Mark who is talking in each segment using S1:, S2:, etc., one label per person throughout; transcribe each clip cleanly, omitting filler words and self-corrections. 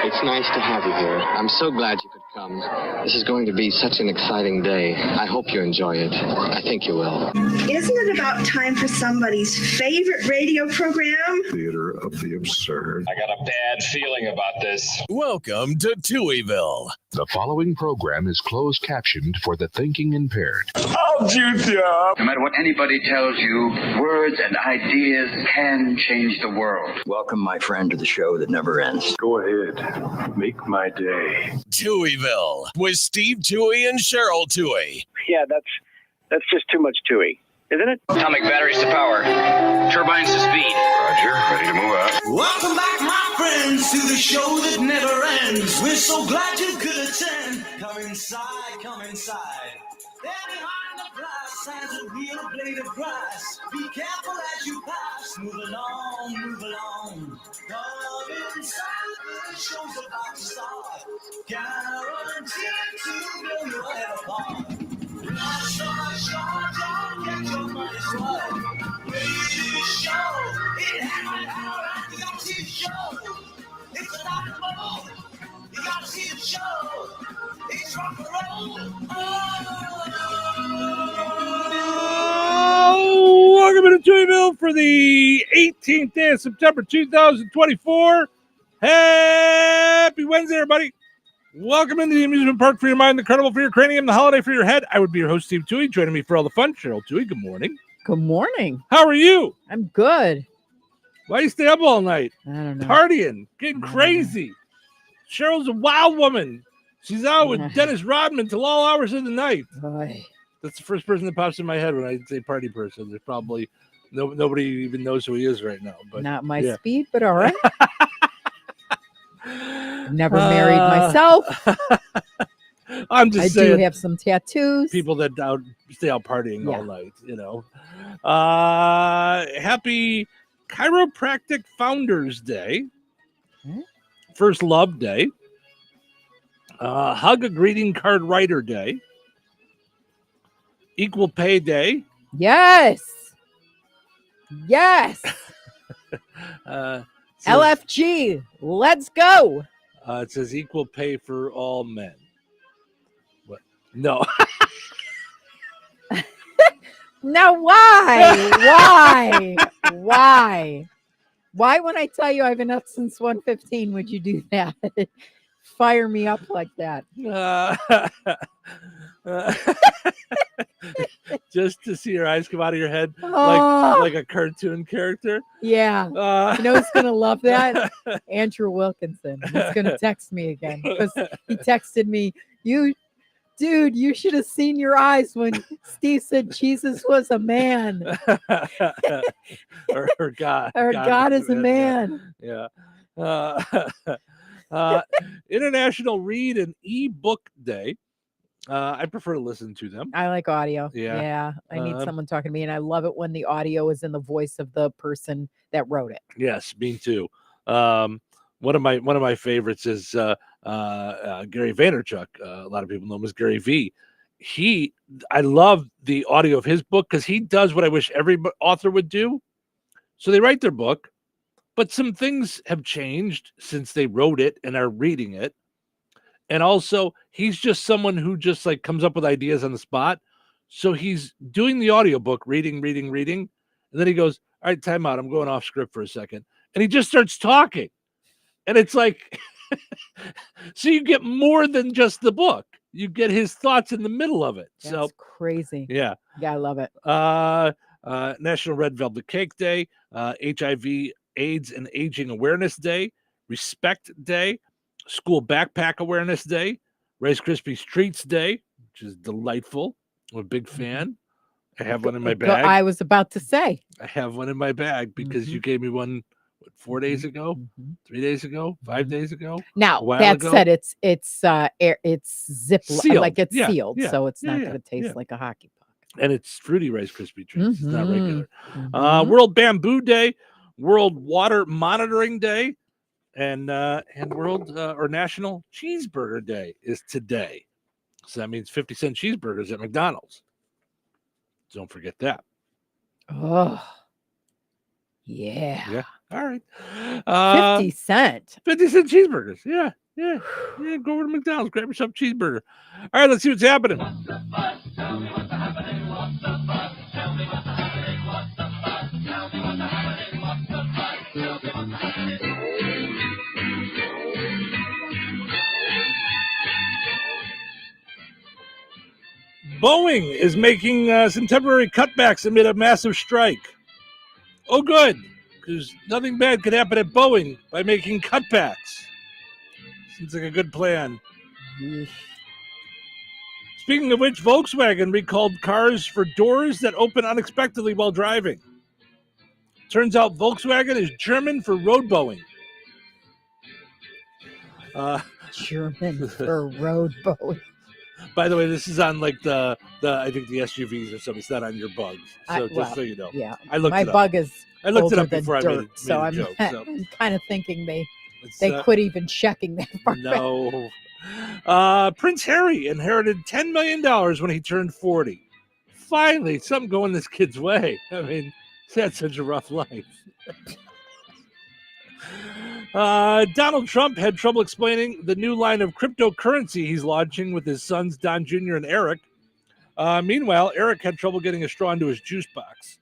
S1: It's nice to have you here. I'm so glad you could come. This is going to be such an exciting day. I hope you enjoy it. I think you will.
S2: Isn't it about time for somebody's favorite radio program?
S3: Theater of the absurd.
S4: I got a bad feeling about this.
S5: Welcome to Touhyville.
S3: The following program is closed captioned for the thinking impaired.
S4: I'll shoot you up.
S6: No matter what anybody tells you, words and ideas can change the world.
S7: Welcome, my friend, to the show that never ends.
S3: Go ahead. Make my day.
S5: Touhyville with Steve Touhy and Cheryl Touhy.
S8: Yeah, that's just too much Touhy, isn't it?
S6: Atomic batteries to power. Turbines to speed.
S3: Roger. Ready to move out.
S9: Welcome back, my friends, to the show that never ends. We're so glad you could attend. Come inside, come inside. There behind the glass stands a real blade of grass. Be careful as you pass. Move along, move along. Come inside, the show's about to start. Guaranteed to blow your head apart. Don't get your money's worth. Radio show, it had my power at the OT show. It's a rock and roll. You gotta see the show. It's rock and roll.
S10: Oh, welcome to Touhyville for the 18th day of September 2024. Happy Wednesday, everybody. Welcome into the amusement park for your mind, the carnival for your cranium, the holiday for your head. I would be your host, Steve Touhy. Joining me for all the fun, Cheryl Touhy. Good morning.
S11: Good morning.
S10: How are you?
S11: I'm good.
S10: Why do you stay up all night?
S11: I don't know.
S10: Partying, getting crazy. Cheryl's a wild woman. She's out with Dennis Rodman till all hours of the night.
S11: Boy.
S10: That's the first person that pops in my head when I say party person. There's probably nobody even knows who he is right now. But
S11: not my speed, but all right. Never married myself.
S10: I'm just saying.
S11: I do have some tattoos.
S10: People that stay out partying all night, you know. Happy Chiropractic Founders Day. First Love Day. Hug a Greeting Card Writer Day. Equal Pay Day.
S11: Yes. LFG. Let's go.
S10: It says equal pay for all men. What? No.
S11: Now, why? Why, when I tell you I've been up since 1:15, would you do that? Fire me up like that.
S10: Just to see your eyes come out of your head like a cartoon character.
S11: Yeah. You know who's going to love that? Andrew Wilkinson. He's going to text me again because he texted me, you should have seen your eyes when Steve said Jesus was a man.
S10: or God.
S11: Or God is a man.
S10: Yeah. International Read and E-Book Day. I prefer to listen to them.
S11: I like audio.
S10: Yeah.
S11: I need someone talking to me, and I love it when the audio is in the voice of the person that wrote it.
S10: Yes, me too. One of my favorites is Gary Vaynerchuk. A lot of people know him as Gary V. I love the audio of his book because he does what I wish every author would do. So they write their book, but some things have changed since they wrote it and are reading it. And also, he's just someone who just like comes up with ideas on the spot. So he's doing the audiobook, reading. And then he goes, all right, time out. I'm going off script for a second. And he just starts talking. And it's like, so you get more than just the book. You get his thoughts in the middle of it.
S11: That's crazy.
S10: Yeah.
S11: Yeah, I love it.
S10: National Red Velvet Cake Day, HIV, AIDS, and Aging Awareness Day, Respect Day, School Backpack Awareness Day, Rice Krispies Treats Day, which is delightful. I'm a big fan. I have one in my bag.
S11: I was about to say.
S10: I have one in my bag because you gave me one 4 days ago, 3 days ago, 5 days ago.
S11: Now that said, it's zip
S10: sealed.
S11: Like it's sealed, so it's not going to taste like a hockey puck.
S10: And it's fruity Rice Krispie treats. It's not regular. World Bamboo Day, World Water Monitoring Day, and World or National Cheeseburger Day is today. So that means 50-cent cheeseburgers at McDonald's. Don't forget that.
S11: Oh, yeah.
S10: All right.
S11: 50 cent.
S10: 50-cent cheeseburgers. Yeah. Go over to McDonald's, grab yourself a cheeseburger. All right, let's see what's happening. Boeing is making some temporary cutbacks amid a massive strike. Oh, good, because nothing bad could happen at Boeing by making cutbacks. Seems like a good plan. Speaking of which, Volkswagen recalled cars for doors that open unexpectedly while driving. Turns out Volkswagen is German for road Boeing.
S11: German for road Boeing.
S10: By the way, this is on like the I think the SUVs or something. It's not on your bugs. So just so you know.
S11: Yeah.
S10: I looked
S11: my
S10: it up.
S11: bug is
S10: I looked it up
S11: older
S10: before
S11: than
S10: I
S11: dirt,
S10: made
S11: so
S10: a
S11: I'm,
S10: joke.
S11: I'm kind of thinking they
S10: It's,
S11: quit even checking that part.
S10: No. Prince Harry inherited $10 million when he turned 40. Finally, something going this kid's way. I mean, he's had such a rough life. Donald Trump had trouble explaining the new line of cryptocurrency he's launching with his sons, Don Jr. and Eric. Meanwhile, Eric had trouble getting a straw into his juice box.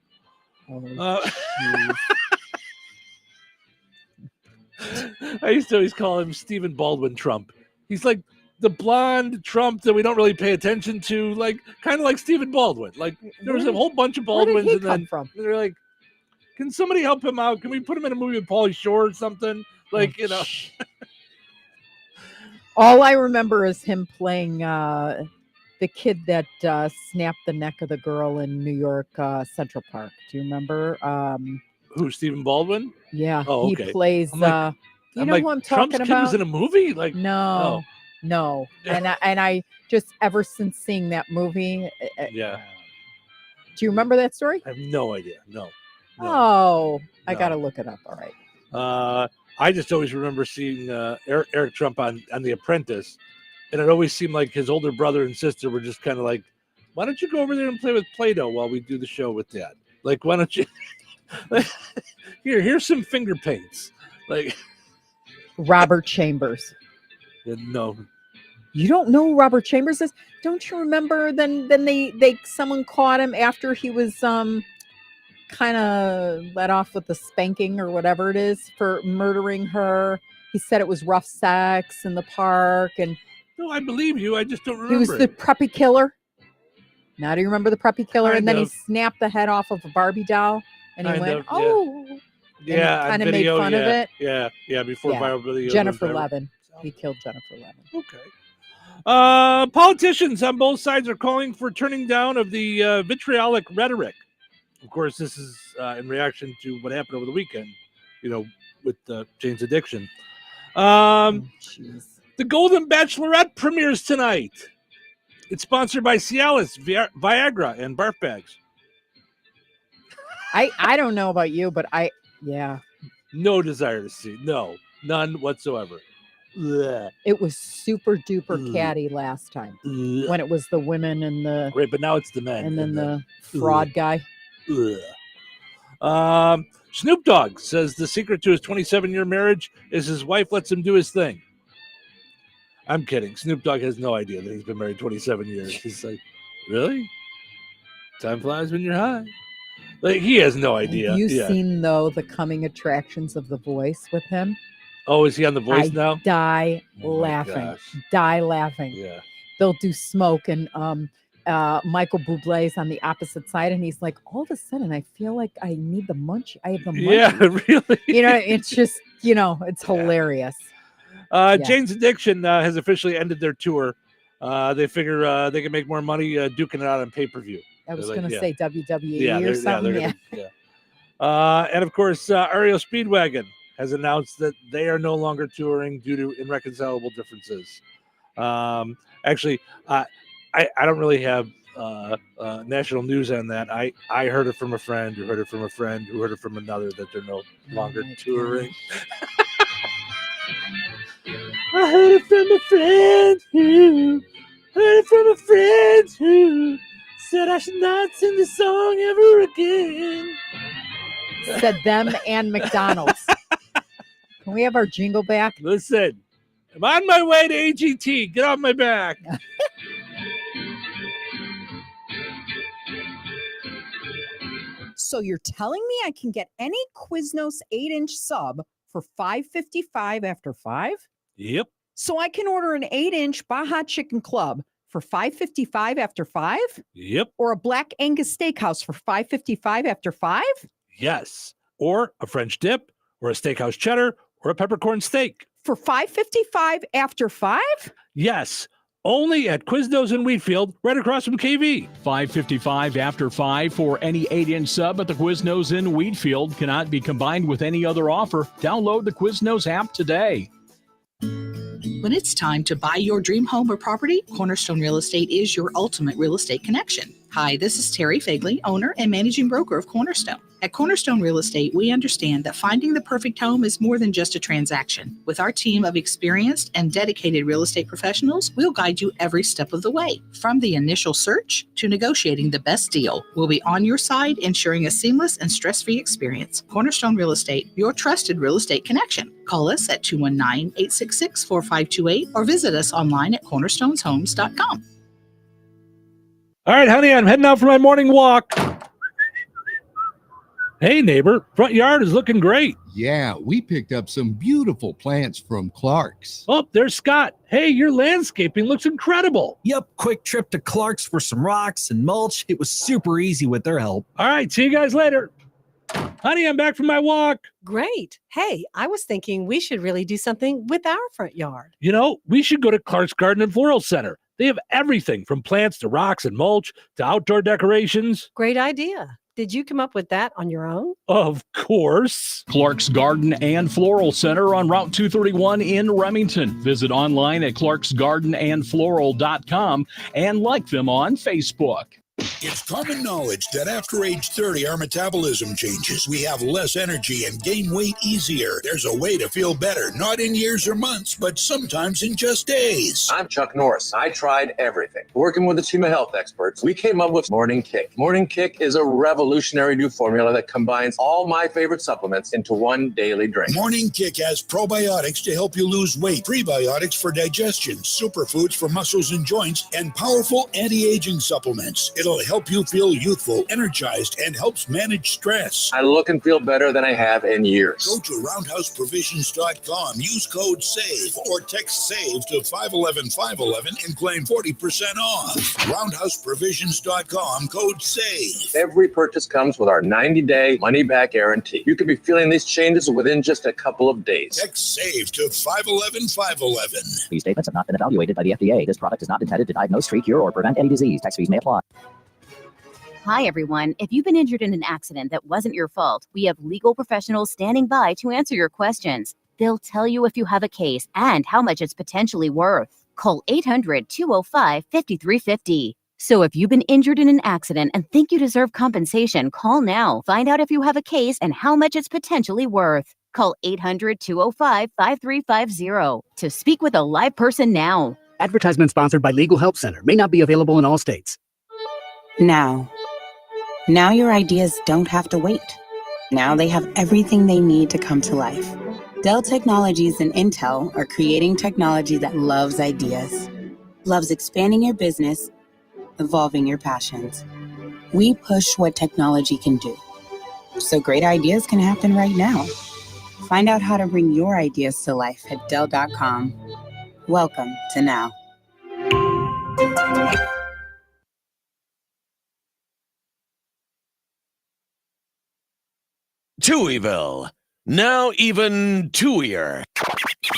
S10: I used to always call him Stephen Baldwin Trump. He's like the blonde Trump that we don't really pay attention to, like kind of like Stephen Baldwin. Like there was a whole bunch of Baldwins, and then they're like, "Can somebody help him out? Can we put him in a movie with Pauly Shore or something?" Like you know.
S11: All I remember is him playing the kid that snapped the neck of the girl in New York Central Park. Do you remember?
S10: Who, Stephen Baldwin?
S11: Yeah,
S10: oh, okay.
S11: He plays.
S10: I'm like,
S11: you know who I'm talking
S10: Trump's
S11: about?
S10: kid was in a movie? Like
S11: no. And I just ever since seeing that movie.
S10: Yeah.
S11: Do you remember that story?
S10: I have no idea. No.
S11: Oh, I gotta look it up. All right.
S10: I just always remember seeing Eric Trump on The Apprentice, and it always seemed like his older brother and sister were just kind of like, "Why don't you go over there and play with Play-Doh while we do the show with Dad? Like, why don't you?" Here's some finger paints. Like
S11: Robert Chambers.
S10: No.
S11: You don't know who Robert Chambers is? Don't you remember? Then they someone caught him after he was kind of let off with the spanking or whatever it is for murdering her. He said it was rough sex in the park, and
S10: no, I believe you. I just don't remember.
S11: He was the preppy killer. Now do you remember the preppy killer?
S10: Kind
S11: and then
S10: of.
S11: he snapped the head off of a Barbie doll, and he
S10: Kind
S11: went,
S10: of,
S11: "Oh."
S10: Yeah,
S11: kind of made fun of it.
S10: Yeah, before viral video.
S11: Jennifer Levin. He killed Jennifer Levin.
S10: Okay. Politicians on both sides are calling for turning down of the vitriolic rhetoric. Of course, this is in reaction to what happened over the weekend, with Jane's addiction. The Golden Bachelorette premieres tonight. It's sponsored by Cialis, Viagra, and barf bags.
S11: I don't know about you, but yeah.
S10: No desire to see. No, none whatsoever. Blech.
S11: It was super duper catty last time when it was the women and the
S10: great, but now it's the men
S11: and then the fraud guy.
S10: Snoop Dogg says the secret to his 27-year marriage is his wife lets him do his thing. I'm kidding. Snoop Dogg has no idea that he's been married 27 years. He's like, really? Time flies when you're high. Like, he has no idea.
S11: Have you seen, though, the coming attractions of The Voice with him?
S10: Oh, is he on The Voice now?
S11: Die laughing. Die laughing.
S10: Yeah.
S11: They'll do Smoke, and Michael Bublé's on the opposite side, and he's like, all of a sudden, I feel like I need the munch. I have the munch.
S10: Yeah, really.
S11: It's just, it's hilarious.
S10: Jane's Addiction has officially ended their tour. They figure they can make more money duking it out on pay-per-view.
S11: I was going to say WWE or something.
S10: And of course, REO Speedwagon has announced that they are no longer touring due to irreconcilable differences. Actually, I don't really have national news on that. I heard it from a friend who heard it from a friend who heard it from another that they're no longer touring. I heard it from a friend who heard it from a friend who said I should not sing this song ever again.
S11: Said them and McDonald's. Can we have our jingle back?
S10: Listen, I'm on my way to AGT. Get off my back.
S12: So you're telling me I can get any Quiznos 8-inch sub for $5.55 after 5?
S10: Yep.
S12: So I can order an 8-inch Baja Chicken Club for $5.55 after 5?
S10: Yep.
S12: Or a Black Angus Steakhouse for $5.55 after 5?
S10: Yes. Or a French dip, or a steakhouse cheddar, or a peppercorn steak.
S12: For $5.55 after 5?
S10: Yes. Only at Quiznos in Wheatfield, right across from KV.
S13: $5.55 after 5 for any 8-inch sub at the Quiznos in Wheatfield. Cannot be combined with any other offer. Download the Quiznos app today.
S14: When it's time to buy your dream home or property, Cornerstone Real Estate is your ultimate real estate connection. Hi, this is Terry Fagley, owner and managing broker of Cornerstone. At Cornerstone Real Estate, we understand that finding the perfect home is more than just a transaction. With our team of experienced and dedicated real estate professionals, we'll guide you every step of the way. From the initial search to negotiating the best deal, we'll be on your side, ensuring a seamless and stress-free experience. Cornerstone Real Estate, your trusted real estate connection. Call us at 219-866-4528 or visit us online at cornerstoneshomes.com.
S10: All right, honey, I'm heading out for my morning walk. Hey, neighbor, front yard is looking great.
S15: Yeah, we picked up some beautiful plants from Clark's.
S10: Oh, there's Scott. Hey, your landscaping looks incredible.
S16: Yep, quick trip to Clark's for some rocks and mulch. It was super easy with their help.
S10: All right, see you guys later. Honey, I'm back from my walk.
S17: Great. Hey, I was thinking we should really do something with our front yard.
S10: You know, we should go to Clark's Garden and Floral Center. They have everything from plants to rocks and mulch to outdoor decorations.
S17: Great idea. Did you come up with that on your own?
S10: Of course.
S13: Clark's Garden and Floral Center on Route 231 in Remington. Visit online at clarksgardenandfloral.com and like them on Facebook.
S18: It's common knowledge that after age 30, our metabolism changes. We have less energy and gain weight easier. There's a way to feel better, not in years or months, but sometimes in just days.
S19: I'm Chuck Norris. I tried everything. Working with a team of health experts, we came up with Morning Kick. Morning Kick is a revolutionary new formula that combines all my favorite supplements into one daily drink.
S18: Morning Kick has probiotics to help you lose weight, prebiotics for digestion, superfoods for muscles and joints, and powerful anti-aging supplements. It'll help you feel youthful, energized, and helps manage stress.
S19: I look and feel better than I have in years.
S18: Go to roundhouseprovisions.com, use code SAVE, or text SAVE to 511-511 and claim 40% off. Roundhouseprovisions.com, code SAVE.
S19: Every purchase comes with our 90-day money-back guarantee. You could be feeling these changes within just a couple of days.
S18: Text SAVE to 511-511.
S20: These statements have not been evaluated by the FDA. This product is not intended to diagnose, treat, cure, or prevent any disease. Tax fees may apply.
S21: Hi, everyone. If you've been injured in an accident that wasn't your fault, we have legal professionals standing by to answer your questions. They'll tell you if you have a case and how much it's potentially worth. Call 800-205-5350. So if you've been injured in an accident and think you deserve compensation, call now. Find out if you have a case and how much it's potentially worth. Call 800-205-5350 to speak with a live person now.
S22: Advertisement sponsored by Legal Help Center. May not be available in all states.
S23: Now your ideas don't have to wait. Now they have everything they need to come to life. Dell Technologies and Intel are creating technology that loves ideas, loves expanding your business, evolving your passions. We push what technology can do, so great ideas can happen right now. Find out how to bring your ideas to life at Dell.com. Welcome to Now.
S5: Touhyville. Now even Touhier.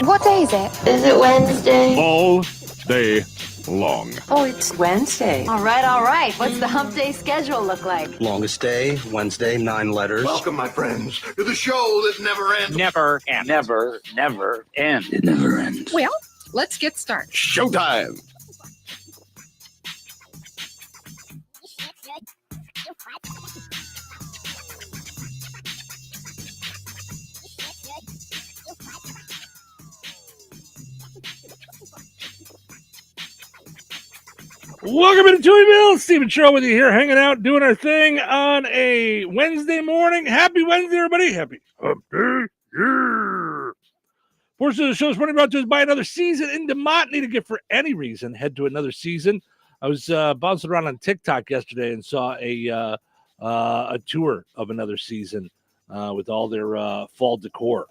S24: What day is it? Is it Wednesday?
S3: All day long.
S24: Oh, it's Wednesday.
S25: All right. What's the hump day schedule look like?
S7: Longest day, Wednesday, 9 letters.
S26: Welcome, my friends, to the show that never ends.
S7: Never ends. Never ends.
S26: It never ends.
S24: Well, let's get started.
S5: Showtime.
S10: Welcome into Touhyville. Steve and Cheryl with you here, hanging out, doing our thing on a Wednesday morning. Happy Wednesday, everybody. Happy hump day. Yeah. Portion of the show is running brought to us by Another Season in DeMont. Need a gift for any reason, head to Another Season. I was bouncing around on TikTok yesterday and saw a tour of Another Season with all their fall decor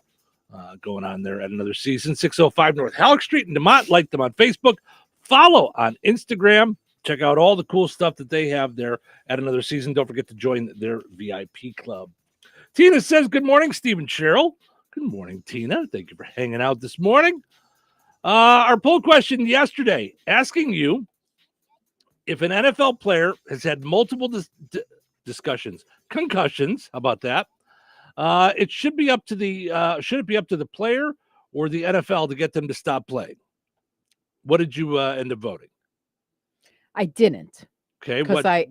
S10: going on there at Another Season. 605 North Halleck Street in DeMont. Like them on Facebook. Follow on Instagram. Check out all the cool stuff that they have there at Another Season. Don't forget to join their VIP club. Tina says, good morning, Steve and Cheryl. Good morning, Tina. Thank you for hanging out this morning. Our poll question yesterday, asking you if an NFL player has had multiple concussions, how about that? It should be up to should it be up to the player or the NFL to get them to stop playing? What did you end up voting?
S11: I didn't.
S10: Okay,
S11: because I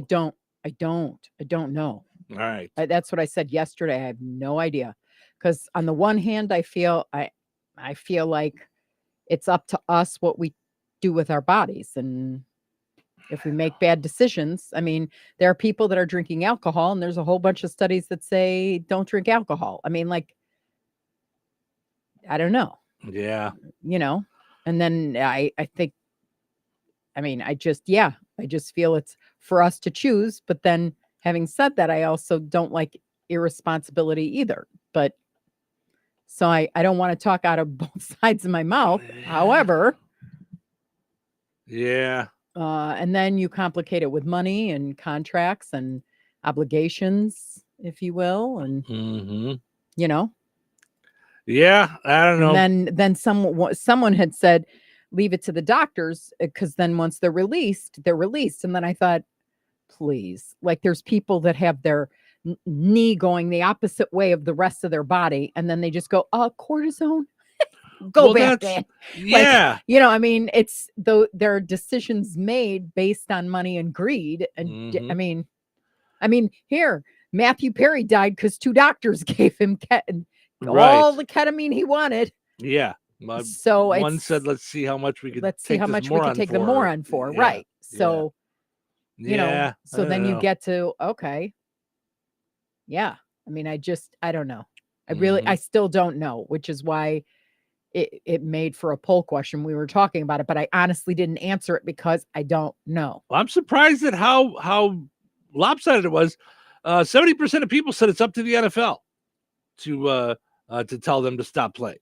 S11: don't know.
S10: All right,
S11: that's what I said yesterday. I have no idea. Because on the one hand, I feel like it's up to us what we do with our bodies, and if we make bad decisions. I mean, there are people that are drinking alcohol, and there's a whole bunch of studies that say don't drink alcohol. I mean, like, I don't know.
S10: Yeah.
S11: And then I think, I just feel it's for us to choose. But then having said that, I also don't like irresponsibility either. But so I don't want to talk out of both sides of my mouth. However.
S10: Yeah.
S11: And then you complicate it with money and contracts and obligations, if you will. And,
S10: Yeah, I don't know.
S11: And then someone had said, leave it to the doctors, because then once they're released. And then I thought, please, like, there's people that have their knee going the opposite way of the rest of their body, and then they just go, cortisone. Go back there.
S10: Yeah.
S11: Like, it's there are decisions made based on money and greed. And here, Matthew Perry died because 2 doctors gave him all the ketamine he wanted.
S10: Yeah.
S11: So
S10: one said, let's see how much we could
S11: take the moron for. Yeah. Right. So, so then you get to, okay. Yeah. I don't know. I still don't know, which is why it made for a poll question. We were talking about it, but I honestly didn't answer it because I don't know.
S10: Well, I'm surprised at how lopsided it was. 70% of people said it's up to the NFL to tell them to stop playing.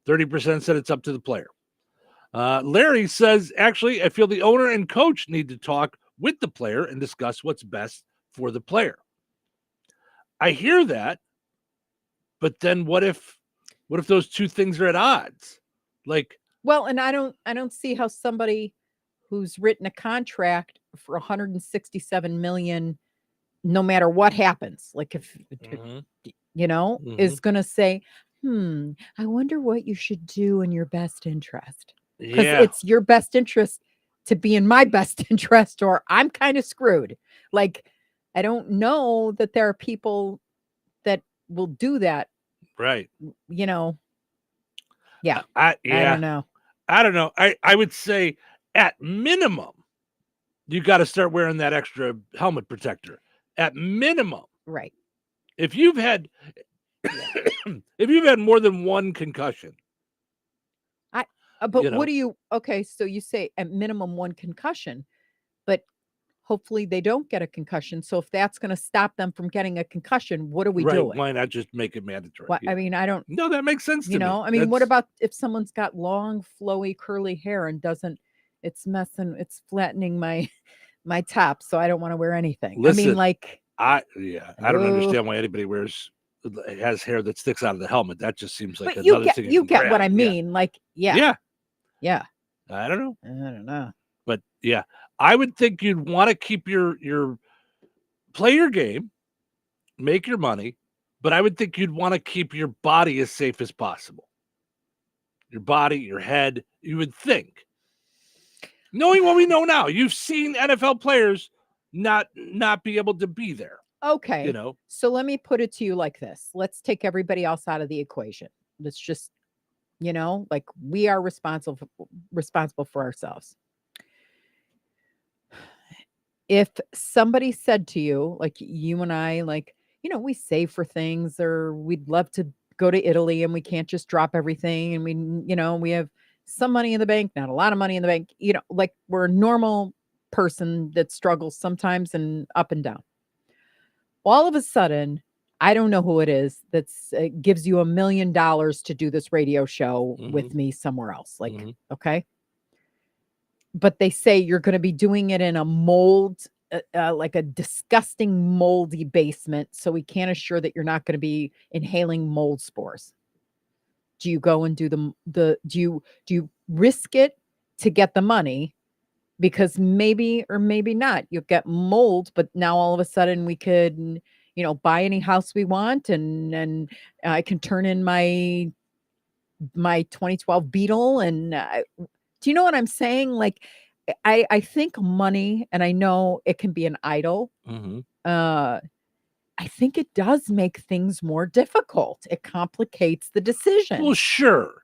S10: 30% said it's up to the player. Larry says, actually, I feel the owner and coach need to talk with the player and discuss what's best for the player. I hear that, but then what if those two things are at odds? Like,
S11: well, and I don't see how somebody who's written a contract for 167 million, no matter what happens, like if is going to say, I wonder what you should do in your best interest. Because it's your best interest to be in my best interest, or I'm kind of screwed. Like, I don't know that there are people that will do that.
S10: Right.
S11: Yeah.
S10: I
S11: don't know.
S10: I don't know. I would say at minimum, you got to start wearing that extra helmet protector. At minimum.
S11: Right.
S10: If you've had more than one concussion.
S11: But what do you, okay, so you say at minimum 1 concussion, but hopefully they don't get a concussion. So if that's going to stop them from getting a concussion, what are we doing?
S10: Why not just make it mandatory?
S11: Well, yeah. I don't
S10: know. That makes sense to me.
S11: What about if someone's got long, flowy, curly hair and it's flattening my top, so I don't want to wear anything.
S10: Listen, I don't understand why anybody has hair that sticks out of the helmet. That just seems like another thing.
S11: You get what I mean.
S10: Yeah.
S11: Like, yeah.
S10: I don't know.
S11: I don't know.
S10: But yeah, I would think you'd want to keep your play your game, make your money, but I would think you'd want to keep your body as safe as possible. Your body, your head, you would think. Knowing what we know now, you've seen NFL players not be able to be there.
S11: Okay. So let me put it to you like this. Let's take everybody else out of the equation. Let's just, like, we are responsible for ourselves. if somebody said to you, like you and I, like, we save for things, or we'd love to go to Italy and we can't just drop everything. And we have some money in the bank, not a lot of money in the bank, like we're a normal person that struggles sometimes and up and down. All of a sudden, I don't know who it is that's gives you $1 million to do this radio show with me somewhere else. Like, okay. But they say you're going to be doing it in a mold, like a disgusting moldy basement. So we can't assure that you're not going to be inhaling mold spores. Do you go and do do you risk it to get the money? Because maybe or maybe not, you'll get mold, but now all of a sudden we could, buy any house we want, and I can turn in my 2012 Beetle. And do you know what I'm saying? Like, I think money, and I know it can be an idol. I think it does make things more difficult. It complicates the decision.
S10: Well, sure.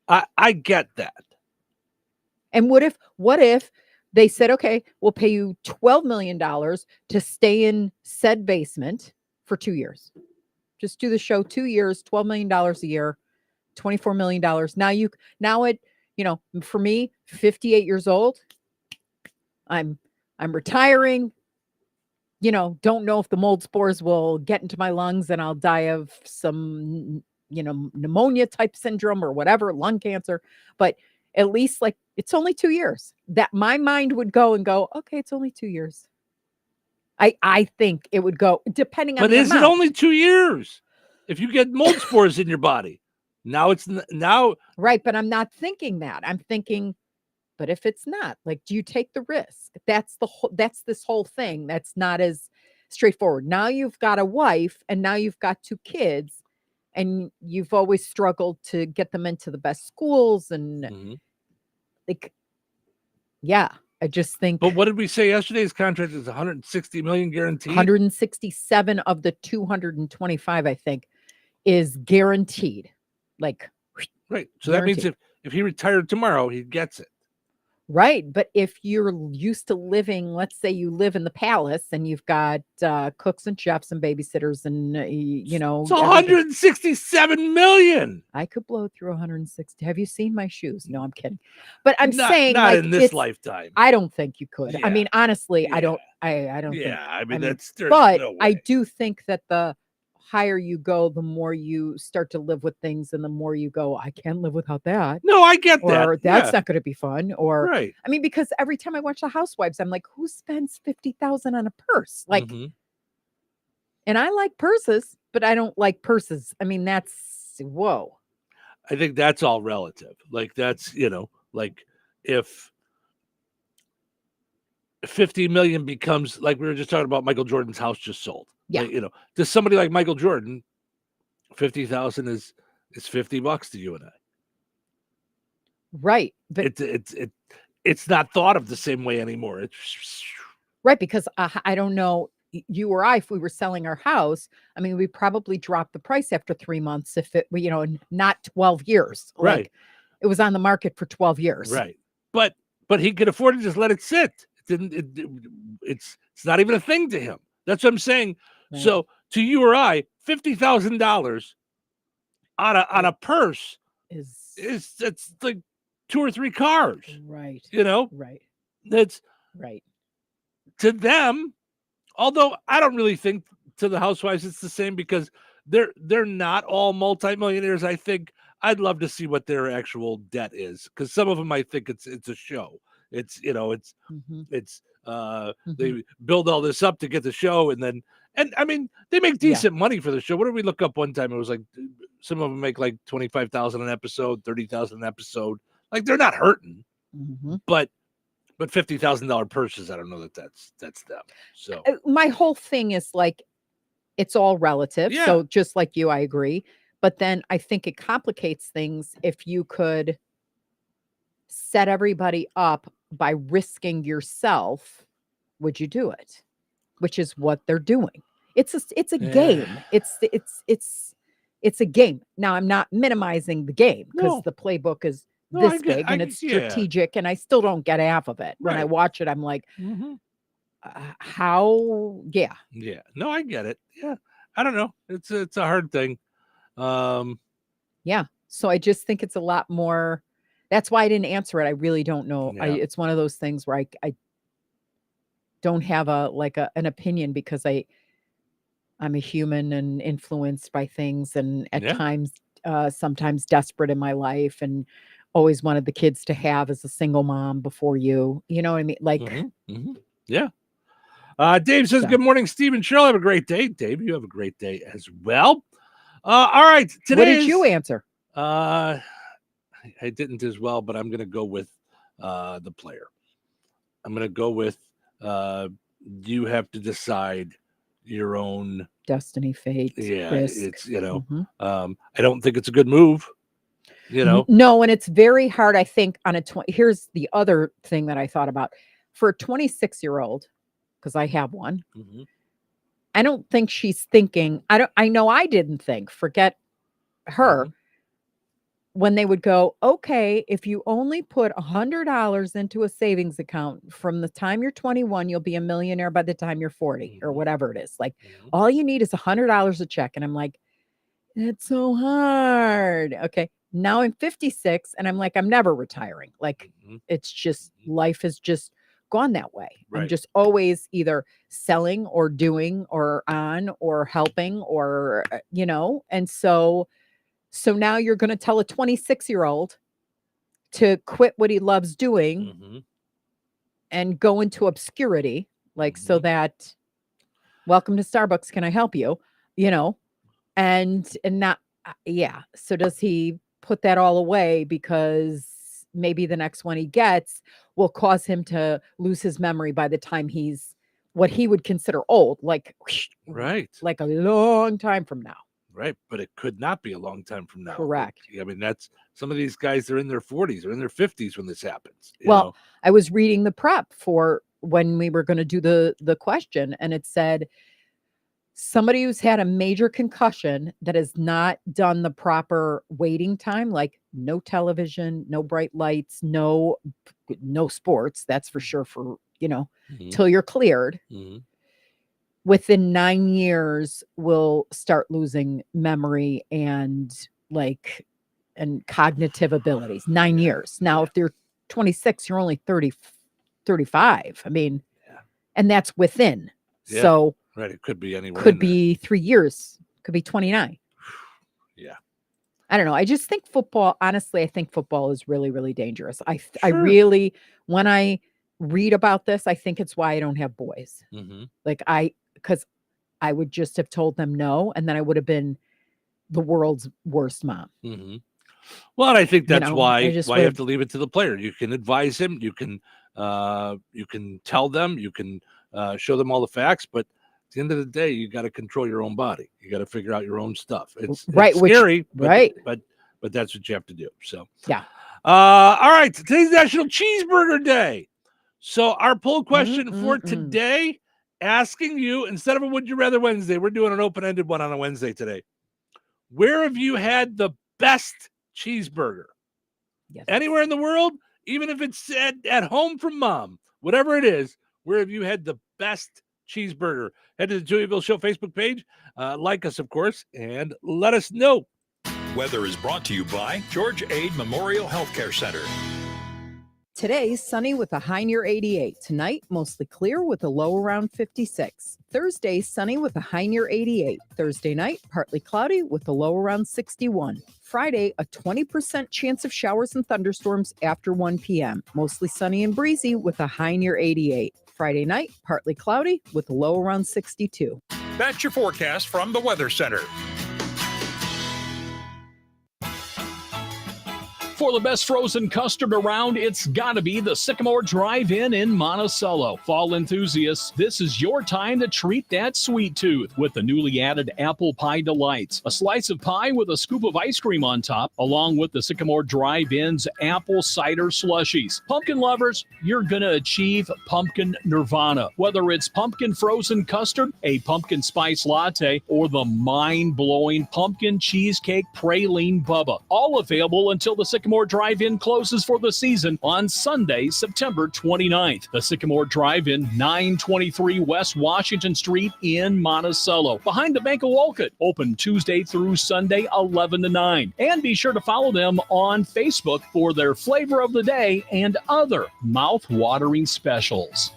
S10: I get that.
S11: And what if they said, okay, we'll pay you $12 million to stay in said basement for 2 years. Just do the show 2 years, $12 million a year, $24 million. For me, 58 years old, I'm retiring, don't know if the mold spores will get into my lungs and I'll die of some, pneumonia type syndrome or whatever, lung cancer. But at least, like, it's only 2 years. That my mind would go, okay, it's only 2 years. I think it would go, depending on
S10: But
S11: the
S10: is
S11: amount.
S10: it only 2 years? If you get mold spores in your body, now
S11: right. But I'm not thinking that. I'm thinking, but if it's not, like, do you take the risk? That's this whole thing. That's not as straightforward. Now you've got a wife, and now you've got 2 kids, and you've always struggled to get them into the best schools, and like, yeah, I just think.
S10: But what did we say yesterday? His contract is 160 million guaranteed.
S11: 167 of the 225, I think, is guaranteed. Like,
S10: right. So that means if he retired tomorrow, he gets it.
S11: Right. But if you're used to living, let's say you live in the palace and you've got cooks and chefs and babysitters and,
S10: it's 167 million.
S11: I could blow through 160. Have you seen my shoes? No, I'm kidding. But I'm
S10: not,
S11: saying,
S10: not
S11: like,
S10: in this lifetime.
S11: I don't think you could.
S10: Yeah.
S11: I mean, honestly,
S10: Yeah.
S11: I don't think.
S10: Yeah. I mean, there's
S11: but
S10: no way.
S11: I do think that the higher you go, the more you start to live with things, and the more you go, I can't live without that.
S10: No, I get that.
S11: Or that's
S10: Yeah.
S11: not going to be fun. Or,
S10: right.
S11: I mean, because every time I watch The Housewives, I'm like, who spends $50,000 on a purse? Like, and I like purses, but I don't like purses. I mean, whoa.
S10: I think that's all relative. Like, that's, like, if 50 million becomes, like we were just talking about, Michael Jordan's house just sold.
S11: Yeah.
S10: Like, to somebody like Michael Jordan, 50,000 is $50 to you and I.
S11: Right. But
S10: it's not thought of the same way anymore. It's
S11: right. Because I don't know, you or I, if we were selling our house, I mean, we probably dropped the price after 3 months if it, not 12 years.
S10: Right.
S11: Like, it was on the market for 12 years.
S10: right. But he could afford to just let it sit. It's not even a thing to him. That's what I'm saying.
S11: Right.
S10: So to you or I, $50,000 on a purse it's like 2 or 3 cars.
S11: Right.
S10: Right. That's
S11: right.
S10: To them, although I don't really think to the housewives it's the same, because they're not all multimillionaires. I think I'd love to see what their actual debt is, because some of them I think it's a show. It's they build all this up to get the show, and I mean, they make decent money for the show. What did we look up one time? It was like some of them make like 25,000 an episode, 30,000 an episode. Like, they're not hurting, but $50,000 purses, I don't know that's them. So
S11: my whole thing is, like, it's all relative.
S10: Yeah.
S11: So just like you, I agree. But then I think it complicates things if you could set everybody up by risking yourself. Would you do it? Which is what they're doing. It's a game. It's a game. Now, I'm not minimizing the game, because the playbook is this big and it's strategic, and I still don't get half of it. When I watch it, I'm like, Yeah.
S10: Yeah. No, I get it. Yeah. I don't know. It's a hard thing.
S11: Yeah. So I just think it's a lot more. That's why I didn't answer it. I really don't know.
S10: Yeah.
S11: It's one of those things where I don't have an opinion because I'm a human and influenced by things, and at times, sometimes desperate in my life, and always wanted the kids to have as a single mom before you. You know what I mean? Like,
S10: Yeah. Dave says, "Good morning, Steve and Cheryl. Have a great day." Dave, you have a great day as well. All right. Today,
S11: what did you answer?
S10: I didn't as well, but I'm going to go with the player. I'm going to go with you have to decide your own
S11: destiny, fate.
S10: Yeah,
S11: risk.
S10: it's I don't think it's a good move.
S11: No, and it's very hard. I think on here's the other thing that I thought about for a 26-year-old, because I have one. I don't think she's thinking. I know I didn't think. Forget her. When they would go, okay, if you only put $100 into a savings account from the time you're 21, you'll be a millionaire by the time you're 40 or whatever it is. Like all you need is $100 a check. And I'm like, it's so hard. Okay. Now I'm 56 and I'm like, I'm never retiring. Like it's just, life has just gone that way.
S10: Right.
S11: I'm just always either selling or doing or on or helping or, and so now you're going to tell a 26-year-old to quit what he loves doing and go into obscurity, like so that, welcome to Starbucks, can I help you? And not, yeah. So does he put that all away because maybe the next one he gets will cause him to lose his memory by the time he's what he would consider old, like a long time from now.
S10: Right, but it could not be a long time from now.
S11: Correct.
S10: I mean, that's some of these guys. They're in their 40s or in their 50s when this happens. You
S11: Well,
S10: know?
S11: I was reading the prep for when we were going to do the question, and it said somebody who's had a major concussion that has not done the proper waiting time, like no television, no bright lights, no sports. That's for sure. For till you're cleared. Within 9 years, will start losing memory and cognitive abilities. 9 years. Now, if they're 26, you're only 30, 35. I mean, and that's within.
S10: Yeah.
S11: So
S10: right, it could be anywhere.
S11: Could be 3 years. Could be 29.
S10: Yeah.
S11: I don't know. I just think football, honestly, I think football is really, really dangerous. I really, when I read about this, I think it's why I don't have boys. Because I would just have told them no, and then I would have been the world's worst mom.
S10: Well, and I think that's why you
S11: would've-
S10: have to leave it to the player. You can advise him, you can tell them, you can show them all the facts, but at the end of the day, you got to control your own body. You got to figure out your own stuff. It's scary, but that's what you have to do. So
S11: yeah.
S10: All right, today's National Cheeseburger Day. So our poll question for today, asking you, instead of a Would You Rather Wednesday, we're doing an open-ended one on a Wednesday today. Where have you had the best cheeseburger?
S11: Yes.
S10: Anywhere in the world, even if it's at home from mom, whatever it is, where have you had the best cheeseburger? Head to the Touhyville Show Facebook page, like us, of course, and let us know.
S1: Weather is brought to you by George Ade Memorial Healthcare Center.
S12: Today, sunny with a high near 88. Tonight, mostly clear with a low around 56. Thursday, sunny with a high near 88. Thursday night, partly cloudy with a low around 61. Friday, a 20% chance of showers and thunderstorms after 1 p.m. Mostly sunny and breezy with a high near 88. Friday night, partly cloudy with a low around 62.
S1: That's your forecast from the Weather Center. For the best frozen custard around, it's got to be the Sycamore Drive-In in Monticello. Fall enthusiasts, this is your time to treat that sweet tooth with the newly added Apple Pie Delights. A slice of pie with a scoop of ice cream on top, along with the Sycamore Drive-In's apple cider slushies. Pumpkin lovers, you're going to achieve pumpkin nirvana. Whether it's pumpkin frozen custard, a pumpkin spice latte, or the mind-blowing pumpkin cheesecake praline bubba. All available until the Sycamore Sycamore Drive-In closes for the season on Sunday, September 29th. The Sycamore Drive-In, 923 West Washington Street in Monticello, behind the Bank of Wolcott. Open Tuesday through Sunday, 11 to 9. And be sure to follow them on Facebook for their flavor of the day and other mouth-watering specials.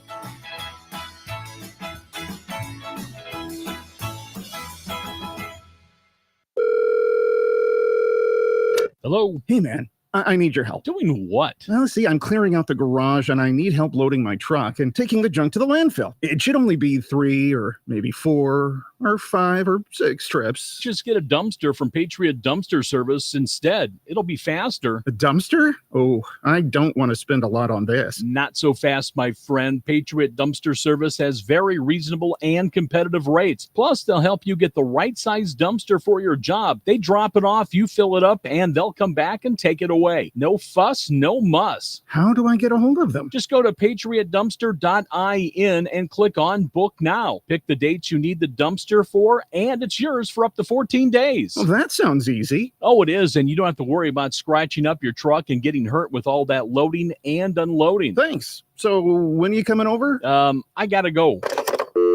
S1: Hello?
S2: Hey, man. I need your help.
S1: Doing what?
S2: Well, see, I'm clearing out the garage and I need help loading my truck and taking the junk to the landfill. It should only be 3 or maybe 4 or 5 or 6 trips.
S1: Just get a dumpster from Patriot Dumpster Service instead. It'll be faster.
S2: A dumpster? Oh, I don't want to spend a lot on this.
S1: Not so fast, my friend. Patriot Dumpster Service has very reasonable and competitive rates. Plus, they'll help you get the right size dumpster for your job. They drop it off, you fill it up, and they'll come back and take it away. No fuss, no muss.
S2: How do I get a hold of them?
S1: Just go to patriotdumpster.in and click on Book Now. Pick the dates you need the dumpster for, and it's yours for up to 14 days.
S2: Well, that sounds easy.
S1: Oh, it is, and you don't have to worry about scratching up your truck and getting hurt with all that loading and unloading.
S2: Thanks. So when are you coming over?
S1: I gotta go.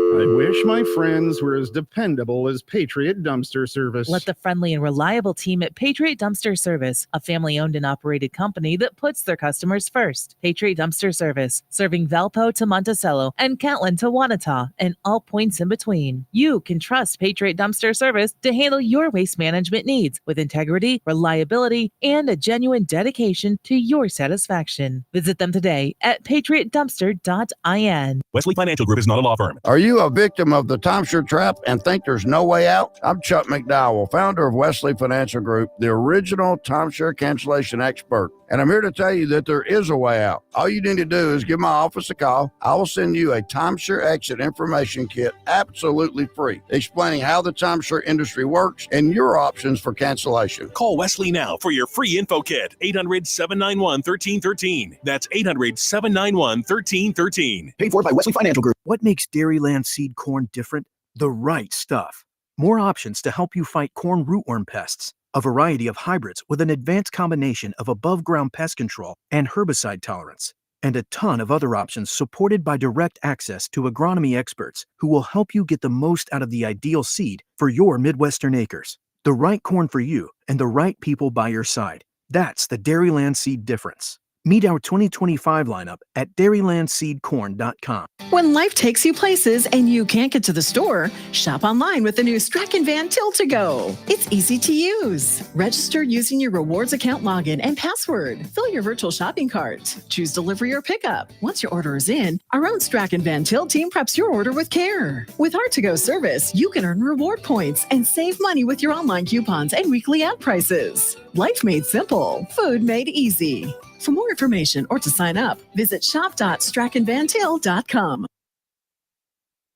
S2: I wish my friends were as dependable as Patriot Dumpster Service.
S4: Let the friendly and reliable team at Patriot Dumpster Service, a family-owned and operated company that puts their customers first. Patriot Dumpster Service, serving Valpo to Monticello and Catlin to Wanata and all points in between. You can trust Patriot Dumpster Service to handle your waste management needs with integrity, reliability, and a genuine dedication to your satisfaction. Visit them today at patriotdumpster.in.
S6: Wesley Financial Group is not a law firm.
S8: Are you a victim of the timeshare trap and think there's no way out? I'm Chuck McDowell, founder of Wesley Financial Group, the original timeshare cancellation expert. And I'm here to tell you that there is a way out. All you need to do is give my office a call. I will send you a timeshare exit information kit absolutely free, explaining how the timeshare industry works and your options for cancellation.
S6: Call Wesley now for your free info kit. 800-791-1313. That's 800-791-1313.
S22: Paid for by Wesley Financial Group. What makes Dairyland seed corn different? The right stuff. More options to help you fight corn rootworm pests. A variety of hybrids with an advanced combination of above-ground pest control and herbicide tolerance. And a ton of other options supported by direct access to agronomy experts who will help you get the most out of the ideal seed for your Midwestern acres. The right corn for you and the right people by your side. That's the Dairyland seed difference. Meet our 2025 lineup at dairylandseedcorn.com.
S9: When life takes you places and you can't get to the store, shop online with the new Strachan Van Til to Go. It's easy to use. Register using your rewards account login and password. Fill your virtual shopping cart. Choose delivery or pickup. Once your order is in, our own Strachan Van Til team preps your order with care. With our to-go service, you can earn reward points and save money with your online coupons and weekly ad prices. Life made simple. Food made easy. For more information or to sign up, visit shop.strachanvantil.com.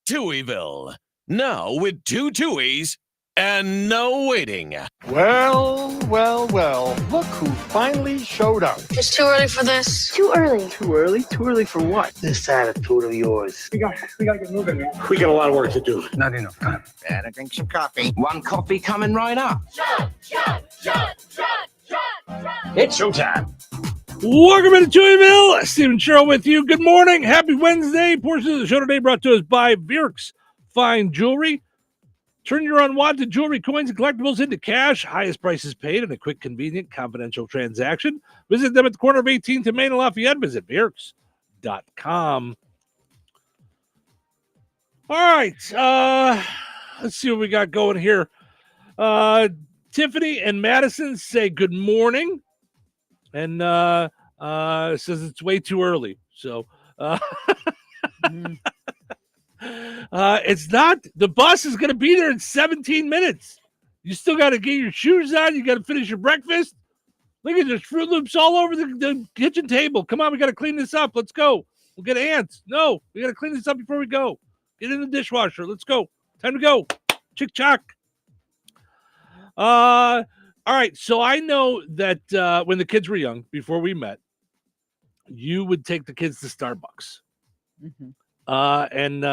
S5: Touhyville, now with 2 Touhies and no waiting.
S26: Well, look who finally showed up.
S24: It's too early for this. Too early.
S26: Too early? Too early for what? This attitude of yours. We got to get moving, man.
S7: We got a lot of work to do.
S26: Not enough time.
S7: Better drink some coffee. One coffee coming right up. It's showtime.
S10: Welcome into Touhyville. Steve and Cheryl with you. Good morning. Happy Wednesday. Portion of the show today brought to us by Virks Fine Jewelry. Turn your unwanted jewelry, coins, and collectibles into cash. Highest prices paid in a quick, convenient, confidential transaction. Visit them at the corner of 18th and Main and Lafayette. Visit Virks.com. All right. Let's see what we got going here. Tiffany and Madison say good morning. And says it's way too early. So it's not. The bus is going to be there in 17 minutes. You still got to get your shoes on. You got to finish your breakfast. Look at there's Fruit Loops all over the kitchen table. Come on, we got to clean this up. Let's go. We'll get ants. No, we got to clean this up before we go. Get in the dishwasher. Let's go. Time to go. Chick chock. All right, so I know that when the kids were young, before we met, you would take the kids to Starbucks.
S11: Mm-hmm.
S10: And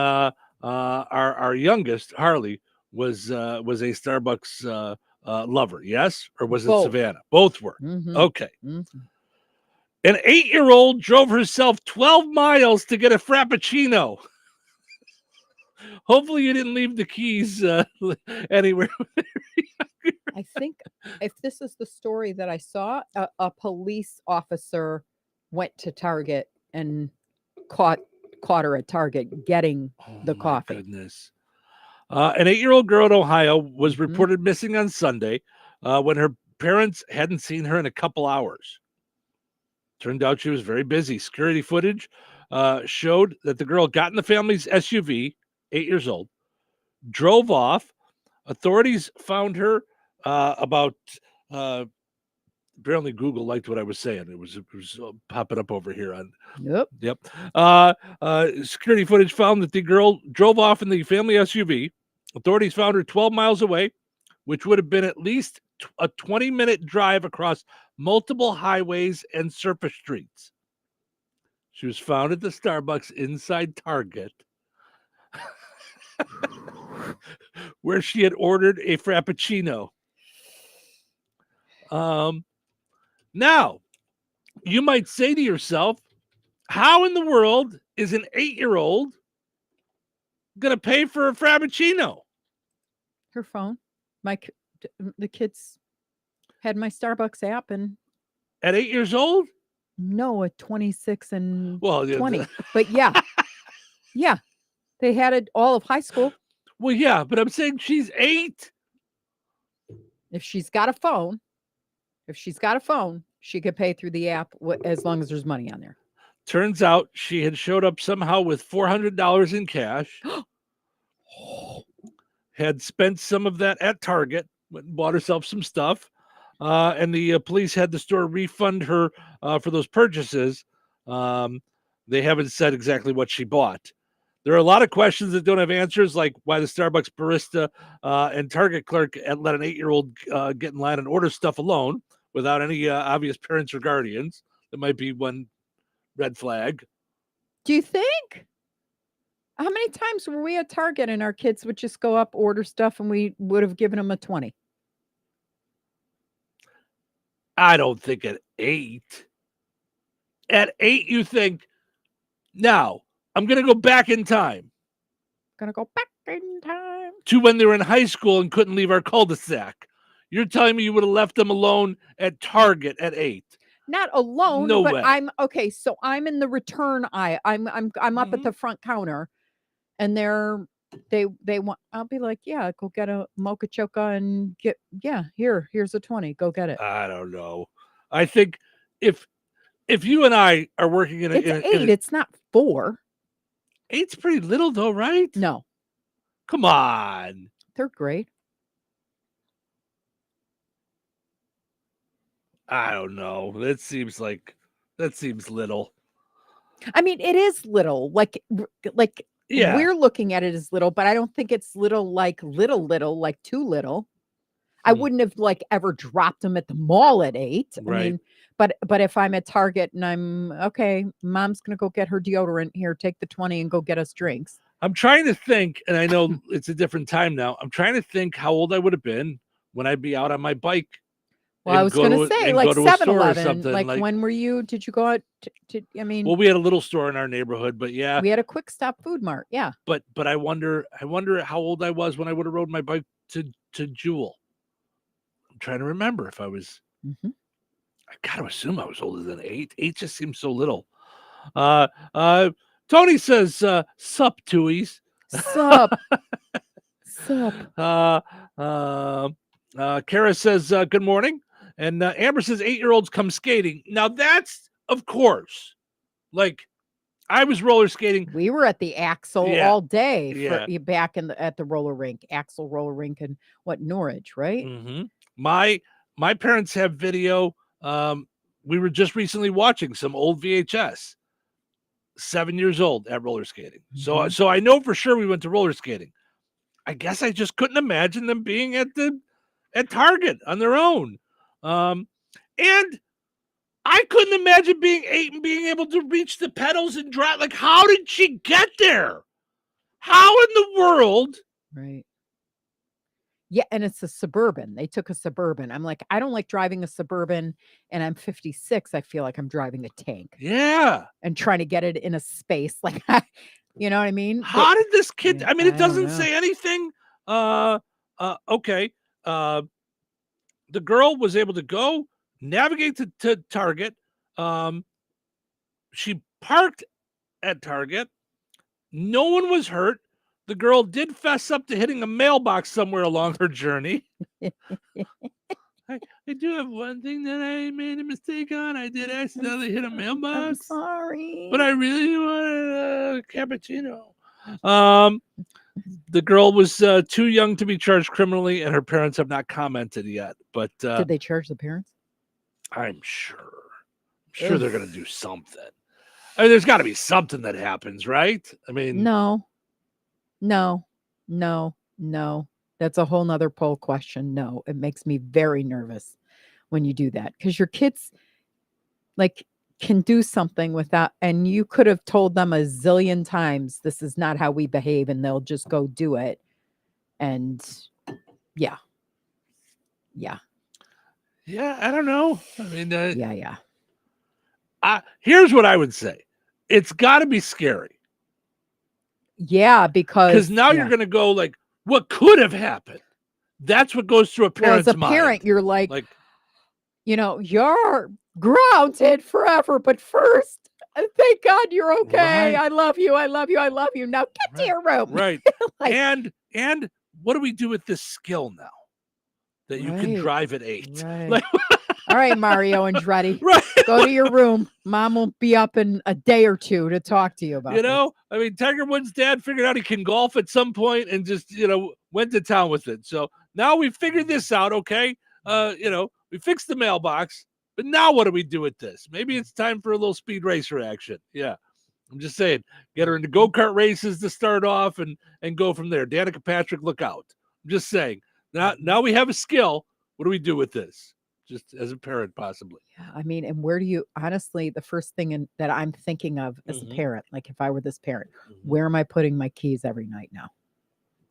S10: our youngest, Harley, was a Starbucks lover, yes? Or was it
S12: Both.
S10: Savannah? Both were.
S12: Mhm.
S10: Okay.
S12: Mhm.
S10: An 8-year-old drove herself 12 miles to get a Frappuccino. Hopefully you didn't leave the keys anywhere.
S12: I think if this is the story that I saw, a police officer went to Target and caught her at Target getting the coffee.
S10: Goodness. An 8-year-old girl in Ohio was reported missing on Sunday when her parents hadn't seen her in a couple hours. Turned out she was very busy. Security footage showed that the girl got in the family's SUV, 8 years old, drove off. Authorities found her about apparently Google liked what I was saying. It was popping up over here on.
S12: Yep.
S10: Security footage found that the girl drove off in the family SUV. Authorities found her 12 miles away, which would have been at least a 20-minute drive across multiple highways and surface streets. She was found at the Starbucks inside Target, where she had ordered a Frappuccino. Now, you might say to yourself, how in the world is an 8-year-old going to pay for a Frappuccino?
S12: Her phone. The kids had my Starbucks app, and
S10: at 8 years old?
S12: No, at 26 and
S10: yeah,
S12: 20. But yeah. Yeah. They had it all of high school.
S10: Well, yeah, but I'm saying she's 8.
S12: If she's got a phone, she could pay through the app as long as there's money on there.
S10: Turns out she had showed up somehow with $400 in cash. Had spent some of that at Target, went and bought herself some stuff. And the police had the store refund her for those purchases. They haven't said exactly what she bought. There are a lot of questions that don't have answers, like why the Starbucks barista and Target clerk let an 8-year-old get in line and order stuff alone without any obvious parents or guardians. That might be one red flag.
S12: Do you think? How many times were we at Target and our kids would just go up, order stuff, and we would have given them a 20?
S10: I don't think at 8. At 8, you think, now, I'm going to go back in time. To when they were in high school and couldn't leave our cul-de-sac. You're telling me you would have left them alone at Target at 8?
S12: Not alone,
S10: No
S12: but
S10: way.
S12: I'm okay. So I'm in the return aisle. I'm up at the front counter, and they want. I'll be like, yeah, go get a mocha choca and here's a 20. Go get it.
S10: I don't know. I think if you and I are working in
S12: It's 8. It's not 4.
S10: 8's pretty little though, right?
S12: No.
S10: Come on.
S12: 3rd grade.
S10: I don't know. That seems little.
S12: I mean, it is little. Like
S10: Yeah.
S12: we're looking at it as little, but I don't think it's little like too little. I wouldn't have ever dropped them at the mall at 8.
S10: Right.
S12: I mean, but if I'm at Target and I'm okay, mom's gonna go get her deodorant here, take the 20 and go get us drinks.
S10: I'm trying to think, and I know it's a different time now. I'm trying to think how old I would have been when I'd be out on my bike.
S12: Well, I was going to say, like 7-Eleven.
S10: Like
S12: When were you? Did you go out I mean,
S10: well, we had a little store in our neighborhood, but yeah,
S12: we had a quick stop food mart. Yeah.
S10: But I wonder how old I was when I would have rode my bike to Jewel. I'm trying to remember if I was. I got to assume I was older than 8. 8 just seems so little. Tony says, "Sup, Touhies."
S12: Sup.
S10: Kara says, "Good morning." And Amber says 8-year-olds come skating. Now that's, of course, like I was roller skating.
S12: We were at the Axle all day back at the roller rink, Axle roller rink in Norwich, right?
S10: Mm-hmm. My parents have video. We were just recently watching some old VHS. 7 years old at roller skating. So I know for sure we went to roller skating. I guess I just couldn't imagine them being at Target on their own. And I couldn't imagine being 8 and being able to reach the pedals and drive. Like, how did she get there? How in the world?
S12: Right. Yeah, and it's a Suburban. They took a Suburban. I'm like, I don't like driving a Suburban, and I'm 56. I feel like I'm driving a tank.
S10: Yeah.
S12: And trying to get it in a space. Like, you know what I mean?
S10: How did this kid, I mean, it
S12: I don't
S10: doesn't
S12: know.
S10: say anything. Okay. The girl was able to go navigate to Target. She parked at Target. No one was hurt. The girl did fess up to hitting a mailbox somewhere along her journey. I do have one thing that I made a mistake on. I did accidentally hit a mailbox.
S12: I'm sorry.
S10: But I really wanted a cappuccino. The girl was too young to be charged criminally, and her parents have not commented yet. But
S12: did they charge the parents?
S10: I'm sure they're going to do something. I mean, there's got to be something that happens, right? I mean,
S12: No. That's a whole nother poll question. No, it makes me very nervous when you do that, because your kids like can do something without, and you could have told them a zillion times, this is not how we behave, and they'll just go do it. And yeah,
S10: I don't know. I mean, here's what I would say. It's got to be scary.
S12: Yeah, because
S10: now you're going to go like, what could have happened? That's what goes through a parent's mind.
S12: As a parent, you're like, you're grounded forever. But first, thank God you're okay.
S10: Right.
S12: I love you. I love you. I love you. Now get to your room.
S10: Right. And what do we do with this skill now that you can drive at 8?
S12: Right.
S10: Like,
S12: all right, Mario and Andretti,
S10: right.
S12: Go to your room. Mom won't be up in a day or two to talk to you about
S10: this. I mean, Tiger Woods' dad figured out he can golf at some point and just, went to town with it. So now we figured this out, okay? We fixed the mailbox, but now what do we do with this? Maybe it's time for a little speed racer action. Yeah. I'm just saying, get her into go-kart races to start off and go from there. Danica Patrick, look out. I'm just saying. Now we have a skill. What do we do with this? Just as a parent, possibly.
S12: Yeah, I mean, and where do you, honestly, the first thing that I'm thinking of as a parent, like if I were this parent, where am I putting my keys every night now?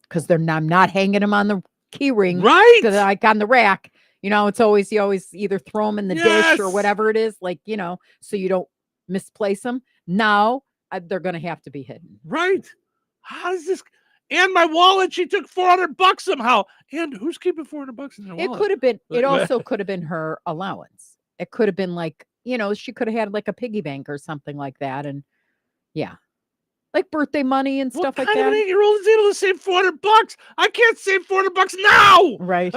S12: Because I'm not hanging them on the key ring,
S10: right?
S12: Like on the rack. It's always, you always either throw them in the dish or whatever it is, like, so you don't misplace them. Now they're going to have to be hidden.
S10: Right. How does this? And my wallet, she took $400 somehow. And who's keeping $400 in her wallet?
S12: It could have been, it also could have been her allowance. It could have been like, she could have had like a piggy bank or something like that. And like birthday money and stuff like that.
S10: What kind of 8-year-old is able to save $400? I can't save $400 now.
S12: Right.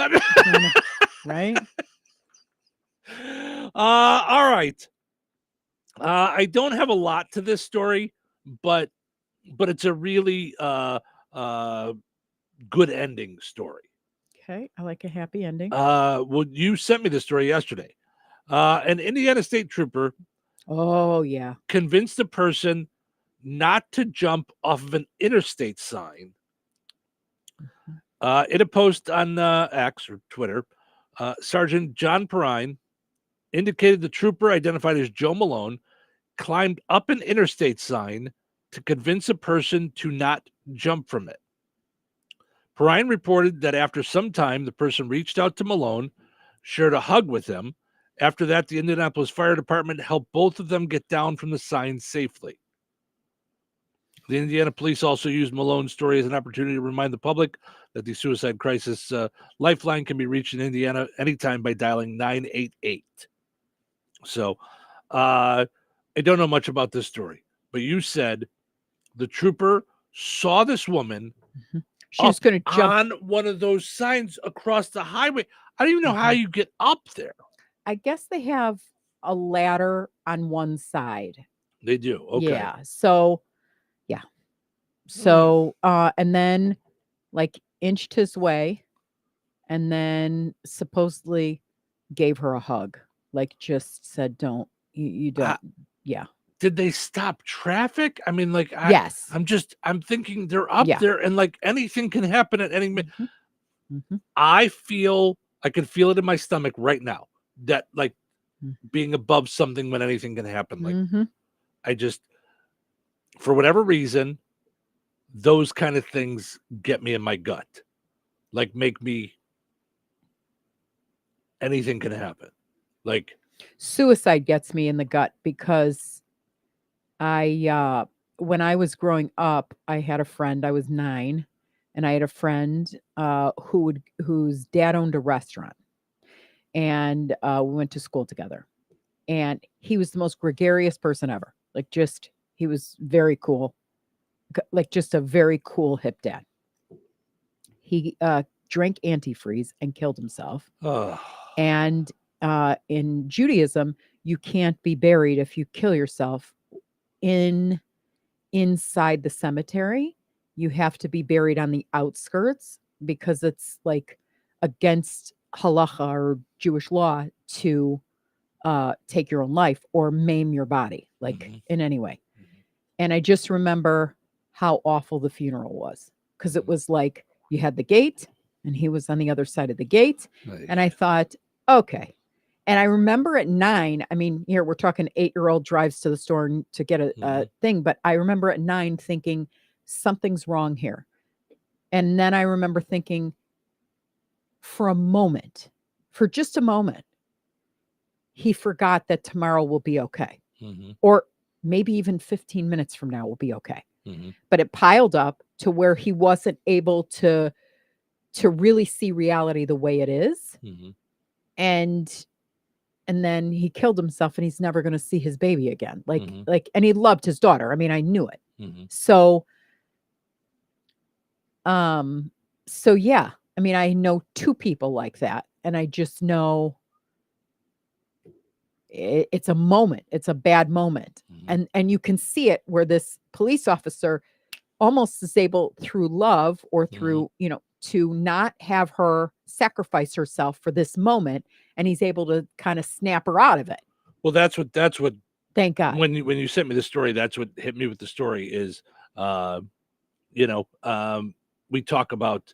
S12: Right.
S10: All right. I don't have a lot to this story, but it's a really good ending story.
S12: Okay, I like a happy ending.
S10: Well, you sent me the story yesterday. An Indiana state trooper.
S12: Oh yeah.
S10: Convinced a person not to jump off of an interstate sign. In a post on X or Twitter, Sergeant John Perrine indicated the trooper, identified as Joe Malone, climbed up an interstate sign to convince a person to not jump from it. Perrine reported that after some time, the person reached out to Malone, shared a hug with him. After that, the Indianapolis Fire Department helped both of them get down from the sign safely. The Indiana police also used Malone's story as an opportunity to remind the public that the suicide crisis lifeline can be reached in Indiana anytime by dialing 988. So I don't know much about this story, but you said the trooper saw this woman
S12: she was going to jump
S10: on one of those signs across the highway. I don't even know how you get up there.
S12: I guess they have a ladder on one side.
S10: They do. Okay.
S12: Yeah. So, yeah. So, and then like inched his way and then supposedly gave her a hug. Like just said, don't, you don't. Yeah.
S10: Did they stop traffic? I mean, like,
S12: yes.
S10: I'm thinking they're up there and like anything can happen at any minute. I can feel it in my stomach right now that like being above something when anything can happen. Like I just, for whatever reason, those kind of things get me in my gut. like make me anything can happen. Like
S12: Suicide gets me in the gut because when I was growing up, I had a friend, I was 9, and I had a friend whose dad owned a restaurant. And we went to school together. And he was the most gregarious person ever. Like he was very cool. Like just a very cool hip dad. He drank antifreeze and killed himself.
S10: Oh.
S12: And in Judaism, you can't be buried if you kill yourself inside the cemetery. You have to be buried on the outskirts because it's like against halacha or Jewish law to take your own life or maim your body, like in any way. And I just remember how awful the funeral was because it was like you had the gate and he was on the other side of the gate.
S10: Nice.
S12: And I thought, okay. And I remember at 9, I mean, here we're talking 8-year-old drives to the store to get a thing, but I remember at 9 thinking something's wrong here. And then I remember thinking for just a moment, he forgot that tomorrow will be okay. Or maybe even 15 minutes from now will be okay. But it piled up to where he wasn't able to really see reality the way it is. And then he killed himself and he's never going to see his baby again. And he loved his daughter. I mean, I knew it. So yeah, I mean, I know 2 people like that, and I just know it's a moment. It's a bad moment. And you can see it where this police officer almost is able through love or through, to not have her sacrifice herself for this moment. And he's able to kind of snap her out of it.
S10: Well, that's what,
S12: thank God.
S10: When you sent me the story, that's what hit me with the story is, we talk about,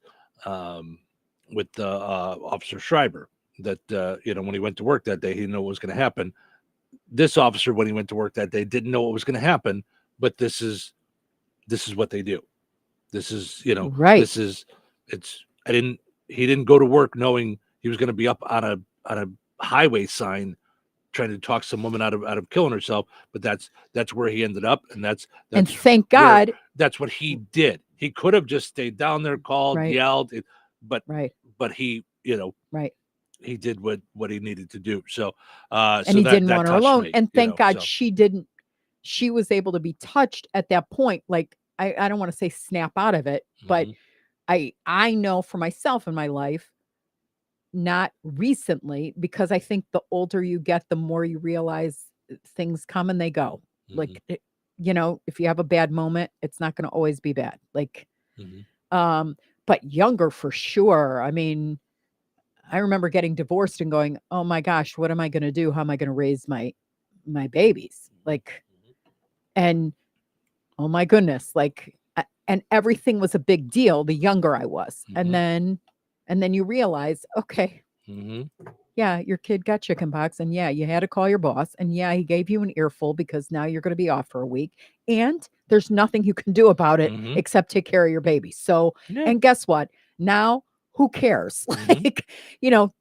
S10: with Officer Schreiber that, when he went to work that day, he didn't know what was going to happen. This officer, when he went to work that day, didn't know what was going to happen, but this is what they do. This is,
S12: right.
S10: He didn't go to work knowing he was going to be up on a highway sign trying to talk some woman out of killing herself, but that's where he ended up. And that's
S12: and thank God
S10: that's what he did. He could have just stayed down there, called, yelled, but he, he did what he needed to do. So,
S12: and he didn't want her alone. And thank God she didn't. She was able to be touched at that point. Like I don't want to say snap out of it, but I know for myself in my life, not recently, because I think the older you get, the more you realize things come and they go. Like, if you have a bad moment, it's not going to always be bad. Like, but younger for sure. I mean, I remember getting divorced and going, oh my gosh, what am I going to do? How am I going to raise my babies? Like, and oh my goodness, like, and everything was a big deal the younger I was. And then you realize, okay, yeah, your kid got chickenpox, and yeah, you had to call your boss, and yeah, he gave you an earful because now you're going to be off for a week, and there's nothing you can do about it except take care of your baby. So, and guess what? Now, who cares? Like,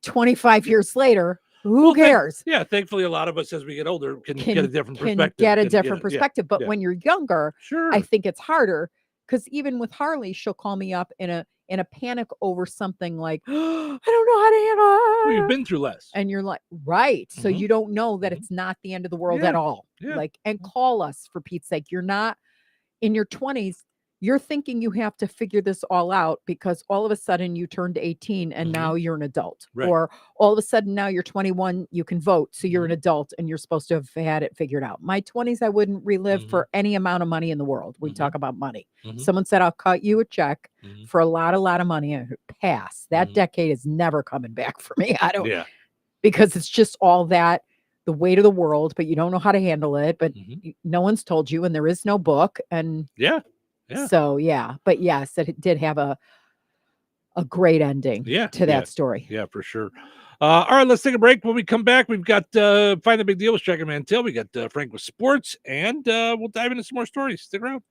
S12: 25 years later, who cares?
S10: Thankfully, a lot of us as we get older can get a different perspective.
S12: Get a different perspective. But when you're younger, I think it's harder because even with Harley, she'll call me up in a panic over something like, I don't know how to handle it.
S10: Well, you've been through less.
S12: And you're like, right. So you don't know that it's not the end of the world at all. Like, and call us for Pete's sake. You're not in your 20s. You're thinking you have to figure this all out because all of a sudden you turned 18 and now you're an adult.
S10: Right.
S12: Or all of a sudden now you're 21, you can vote. So you're an adult and you're supposed to have had it figured out. My 20s, I wouldn't relive for any amount of money in the world. We talk about money. Someone said, I'll cut you a check for a lot of money. I pass. That decade is never coming back for me. I don't, because it's just all that, the weight of the world, but you don't know how to handle it. But no one's told you, and there is no book. And so, but yes, it did have a great ending to that story.
S10: Yeah, for sure. All right, let's take a break. When we come back, we've got Find the Big Deal with Striker Mantel. We got Frank with sports, and we'll dive into some more stories. Stick around.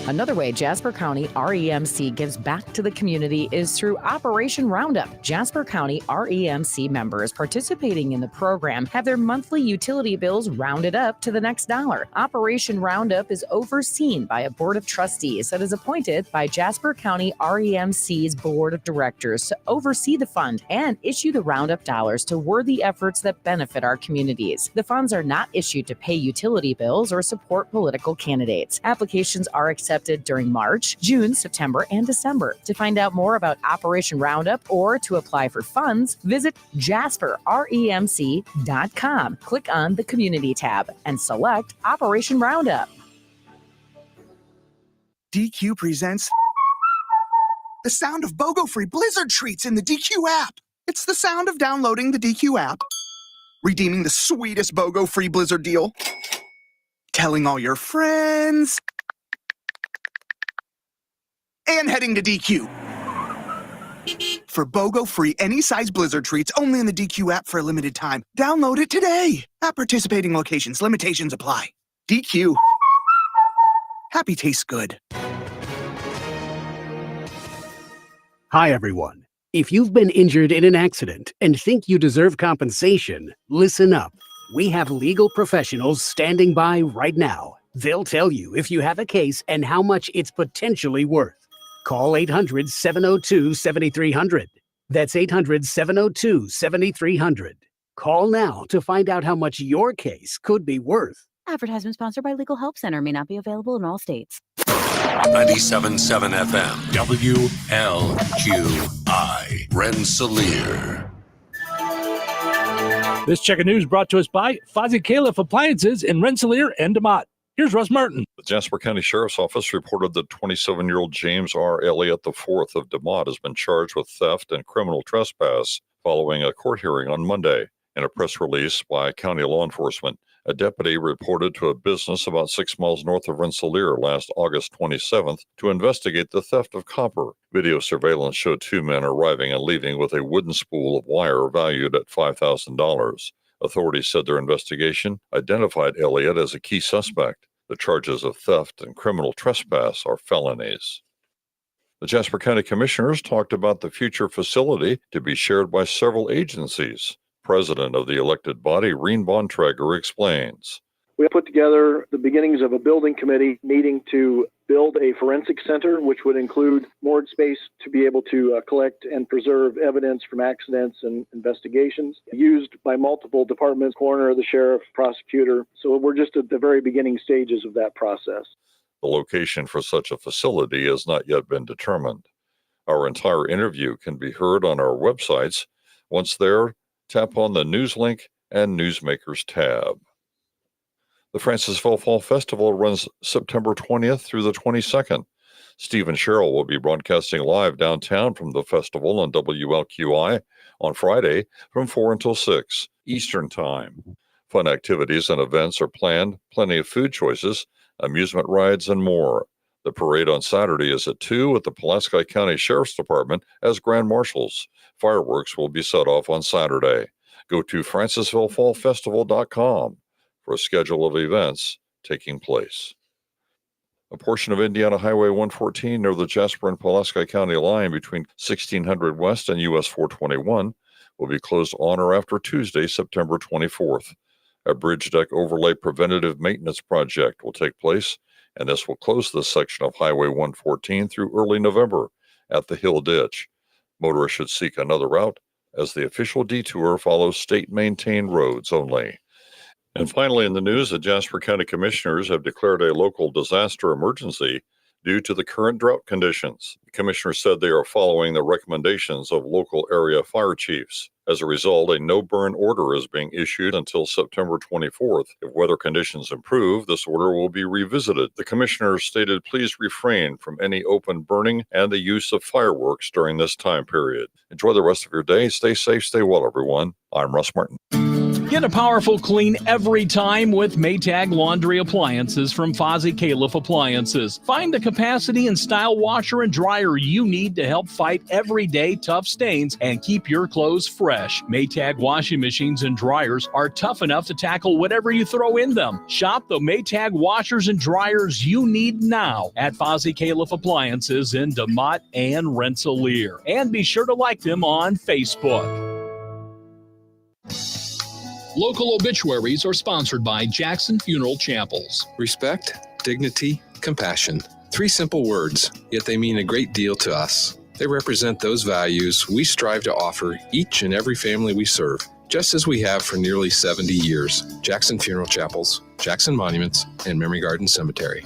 S13: Another way Jasper County REMC gives back to the community is through Operation Roundup. Jasper County REMC members participating in the program have their monthly utility bills rounded up to the next dollar. Operation Roundup is overseen by a board of trustees that is appointed by Jasper County REMC's board of directors to oversee the fund and issue the Roundup dollars to worthy efforts that benefit our communities. The funds are not issued to pay utility bills or support political candidates. Applications are accepted during March, June, September, and December. To find out more about Operation Roundup or to apply for funds, visit jasperremc.com. Click on the Community tab and select Operation Roundup.
S14: DQ presents the sound of BOGO-free Blizzard treats in the DQ app. It's the sound of downloading the DQ app, redeeming the sweetest BOGO-free Blizzard deal, telling all your friends, and heading to DQ. For BOGO-free any-size Blizzard treats only in the DQ app for a limited time. Download it today. At participating locations, limitations apply. DQ. Happy tastes good.
S15: Hi, everyone. If you've been injured in an accident and think you deserve compensation, listen up. We have legal professionals standing by right now. They'll tell you if you have a case and how much it's potentially worth. Call 800-702-7300. That's 800-702-7300. Call now to find out how much your case could be worth.
S21: Advertisement sponsored by Legal Help Center. May not be available in all states.
S5: 97.7 FM, WLQI, Rensselaer.
S10: This check of news brought to us by Fozzie Califf Appliances in Rensselaer and DeMott. Here's Russ Martin.
S16: The Jasper County Sheriff's Office reported that 27-year-old James R. Elliott IV of DeMott has been charged with theft and criminal trespass following a court hearing on Monday. In a press release by county law enforcement, a deputy reported to a business about 6 miles north of Rensselaer last August 27th to investigate the theft of copper. Video surveillance showed two men arriving and leaving with a wooden spool of wire valued at $5,000. Authorities said their investigation identified Elliott as a key suspect. The charges of theft and criminal trespass are felonies. The Jasper County Commissioners talked about the future facility to be shared by several agencies. President of the elected body, Reen Bontrager, explains.
S17: We put together the beginnings of a building committee needing to build a forensic center, which would include moored space to be able to collect and preserve evidence from accidents and investigations, used by multiple departments, coroner, the sheriff, prosecutor. So we're just at the very beginning stages of that process.
S16: The location for such a facility has not yet been determined. Our entire interview can be heard on our websites. Once there, tap on the News link and Newsmakers tab. The Francisville Fall Festival runs September 20th through the 22nd. Steve and Cheryl will be broadcasting live downtown from the festival on WLQI on Friday from 4 until 6 Eastern Time. Fun activities and events are planned, plenty of food choices, amusement rides, and more. The parade on Saturday is at 2 at the Pulaski County Sheriff's Department as Grand Marshals. Fireworks will be set off on Saturday. Go to francisvillefallfestival.com for a schedule of events taking place. A portion of Indiana Highway 114 near the Jasper and Pulaski County line between 1600 West and US 421 will be closed on or after Tuesday, September 24th. A bridge deck overlay preventative maintenance project will take place, and this will close this section of Highway 114 through early November at the Hill Ditch. Motorists should seek another route as the official detour follows state-maintained roads only. And finally, in the news, the Jasper County Commissioners have declared a local disaster emergency due to the current drought conditions. The commissioners said they are following the recommendations of local area fire chiefs. As a result, a no-burn order is being issued until September 24th. If weather conditions improve, this order will be revisited. The commissioners stated, please refrain from any open burning and the use of fireworks during this time period. Enjoy the rest of your day. Stay safe, stay well, everyone. I'm Russ Martin.
S1: Get a powerful clean every time with Maytag laundry appliances from Fozzie Califf Appliances. Find the capacity and style washer and dryer you need to help fight everyday tough stains and keep your clothes fresh. Maytag washing machines and dryers are tough enough to tackle whatever you throw in them. Shop the Maytag washers and dryers you need now at Fozzie Califf Appliances in DeMott and Rensselaer. And be sure to like them on Facebook.
S3: Local obituaries are sponsored by Jackson Funeral Chapels.
S18: Respect, dignity, compassion. 3 simple words, yet they mean a great deal to us. They represent those values we strive to offer each and every family we serve, just as we have for nearly 70 years. Jackson Funeral Chapels, Jackson Monuments, and Memory Garden Cemetery.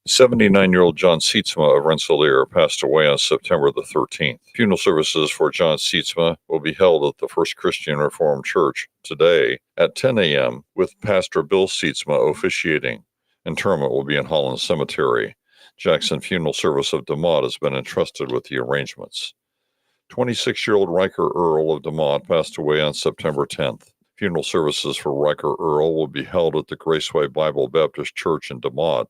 S16: 79-year-old John Sietsma of Rensselaer passed away on September the 13th. Funeral services for John Sietsma will be held at the First Christian Reformed Church today at 10 a.m. with Pastor Bill Sietsma officiating. Interment will be in Holland Cemetery. Jackson Funeral Service of DeMott has been entrusted with the arrangements. 26-year-old Riker Earl of DeMott passed away on September 10th. Funeral services for Riker Earl will be held at the Graceway Bible Baptist Church in DeMott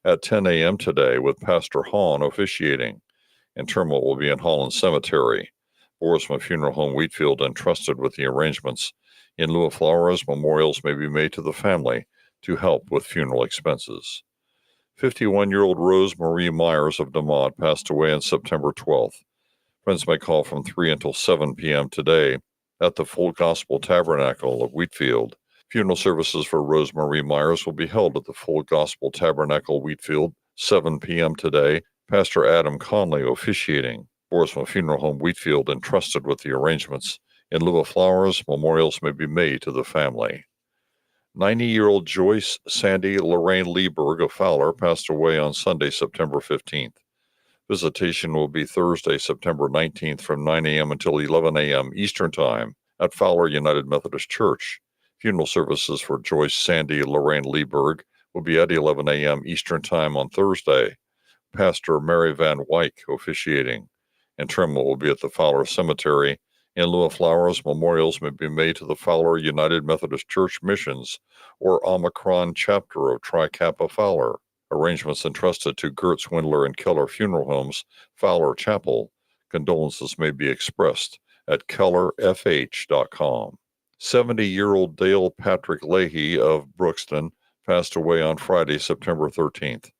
S16: at 10 a.m. today with Pastor Hahn officiating. Interment will be in Holland Cemetery. Borisma Funeral Home Wheatfield entrusted with the arrangements. In lieu of flowers, memorials may be made to the family to help with funeral expenses. 51-year-old Rose Marie Myers of DeMott passed away on September 12th. Friends may call from 3 until 7 p.m. today at the Full Gospel Tabernacle of Wheatfield. Funeral services for Rose Marie Myers will be held at the Full Gospel Tabernacle, Wheatfield, 7 p.m. today. Pastor Adam Conley officiating. Borisma Funeral Home, Wheatfield, entrusted with the arrangements. In lieu of flowers, memorials may be made to the family. 90-year-old Joyce Sandy Lorraine Lieberg of Fowler passed away on Sunday, September 15th. Visitation will be Thursday, September 19th from 9 a.m. until 11 a.m. Eastern Time at Fowler United Methodist Church. Funeral services for Joyce Sandy Lorraine Lieberg will be at 11 a.m. Eastern Time on Thursday. Pastor Mary Van Wyck officiating. Interment will be at the Fowler Cemetery. In lieu of flowers, memorials may be made to the Fowler United Methodist Church Missions or Omicron chapter of Tri Kappa Fowler. Arrangements entrusted to Gertz, Windler, and Keller Funeral Homes, Fowler Chapel. Condolences may be expressed at kellerfh.com. 70-year-old Dale Patrick Leahy of Brookston passed away on Friday, September 13th.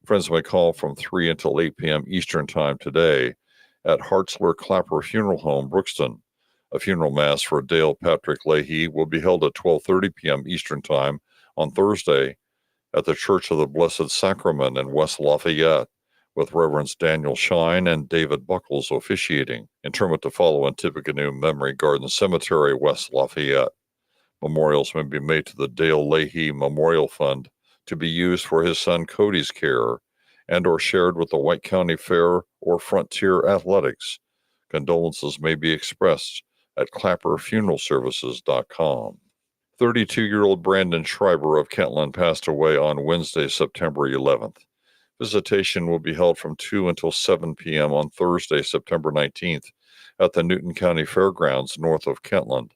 S16: Friends may call from 3 until 8 p.m. Eastern Time today at Hartzler Clapper Funeral Home, Brookston. A funeral mass for Dale Patrick Leahy will be held at 12:30 p.m. Eastern Time on Thursday at the Church of the Blessed Sacrament in West Lafayette, with Reverends Daniel Shine and David Buckles officiating. Interment to follow in Tippecanoe Memory Garden Cemetery, West Lafayette. Memorials may be made to the Dale Leahy Memorial Fund to be used for his son Cody's care and or shared with the White County Fair or Frontier Athletics. Condolences may be expressed at clapperfuneralservices.com. 32-year-old Brandon Schreiber of Kentland passed away on Wednesday, September 11th. Visitation will be held from 2 until 7 p.m. on Thursday, September 19th at the Newton County Fairgrounds north of Kentland.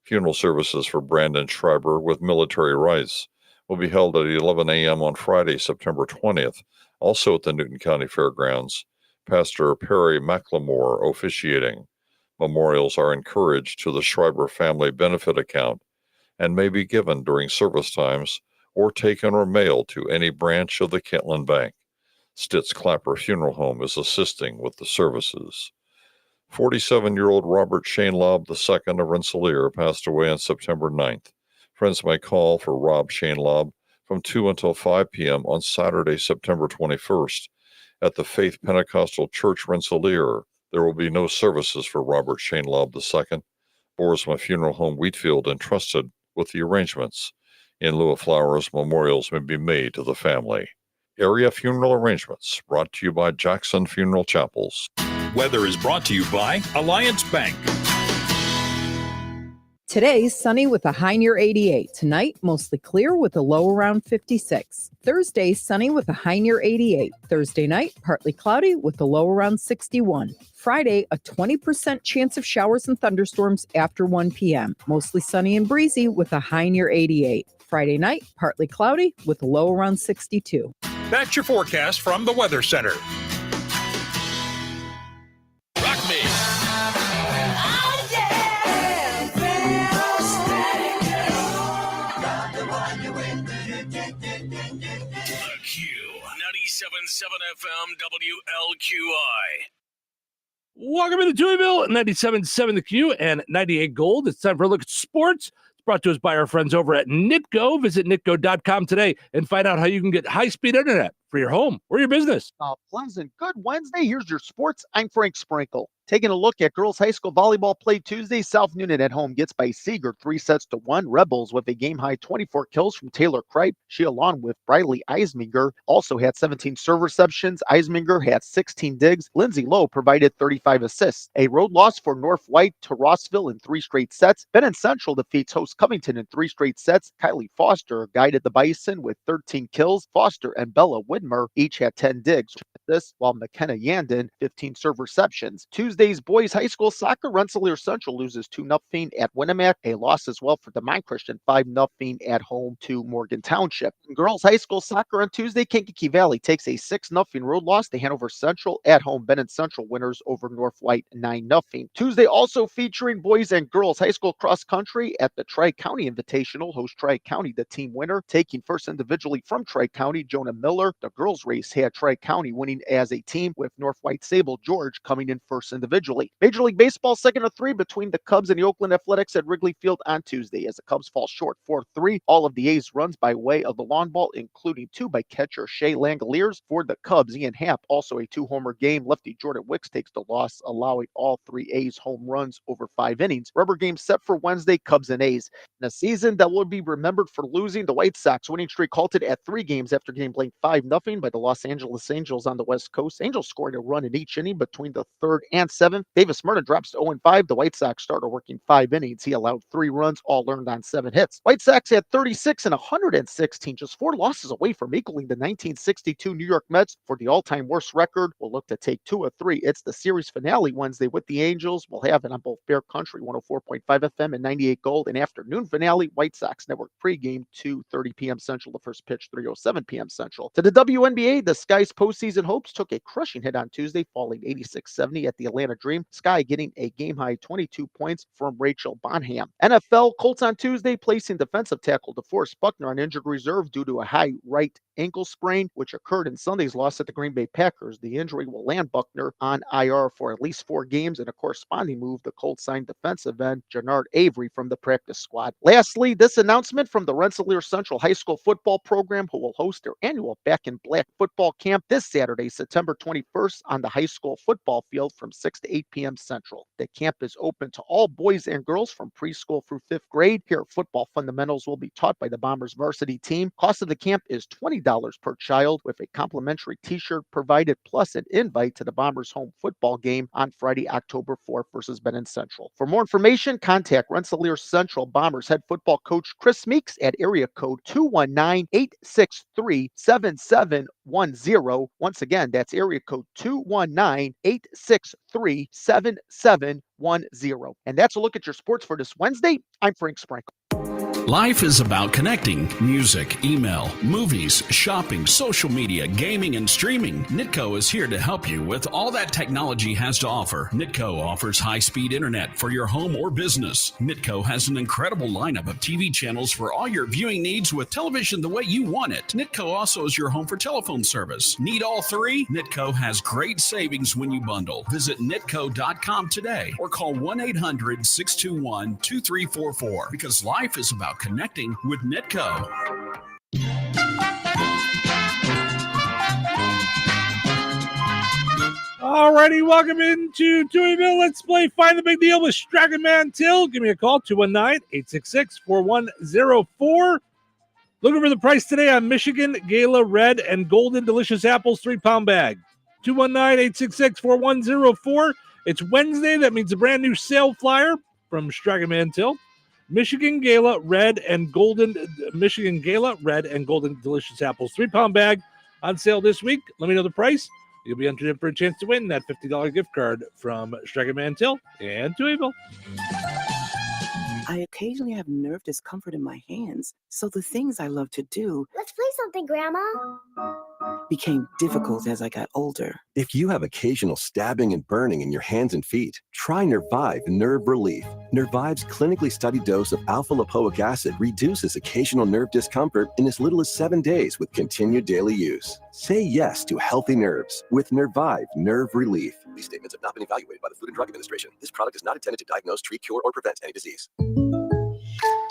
S16: Funeral services for Brandon Schreiber with military rites will be held at 11 a.m. on Friday, September 20th, also at the Newton County Fairgrounds. Pastor Perry McLemore officiating. Memorials are encouraged to the Schreiber Family Benefit Account and may be given during service times or taken or mailed to any branch of the Kentland Bank. Stitz Clapper Funeral Home is assisting with the services. 47-year-old Robert Shainlaub II of Rensselaer passed away on September 9th. Friends may call for Rob Shainlaub from 2 until 5 p.m. on Saturday, September 21st at the Faith Pentecostal Church, Rensselaer. There will be no services for Robert Shainlaub II. Borisma Funeral Home Wheatfield entrusted with the arrangements. In lieu of flowers, memorials may be made to the family. Area funeral arrangements brought to you by Jackson Funeral Chapels.
S3: Weather is brought to you by Alliance Bank.
S12: Today, sunny with a high near 88. Tonight, mostly clear with a low around 56. Thursday, sunny with a high near 88. Thursday night, partly cloudy with a low around 61. Friday, a 20% chance of showers and thunderstorms after 1 p.m. Mostly sunny and breezy with a high near 88. Friday night, partly cloudy with a low around 62.
S6: That's your forecast from the Weather Center.
S5: Rock me. The Q, 97.7 FM WLQI.
S10: Welcome to Touhyville, 97.7 The Q and 98 Gold. It's time for a look at sports. It's brought to us by our friends over at Nitco. Visit nitco.com today and find out how you can get high-speed internet for your home or your business.
S2: Pleasant. Good Wednesday. Here's your sports. I'm Frank Sprinkle. Taking a look at girls high school volleyball play Tuesday. South Noonan at home gets by Seeger 3-1. Rebels with a game-high 24 kills from Taylor Kripe. She, along with Briley Eisminger, also had 17 serve receptions. Eisminger had 16 digs. Lindsay Lowe provided 35 assists. A road loss for North White to Rossville in 3 straight sets. Benton Central defeats host Covington in 3 straight sets. Kylie Foster guided the Bison with 13 kills. Foster and Bella Widmer each had 10 digs. This while McKenna Yandon 15 serve receptions. Tuesday's boys high school soccer, Rensselaer Central loses 2-0 at Winnemac. A loss as well for DeMont Christian, 5-0 at home to Morgan Township. In girls high school soccer on Tuesday, Kankakee Valley takes a 6-0 road loss to Hanover Central. At home, Benton Central winners over North White 9-0. Tuesday also featuring boys and girls high school cross country at the Tri-County Invitational. Host Tri-County, the team winner, taking first individually from Tri-County, Jonah Miller. The girls race had Tri-County winning as a team, with North White Sable George coming in first individually. Major League Baseball 2-3 between the Cubs and the Oakland Athletics at Wrigley Field on Tuesday, as the Cubs fall short 4-3. All of the A's runs by way of the lawn ball, including 2 by catcher Shea Langoliers. For the Cubs, Ian Happ, also a 2-homer game. Lefty Jordan Wicks takes the loss, allowing all 3 A's home runs over 5 innings. Rubber game set for Wednesday, Cubs and A's. In a season that will be remembered for losing, the White Sox winning streak halted at 3 games after getting blanked 5-0 by the Los Angeles Angels on the West Coast. Angels scoring a run in each inning between the 3rd and 7th. Davis Murna drops to 0-5. The White Sox starter working 5 innings. He allowed 3 runs, all earned on 7 hits. White Sox had 36 and 116, just 4 losses away from equaling the 1962 New York Mets for the all-time worst record. We'll look to take 2 of 3. It's the series finale Wednesday with the Angels. We'll have it on both Bear Country 104.5 FM and 98 Gold. And afternoon finale, White Sox Network pregame 2:30 p.m. Central. The first pitch 3:07 p.m. Central. To the WNBA, the Sky's postseason hopes took a crushing hit on Tuesday, falling 86-70 at the Atlanta Dream. Sky getting a game-high 22 points from Rachel Bonham. NFL, Colts on Tuesday placing defensive tackle DeForest Buckner on injured reserve due to a high right ankle sprain, which occurred in Sunday's loss at the Green Bay Packers. The injury will land Buckner on IR for at least 4 games. In a corresponding move, the Colts signed defensive end Jannard Avery from the practice squad. Lastly, this announcement from the Rensselaer Central High School football program, who will host their annual Back in Black football camp this Saturday, September 21st, on the high school football field from 6 to 8 p.m. Central. The camp is open to all boys and girls from preschool through 5th grade. Here, football fundamentals will be taught by the Bombers varsity team. Cost of the camp is $20 per child, with a complimentary t-shirt provided, plus an invite to the Bombers home football game on Friday, October 4th versus Benton Central. For more information, contact Rensselaer Central Bombers head football coach Chris Meeks at area code 219-863-7710. Once again, that's area code 219-863-7710. And that's a look at your sports for this Wednesday. I'm Frank Sprinkle.
S1: Life is about connecting. Music, email, movies, shopping, social media, gaming, and streaming. Nitco is here to help you with all that technology has to offer. Nitco offers high-speed internet for your home or business. Nitco has an incredible lineup of TV channels for all your viewing needs, with television the way you want it. Nitco also is your home for telephone service. Need all 3? Nitco has great savings when you bundle. Visit nitco.com today or call 1-800-621-2344, because life is about connecting with Nitco.
S10: Alrighty, welcome into Touhyville. Let's play Find the Big Deal with Dragon Man Till. Give me a call, 219-866-4104. Looking for the price today on Michigan Gala Red and Golden Delicious Apples 3-pound bag. 219-866-4104. It's Wednesday. That means a brand new sale flyer from Dragon Man Till. Michigan Gala Red and Golden Delicious Apples 3-pound bag on sale this week. Let me know the price. You'll be entered in for a chance to win that $50 gift card from Striker Mantil and Touhyville.
S4: I occasionally have nerve discomfort in my hands, so the things I love to do
S24: Let's play something, Grandma.
S4: became difficult as I got older.
S8: If you have occasional stabbing and burning in your hands and feet, try Nervive Nerve Relief. Nervive's clinically studied dose of alpha-lipoic acid reduces occasional nerve discomfort in as little as 7 days with continued daily use. Say yes to healthy nerves with Nervive Nerve Relief. These statements have not been evaluated by the Food and Drug Administration. This product is not intended to diagnose, treat, cure, or prevent any disease.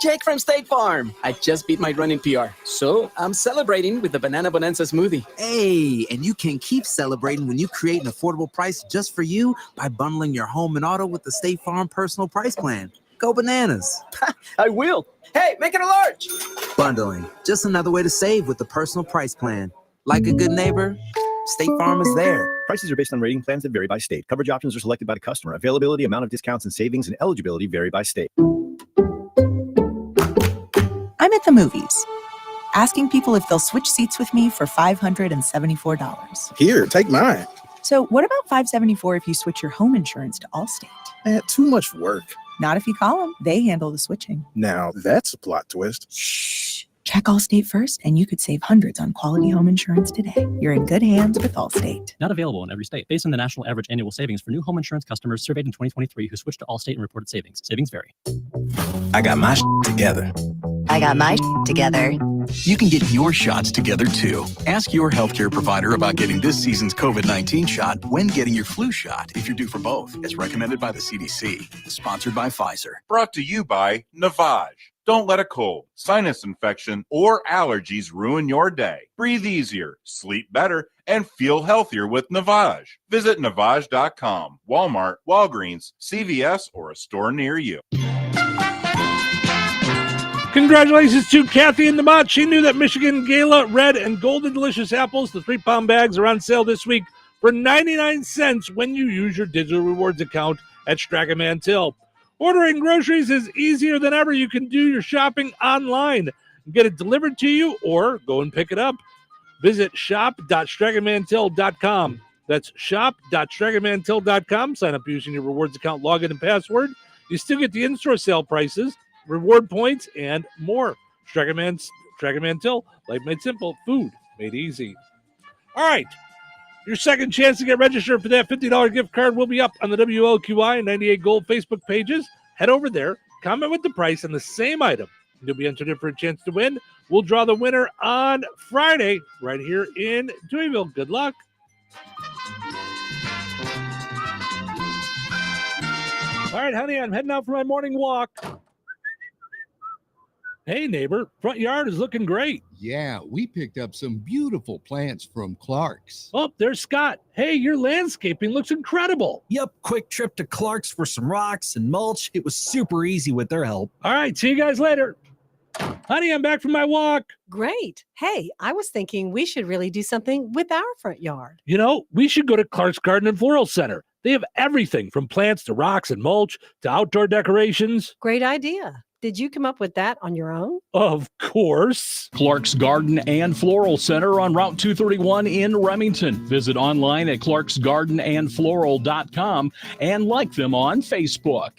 S19: Jake from State Farm. I just beat my running PR, so I'm celebrating with the Banana Bonanza smoothie.
S20: Hey, and you can keep celebrating when you create an affordable price just for you by bundling your home and auto with the State Farm Personal Price Plan. Go bananas.
S19: I will. Hey, make it a large.
S20: Bundling, just another way to save with the Personal Price Plan. Like a good neighbor, State Farm is there.
S23: Prices are based on rating plans that vary by state. Coverage options are selected by the customer. Availability, amount of discounts and savings, and eligibility vary by state.
S25: I'm at the movies, asking people if they'll switch seats with me for $574.
S23: Here, take mine.
S25: So what about $574 if you switch your home insurance to Allstate?
S23: Too much work.
S25: Not if you call them. They handle the switching.
S23: Now, that's a plot twist.
S25: Shh. Check Allstate first, and you could save hundreds on quality home insurance today. You're in good hands with Allstate.
S27: Not available in every state. Based on the national average annual savings for new home insurance customers surveyed in 2023 who switched to Allstate and reported savings. Savings vary.
S28: I got my together.
S29: I got my together.
S28: You can get your shots together too. Ask your healthcare provider about getting this season's COVID-19 shot when getting your flu shot if you're due for both, as recommended by the CDC. Sponsored by Pfizer.
S30: Brought to you by Navage. Don't let a cold, sinus infection, or allergies ruin your day. Breathe easier, sleep better, and feel healthier with Navage. Visit Navage.com, Walmart, Walgreens, CVS, or a store near you.
S10: Congratulations to Kathy in the Mott. She knew that Michigan Gala Red and Golden Delicious Apples, the 3-pound bags, are on sale this week for 99 cents when you use your digital rewards account at Strachan Mantil. Ordering groceries is easier than ever. You can do your shopping online, get it delivered to you, or go and pick it up. Visit shop.strachanmantil.com. That's shop.strachanmantil.com. Sign up using your rewards account login and password. You still get the in-store sale prices, reward points, and more. Strachan Mantil, life made simple, food made easy. All right. Your second chance to get registered for that $50 gift card will be up on the WLQI 98 Gold Facebook pages. Head over there, comment with the price on the same item. You'll be entered in for a chance to win. We'll draw the winner on Friday right here in Touhyville. Good luck. All right, honey, I'm heading out for my morning walk. Hey, neighbor, front yard is looking great.
S31: Yeah, we picked up some beautiful plants from Clark's.
S10: Oh, there's Scott. Hey, your landscaping looks incredible.
S32: Yep, quick trip to Clark's for some rocks and mulch. It was super easy with their help.
S10: All right, see you guys later. Honey, I'm back from my walk.
S33: Great. Hey, I was thinking we should really do something with our front yard.
S10: You know, we should go to Clark's Garden and Floral Center. They have everything from plants to rocks and mulch to outdoor decorations.
S33: Great idea. Did you come up with that on your own?
S10: Of course.
S1: Clark's Garden and Floral Center on Route 231 in Remington. Visit online at clarksgardenandfloral.com and like them on Facebook.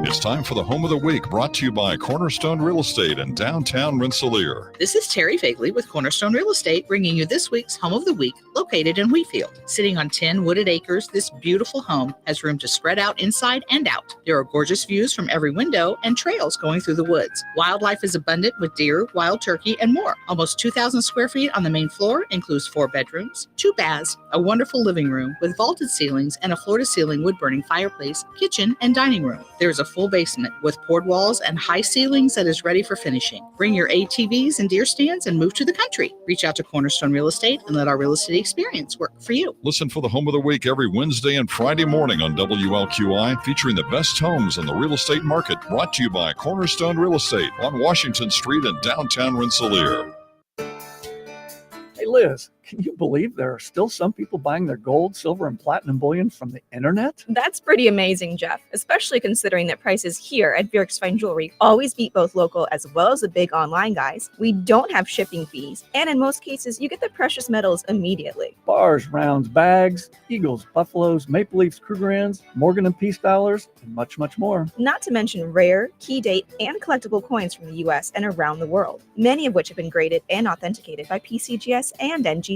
S16: It's time for the Home of the Week, brought to you by Cornerstone Real Estate in downtown Rensselaer.
S34: This is Terry Fagley with Cornerstone Real Estate, bringing you this week's Home of the Week, located in Wheatfield. Sitting on 10 wooded acres, this beautiful home has room to spread out inside and out. There are gorgeous views from every window and trails going through the woods. Wildlife is abundant with deer, wild turkey, and more. Almost 2,000 square feet on the main floor, includes 4 bedrooms, 2 baths, a wonderful living room with vaulted ceilings and a floor-to-ceiling wood-burning fireplace, kitchen, and dining room. There is a full basement with poured walls and high ceilings that is ready for finishing. Bring your ATVs and deer stands and move to the country. Reach out to Cornerstone Real Estate and let our real estate experience work for you.
S16: Listen for the Home of the Week every Wednesday and Friday morning on WLQI, featuring the best homes in the real estate market, brought to you by Cornerstone Real Estate on Washington Street in downtown Rensselaer.
S10: Hey, Liz,
S3: Can you believe there are still some people buying their gold, silver, and platinum bullion from the internet?
S6: That's pretty amazing, Jeff, especially considering that prices here at Bjork's Fine Jewelry always beat both local as well as the big online guys. We don't have shipping fees, and in most cases, you get the precious metals immediately.
S3: Bars, rounds, bags, eagles, buffaloes, maple leafs, Krugerrands, Morgan and Peace dollars, and much, much more.
S6: Not to mention rare, key date, and collectible coins from the US and around the world, many of which have been graded and authenticated by PCGS and NGC.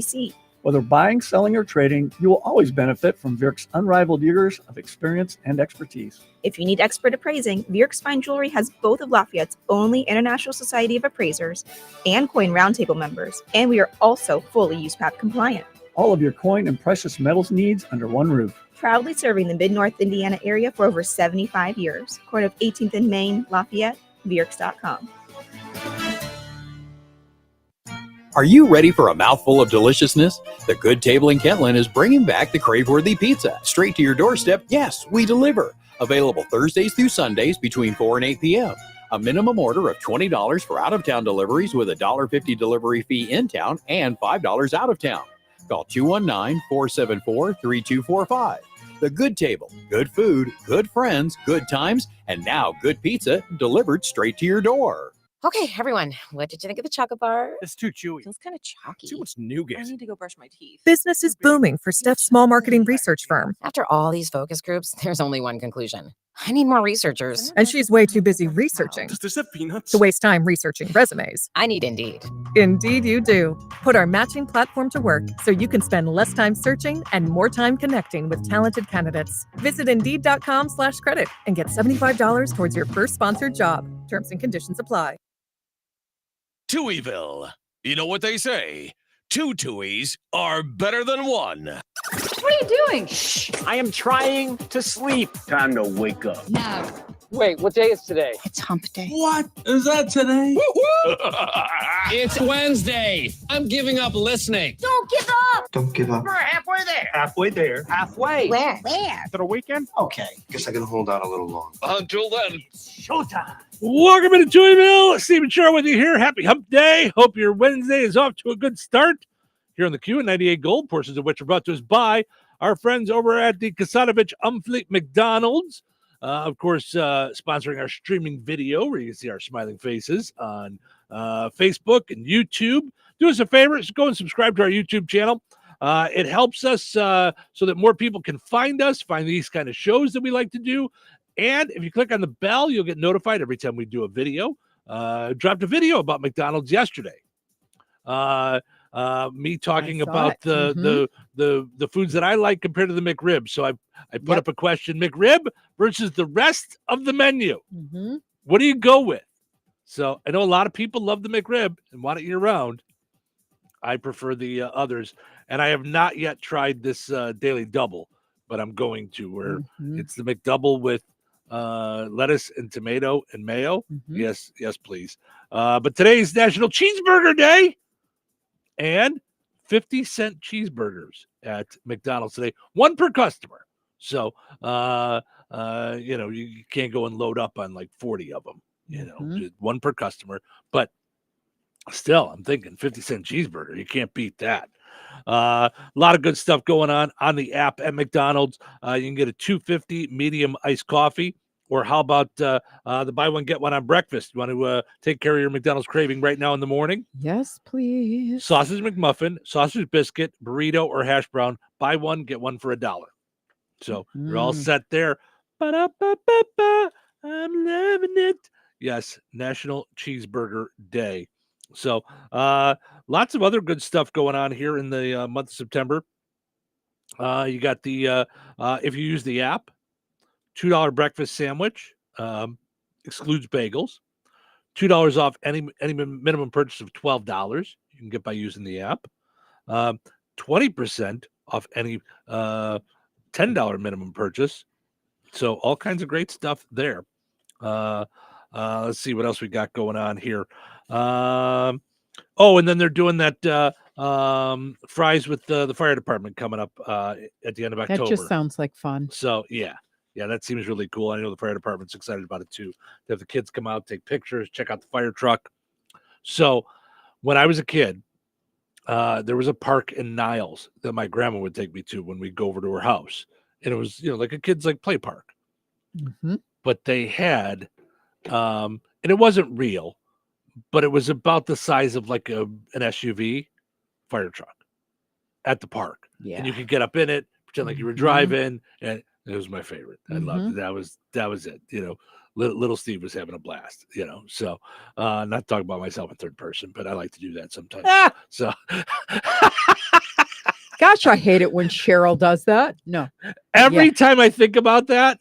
S3: Whether buying, selling, or trading, you will always benefit from Bjork's unrivaled years of experience and expertise.
S6: If you need expert appraising, Bjork's Fine Jewelry has both of Lafayette's only International Society of Appraisers and Coin Roundtable members, and we are also fully USPAP compliant.
S3: All of your coin and precious metals needs under one roof.
S6: Proudly serving the Mid-North Indiana area for over 75 years. Corner of 18th and Main, Lafayette, Bjorks.com.
S7: Are you ready for a mouthful of deliciousness? The Good Table in Kentland is bringing back the crave-worthy pizza. Straight to your doorstep, yes, we deliver. Available Thursdays through Sundays between 4 and 8 p.m. A minimum order of $20 for out-of-town deliveries with a $1.50 delivery fee in town and $5 out of town. Call 219-474-3245. The Good Table. Good food, good friends, good times, and now good pizza delivered straight to your door.
S9: Okay, everyone, what did you think of the chocolate bar?
S11: It's too chewy.
S9: Feels kind of chalky.
S11: Too much nougat.
S9: I need to go brush my teeth.
S12: Business is booming for Steph's small marketing research firm.
S9: After all these focus groups, there's only one conclusion. I need more researchers.
S12: And she's way too busy researching
S11: Does this have peanuts?
S12: to waste time researching resumes.
S9: I need Indeed.
S12: Indeed you do. Put our matching platform to work so you can spend less time searching and more time connecting with talented candidates. Visit Indeed.com/credit and get $75 towards your first sponsored job. Terms and conditions apply.
S5: Touhyville. You know what they say? Two Touhies are better than one.
S13: What are you doing?
S11: Shh! I am trying to sleep. Time to wake up.
S13: No.
S11: Wait, what day is today?
S9: It's hump day.
S11: What? Is that today?
S14: It's Wednesday. I'm giving up listening.
S13: Don't give up.
S11: Don't give up.
S14: We're halfway there.
S11: Halfway there. Halfway.
S13: Where? Where?
S11: To the weekend? Okay. Guess I can hold out a little longer.
S14: Until then.
S11: Showtime.
S10: Welcome into Touhyville. Stephen Cheryl with you here. Happy hump day. Hope your Wednesday is off to a good start. Here on the Q and 98 Gold, portions of which are brought to us by our friends over at the Kasatovich Umfleet McDonald's. Of course, sponsoring our streaming video where you can see our smiling faces on Facebook and YouTube. Do us a favor, just go and subscribe to our YouTube channel. It helps us so that more people can find us, find these kind of shows that we like to do. And if you click on the bell, you'll get notified every time we do a video. Dropped a video about McDonald's yesterday. Me talking about the foods that I like compared to the McRib. So I put up a question: McRib versus the rest of the menu. What do you go with? So I know a lot of people love the McRib and want it year round. I prefer the others, and I have not yet tried this daily double, but I'm going to. Where it's the McDouble with lettuce and tomato and mayo. Yes, please. But today's National Cheeseburger Day. And 50-cent cheeseburgers at McDonald's today, one per customer. So, you can't go and load up on like 40 of them, just one per customer. But still, I'm thinking 50-cent cheeseburger. You can't beat that. A lot of good stuff going on the app at McDonald's. You can get a $2.50 medium iced coffee. Or how about the buy one, get one on breakfast? You want to take care of your McDonald's craving right now in the morning?
S15: Yes, please.
S10: Sausage McMuffin, sausage biscuit, burrito, or hash brown. Buy one, get one for $1. So you're all set there. Ba-da-ba-ba-ba, I'm loving it. Yes, National Cheeseburger Day. So lots of other good stuff going on here in the month of September. You got the, if you use the app, $2 breakfast sandwich, excludes bagels. $2 off any minimum purchase of $12 you can get by using the app. 20% off any $10 minimum purchase. So all kinds of great stuff there. Let's see what else we got going on here. And then they're doing that fries with the fire department coming up at the end of October.
S15: That just sounds like fun.
S10: So, yeah, that seems really cool. I know the fire department's excited about it too. They have the kids come out, take pictures, check out the fire truck. So when I was a kid, there was a park in Niles that my grandma would take me to when we'd go over to her house. And it was, like a kid's like play park.
S15: Mm-hmm.
S10: But they had, and it wasn't real, but it was about the size of like an SUV fire truck at the park.
S15: Yeah.
S10: And you could get up in it, pretend like you were driving, and it was my favorite. I loved it. That was it. Little Steve was having a blast, So not talking about myself in third person, but I like to do that sometimes. So
S15: Gosh, I hate it when Cheryl does that. No.
S10: every time I think about that,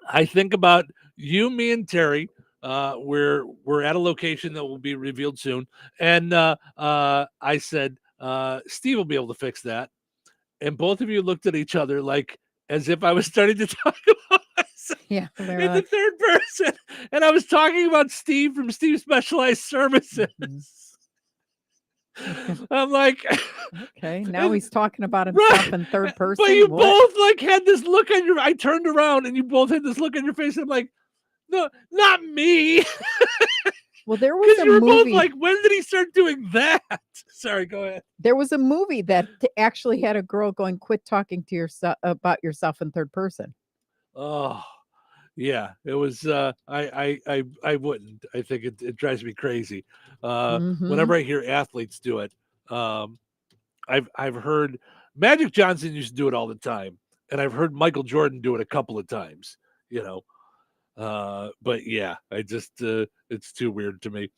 S10: I think about you, me, and Terry. We're at a location that will be revealed soon, and I said Steve will be able to fix that, and both of you looked at each other like as if I was starting to talk about myself in the third person, and I was talking about Steve from Steve Specialized Services. I'm like,
S15: okay, now he's talking about himself in third person.
S10: But you both like had this look on your. I turned around and you both had this look on your face. I'm like, no, not me.
S15: Well, there was a
S10: you were
S15: movie.
S10: both like, when did he start doing that? Sorry, go ahead.
S15: There was a movie that actually had a girl going, "Quit talking to yourself about yourself in third person."
S10: Oh, yeah, it was. I wouldn't. I think it drives me crazy. Whenever I hear athletes do it, I've heard Magic Johnson used to do it all the time, and I've heard Michael Jordan do it a couple of times. But yeah, I just it's too weird to me.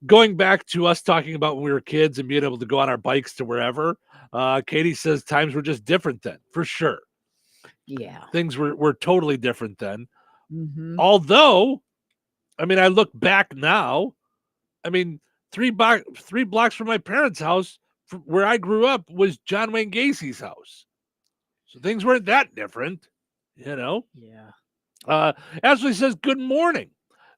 S10: Going back to us talking about when we were kids and being able to go on our bikes to wherever. Katie says times were just different then, for sure.
S15: Yeah,
S10: things were totally different then. Although, I mean, I look back now. I mean, 3 blocks from my parents' house, where I grew up, was John Wayne Gacy's house. So things weren't that different,
S15: Yeah.
S10: Ashley says, good morning.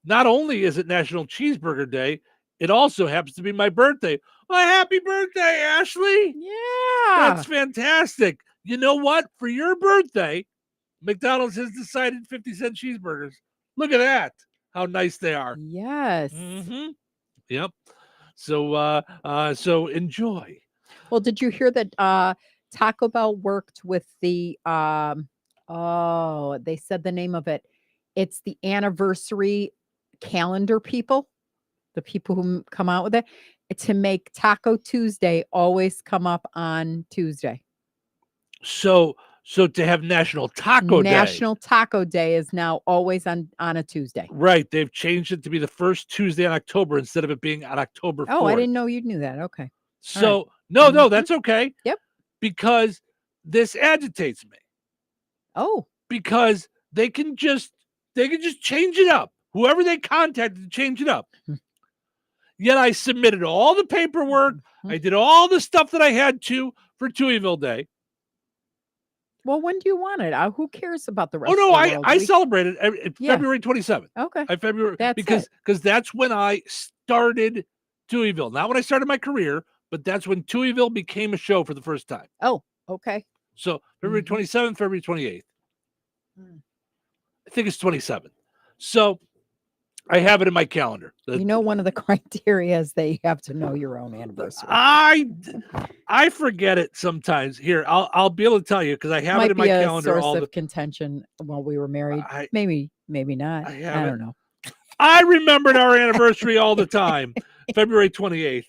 S10: Not only is it National Cheeseburger Day, it also happens to be my birthday. Well, happy birthday, Ashley.
S15: Yeah.
S10: That's fantastic. You know what? For your birthday, McDonald's has decided 50-cent cheeseburgers. Look at that. How nice they are.
S15: Yes.
S10: Yep. So enjoy.
S15: Well, did you hear that Taco Bell worked with the they said the name of it. It's the anniversary calendar people, the people who come out with it, to make Taco Tuesday always come up on Tuesday.
S10: So to have National Taco Day.
S15: National Taco Day is now always on a Tuesday.
S10: Right. They've changed it to be the first Tuesday in October instead of it being on October 4th.
S15: Oh, I didn't know you knew that. Okay.
S10: So no, that's okay.
S15: Yep.
S10: Because this agitates me.
S15: Oh.
S10: Because they can just change it up. Whoever they contacted to change it up. Yet I submitted all the paperwork. I did all the stuff that I had to for Touhyville Day.
S15: Well, when do you want it? Who cares about the rest?
S10: Oh no,
S15: of the world?
S10: I celebrated February 27th.
S15: Okay,
S10: February
S15: that's
S10: because that's when I started Touhyville. Not when I started my career, but that's when Touhyville became a show for the first time.
S15: Oh, okay.
S10: So February 27th, February 28th. I think it's 27th. So I have it in my calendar.
S15: One of the criteria is they have to know your own anniversary.
S10: I forget it sometimes. Here, I'll be able to tell you because I have it in my calendar.
S15: Source of contention while we were married. Maybe not. I don't know.
S10: I remembered our anniversary all the time. February 28th.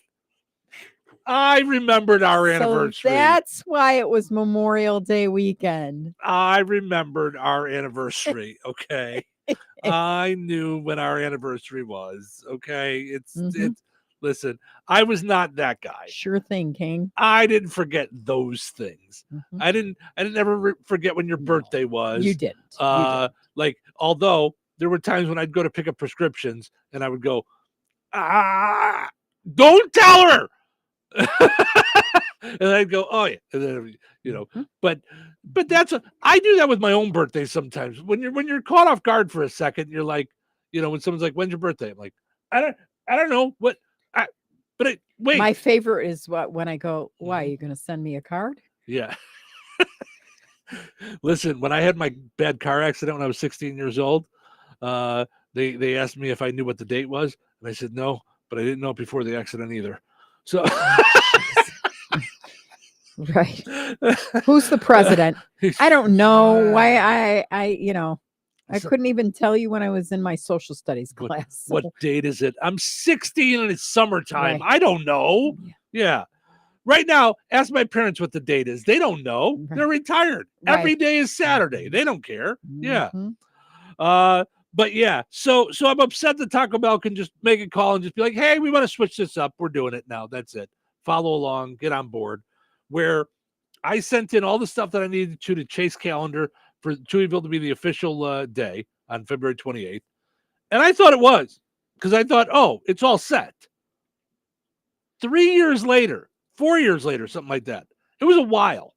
S10: I remembered our anniversary.
S15: That's why it was Memorial Day weekend.
S10: I remembered our anniversary. Okay. I knew when our anniversary was. Okay. It's listen, I was not that guy.
S15: Sure thing, King.
S10: I didn't forget those things. I didn't ever forget when your birthday was.
S15: You didn't.
S10: Like, although there were times when I'd go to pick up prescriptions and I would go, don't tell her. And I'd go, oh yeah, and then, but I do that with my own birthday sometimes. When you're caught off guard for a second, you're like, when someone's like, when's your birthday? I'm like, I don't know what. Wait.
S15: My favorite is when I go, why, are you going to send me a card?
S10: Yeah. Listen, when I had my bad car accident when I was 16 years old, they asked me if I knew what the date was, and I said no, but I didn't know it before the accident either. So
S15: Right. Who's the president? I don't know why I couldn't even tell you when I was in my social studies class.
S10: What date is it? I'm 16 and it's summertime.
S15: Right.
S10: I don't know. Yeah. Right now, ask my parents what the date is. They don't know.
S15: Right.
S10: They're retired.
S15: Right.
S10: Every day is Saturday. They don't care. Yeah.
S15: Mhm.
S10: But yeah, so I'm upset that Taco Bell can just make a call and just be like, hey, we want to switch this up. We're doing it now. That's it. Follow along, get on board. Where I sent in all the stuff that I needed to Chase calendar for Touhyville to be the official day on February 28th. And I thought it was, because I thought, oh, it's all set. 3 years later, 4 years later, something like that. It was a while.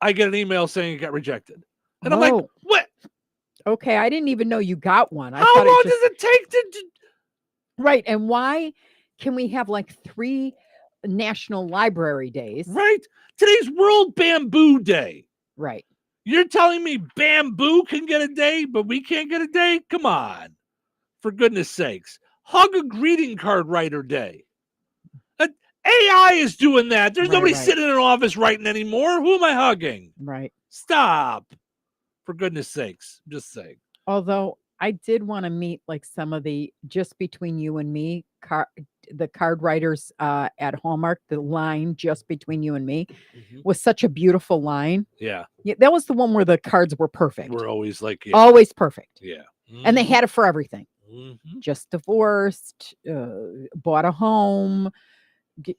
S10: I get an email saying it got rejected. And I'm like, what?
S15: Okay, I didn't even know you got one. I
S10: How
S15: thought
S10: long
S15: it just...
S10: does it take to...
S15: Right, and why can we have like 3 National Library Days?
S10: Right. Today's World Bamboo Day.
S15: Right.
S10: You're telling me bamboo can get a day, but we can't get a day? Come on. For goodness sakes. Hug a greeting card writer day. AI is doing that. There's nobody sitting in an office writing anymore. Who am I hugging?
S15: Right.
S10: Stop. For goodness sakes. I'm just saying.
S15: Although I did want to meet like some of the, just between you and me, the card writers at Hallmark. The line just between you and me was such a beautiful line.
S10: Yeah.
S15: That was the one where the cards were perfect.
S10: We're always like,
S15: always perfect.
S10: Yeah.
S15: And they had it for everything.
S10: Mm-hmm.
S15: Just divorced, bought a home,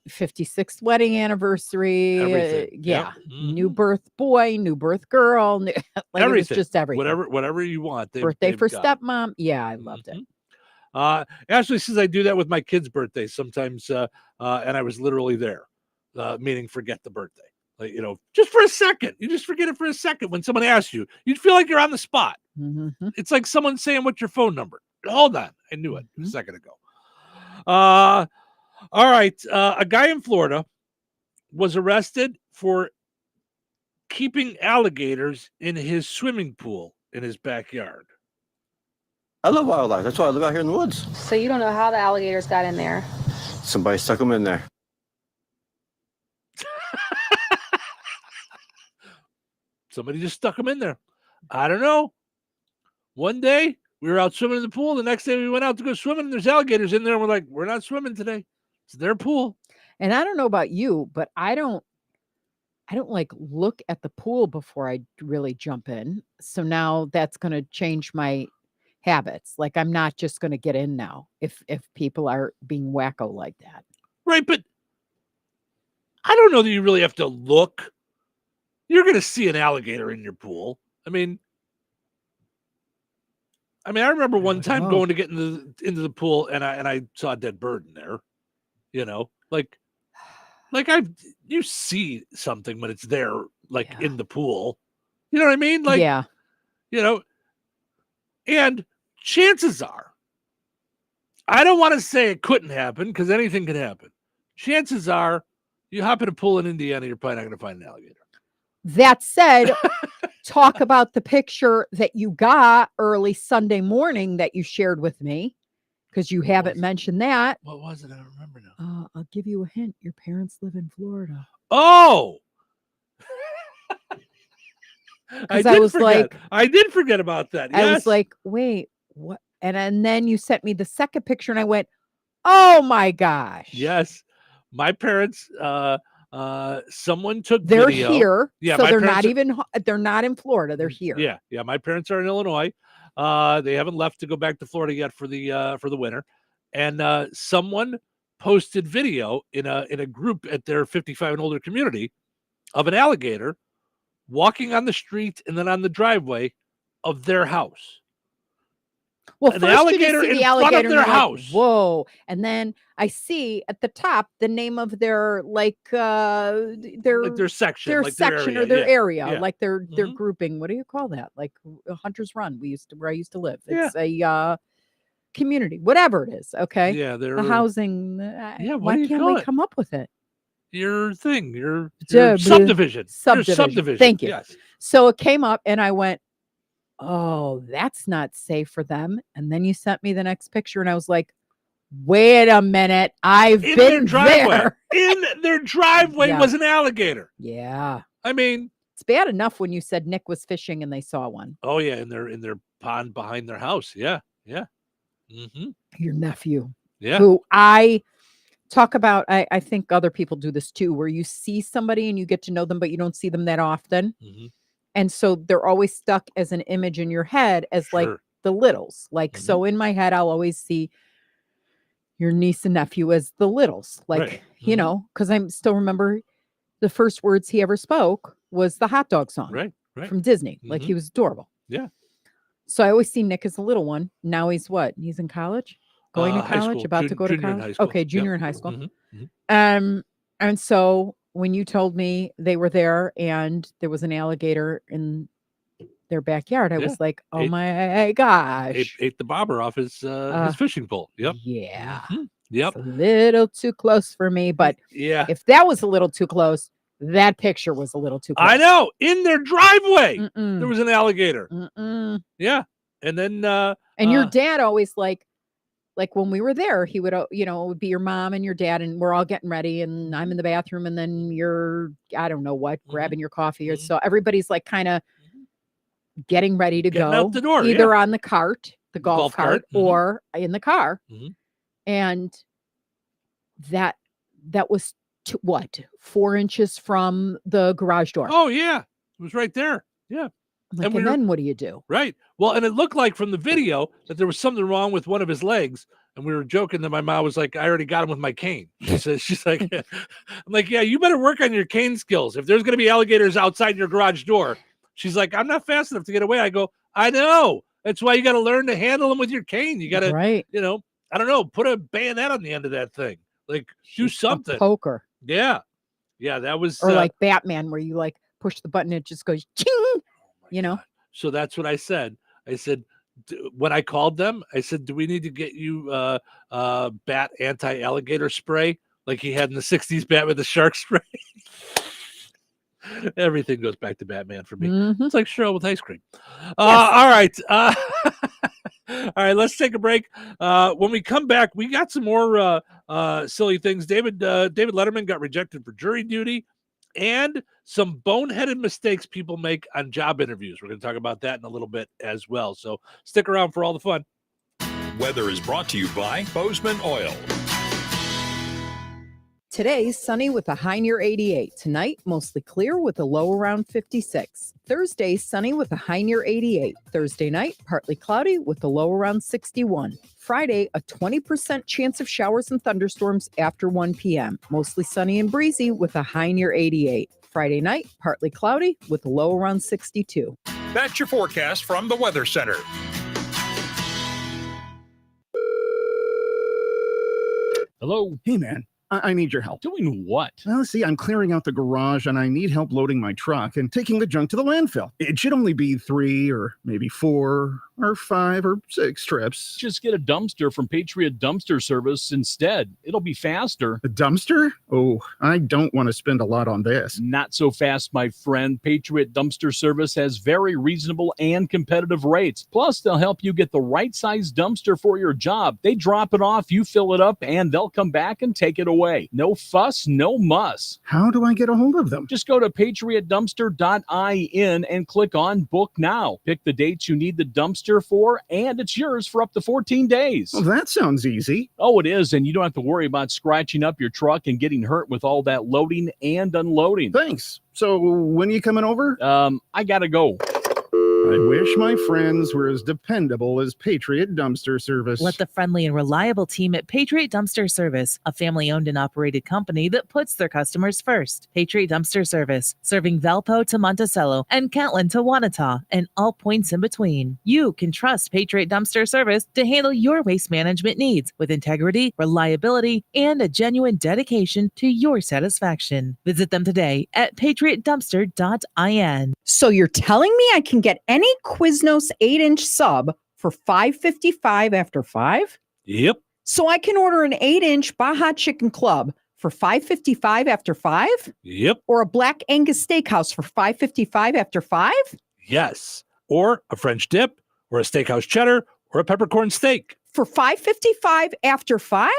S15: 56th wedding anniversary.
S10: Everything.
S15: Yeah.
S10: Yep.
S15: New birth boy, new birth girl. Like
S10: everything.
S15: It was just everything.
S10: Whatever you want.
S15: Birthday for stepmom. Yeah, I loved it.
S10: Ashley says I do that with my kids' birthdays sometimes, and I was literally there, meaning forget the birthday. Like, just for a second. You just forget it for a second when someone asks you. You'd feel like you're on the spot.
S15: Mm-hmm.
S10: It's like someone saying, what's your phone number? Hold on. I knew it a second ago. All right. A guy in Florida was arrested for keeping alligators in his swimming pool in his backyard.
S11: I love wildlife. That's why I live out here in the woods.
S13: So you don't know how the alligators got in there?
S11: Somebody stuck them in there.
S10: Somebody just stuck them in there. I don't know. One day we were out swimming in the pool. The next day we went out to go swimming and there's alligators in there. And we're like, we're not swimming today. It's their pool.
S15: And I don't know about you, but I don't like look at the pool before I really jump in. So now that's going to change my habits. Like I'm not just going to get in now if people are being wacko like that.
S10: Right. But I don't know that you really have to look. You're going to see an alligator in your pool. I mean, I remember one time going to get into the pool and I saw a dead bird in there. You see something when it's there, in the pool. You know what I mean?
S15: Yeah.
S10: And chances are, I don't want to say it couldn't happen because anything can happen. Chances are, you hop in a pool in Indiana, you're probably not going to find an alligator.
S15: That said, talk about the picture that you got early Sunday morning that you shared with me, because you haven't mentioned that.
S10: What was it? I don't remember now.
S15: I'll give you a hint. Your parents live in Florida.
S10: Oh! I did forget about that. Yes.
S15: I was like, wait, what? And then you sent me the second picture and I went, oh my gosh.
S10: Yes. My parents, someone took
S15: They're
S10: video.
S15: here.
S10: Yeah,
S15: so they're not in Florida. They're here.
S10: Yeah. Yeah. My parents are in Illinois. They haven't left to go back to Florida yet for the winter. And someone posted video in a group at their 55 and older community of an alligator walking on the street and then on the driveway of their house.
S15: Well,
S10: an
S15: first
S10: alligator
S15: you see the
S10: in
S15: alligator
S10: front of their
S15: and you're
S10: house.
S15: Like, whoa! And then I see at the top the name of their
S10: their section,
S15: their section or their area,
S10: yeah.
S15: like their grouping. What do you call that? Like Hunter's Run. Where I used to live. It's a community, whatever it is. Okay.
S10: Yeah,
S15: the housing. Why can't we come up with it?
S10: Your thing, your subdivision. Your subdivision.
S15: Thank you.
S10: Yes.
S15: So it came up and I went, oh, that's not safe for them. And then you sent me the next picture and I was like, Wait a minute. I've
S10: In their
S15: been
S10: driveway.
S15: there.
S10: In their driveway
S15: Yeah.
S10: was an alligator.
S15: Yeah.
S10: I mean,
S15: it's bad enough when you said Nick was fishing and they saw one.
S10: oh yeah, in their pond behind their house. Yeah. Yeah. Mm-hmm.
S15: Your nephew.
S10: Yeah.
S15: Who I talk about, I think other people do this too, where you see somebody and you get to know them, but you don't see them that often.
S10: Mm-hmm.
S15: And so they're always stuck as an image in your head as like the littles. Like, so in my head, I'll always see your niece and nephew as the littles. Like,
S10: Right.
S15: you know, because I still remember the first words he ever spoke was the hot dog song
S10: Right. Right.
S15: from Disney. Like, he was adorable.
S10: Yeah.
S15: So I always see Nick as a little one. Now he's what? He's in college? Going to
S10: High
S15: college?
S10: school.
S15: About to go to
S10: Junior in high
S15: college?
S10: school.
S15: Okay, junior
S10: Yep.
S15: in high school.
S10: Mhm.
S15: And so when you told me they were there and there was an alligator in their backyard, I
S10: Yeah.
S15: was like, oh
S10: Ate-
S15: my gosh.
S10: Ate the bobber off his fishing pole. Yep.
S15: Yeah.
S10: Mhm. Yep.
S15: It's a little too close for me, but
S10: Yeah.
S15: if that was a little too close, that picture was a little too close.
S10: I know. In their driveway,
S15: Mm-mm.
S10: there was an alligator.
S15: Mm-mm.
S10: Yeah. And then
S15: And your dad always like when we were there, he would, you know, it would be your mom and your dad, and we're all getting ready, and I'm in the bathroom, and then you're, I don't know what, grabbing your coffee, or so everybody's like kind of getting ready to
S10: Getting
S15: go
S10: out the door,
S15: either
S10: yeah.
S15: on the cart, the golf cart, or in the car, and that was what, 4 inches from the garage door.
S10: Oh yeah, it was right there. Yeah.
S15: Like,
S10: we
S15: and
S10: were-
S15: then what do you do?
S10: Right. Well, and it looked like from the video that there was something wrong with one of his legs. And we were joking that my mom was like, I already got him with my cane. She says, she's like, I'm like, yeah, you better work on your cane skills. If there's going to be alligators outside your garage door, she's like, I'm not fast enough to get away. I go, I know. That's why you got to learn to handle them with your cane. You got to,
S15: Right.
S10: you know, I don't know, put a bayonet on the end of that thing. Like, do something.
S15: Poker.
S10: Yeah. Yeah. That was,
S15: Or like Batman, where you like push the button, it just goes, ching, you know?
S10: So that's what I said. I said, when I called them, I said, do we need to get you bat anti-alligator spray like he had in the 60s bat with the shark spray? Everything goes back to Batman for me. It's like Cheryl with ice cream. All right. All right, let's take a break. When we come back, we got some more silly things. David Letterman got rejected for jury duty, and some boneheaded mistakes people make on job interviews. We're going to talk about that in a little bit as well. So stick around for all the fun.
S2: Weather is brought to you by Bozeman Oil.
S15: Today, sunny with a high near 88. Tonight, mostly clear with a low around 56. Thursday, sunny with a high near 88. Thursday night, partly cloudy with a low around 61. Friday, a 20% chance of showers and thunderstorms after 1 p.m. Mostly sunny and breezy with a high near 88. Friday night, partly cloudy with a low around 62.
S2: That's your forecast from the Weather Center.
S1: Hello.
S4: Hey, man. I need your help.
S1: Doing what?
S4: Well, see, I'm clearing out the garage and I need help loading my truck and taking the junk to the landfill. It should only be 3 or maybe 4 or 5 or 6 trips.
S1: Just get a dumpster from Patriot Dumpster Service instead. It'll be faster.
S4: A dumpster? Oh, I don't want to spend a lot on this.
S1: Not so fast, my friend. Patriot Dumpster Service has very reasonable and competitive rates. Plus, they'll help you get the right size dumpster for your job. They drop it off, you fill it up, and they'll come back and take it away. No fuss, no muss.
S4: How do I get a hold of them?
S1: Just go to patriotdumpster.in and click on Book Now. Pick the dates you need the dumpster for, and it's yours for up to 14 days.
S4: Well, that sounds easy.
S1: Oh, it is, and you don't have to worry about scratching up your truck and getting hurt with all that loading and unloading.
S4: Thanks. So when are you coming over?
S1: I gotta go.
S4: I wish my friends were as dependable as Patriot Dumpster Service.
S8: Let the friendly and reliable team at Patriot Dumpster Service, a family-owned and operated company that puts their customers first. Patriot Dumpster Service, serving Valpo to Monticello and Catlin to Wanata and all points in between. You can trust Patriot Dumpster Service to handle your waste management needs with integrity, reliability, and a genuine dedication to your satisfaction. Visit them today at patriotdumpster.in.
S15: So you're telling me I can get any Quiznos 8-inch sub for $5.55 after 5?
S10: Yep.
S15: So I can order an 8-inch Baja Chicken Club for $5.55 after 5?
S10: Yep.
S15: Or a Black Angus Steakhouse for $5.55 after 5?
S10: Yes. Or a French dip, or a steakhouse cheddar, or a peppercorn steak.
S15: for $5.55 after 5?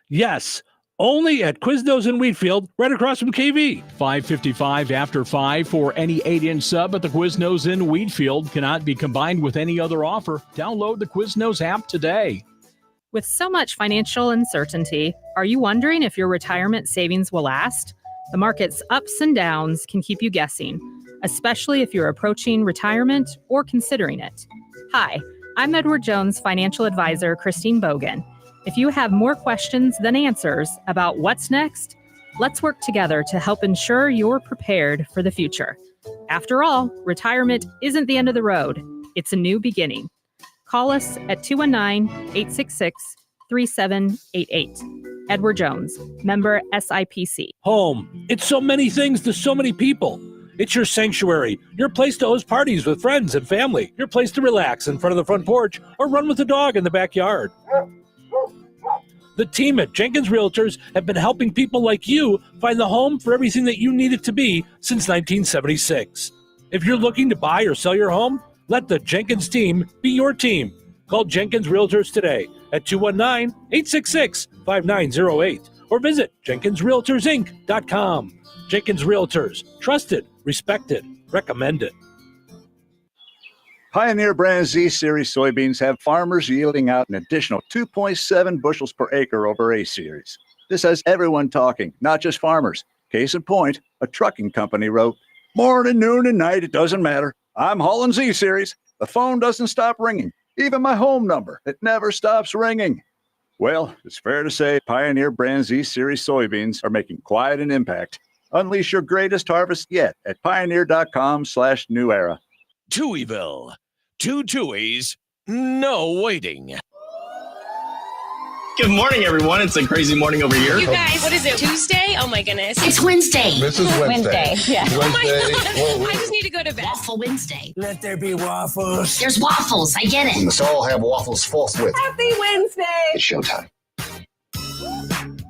S10: Yes, only at Quiznos in Wheatfield, right across from KV.
S1: $5.55 after 5 for any 8-inch sub at the Quiznos in Wheatfield. Cannot be combined with any other offer. Download the Quiznos app today.
S17: With so much financial uncertainty, are you wondering if your retirement savings will last? The market's ups and downs can keep you guessing, especially if you're approaching retirement or considering it. Hi, I'm Edward Jones financial advisor Christine Bogan. If you have more questions than answers about what's next, let's work together to help ensure you're prepared for the future. After all, retirement isn't the end of the road. It's a new beginning. Call us at 219-866-3788. Edward Jones, member SIPC.
S10: Home. It's so many things to so many people. It's your sanctuary, your place to host parties with friends and family, your place to relax in front of the front porch or run with the dog in the backyard. The team at Jenkins Realtors have been helping people like you find the home for everything that you need it to be since 1976. If you're looking to buy or sell your home, let the Jenkins team be your team. Call Jenkins Realtors today at 219-866-5908 or visit JenkinsRealtorsInc.com. Jenkins Realtors. Trusted, respected, recommended.
S18: Pioneer brand Z Series soybeans have farmers yielding out an additional 2.7 bushels per acre over A Series. This has everyone talking, not just farmers. Case in point, a trucking company wrote, "Morning, noon, and night, it doesn't matter. I'm hauling Z Series. The phone doesn't stop ringing. Even my home number, it never stops ringing." Well, it's fair to say Pioneer brand Z Series soybeans are making quite an impact. Unleash your greatest harvest yet at pioneer.com/new era.
S5: Touhyville. 2 Touhies, no waiting.
S19: Good morning, everyone. It's a crazy morning over here.
S20: You guys, what is it, Tuesday? Oh, my goodness.
S21: It's Wednesday.
S19: This is Wednesday.
S21: Yeah.
S20: Oh, my
S19: Wednesday.
S20: God. I just need to go to bed.
S21: Waffle Wednesday.
S19: Let there be waffles.
S21: There's waffles. I get it.
S19: Let's all have waffles forthwith.
S20: Happy Wednesday.
S19: It's showtime.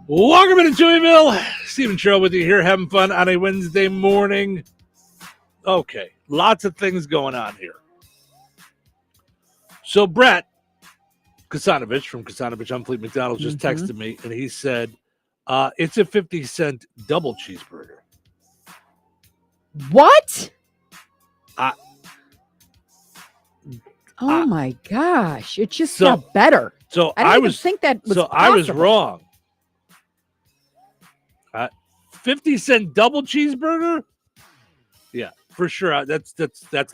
S10: Welcome to Touhyville. Stephen Cheryl with you here, having fun on a Wednesday morning. Okay, lots of things going on here. So Brett Kasanovich from Kasanovich on Fleet McDonald's just texted me, and he said, it's a 50-cent double cheeseburger.
S15: What? Oh my gosh. It just got better.
S10: So
S15: I didn't even think that was possible.
S10: I was wrong. 50-cent double cheeseburger? Yeah, for sure. That's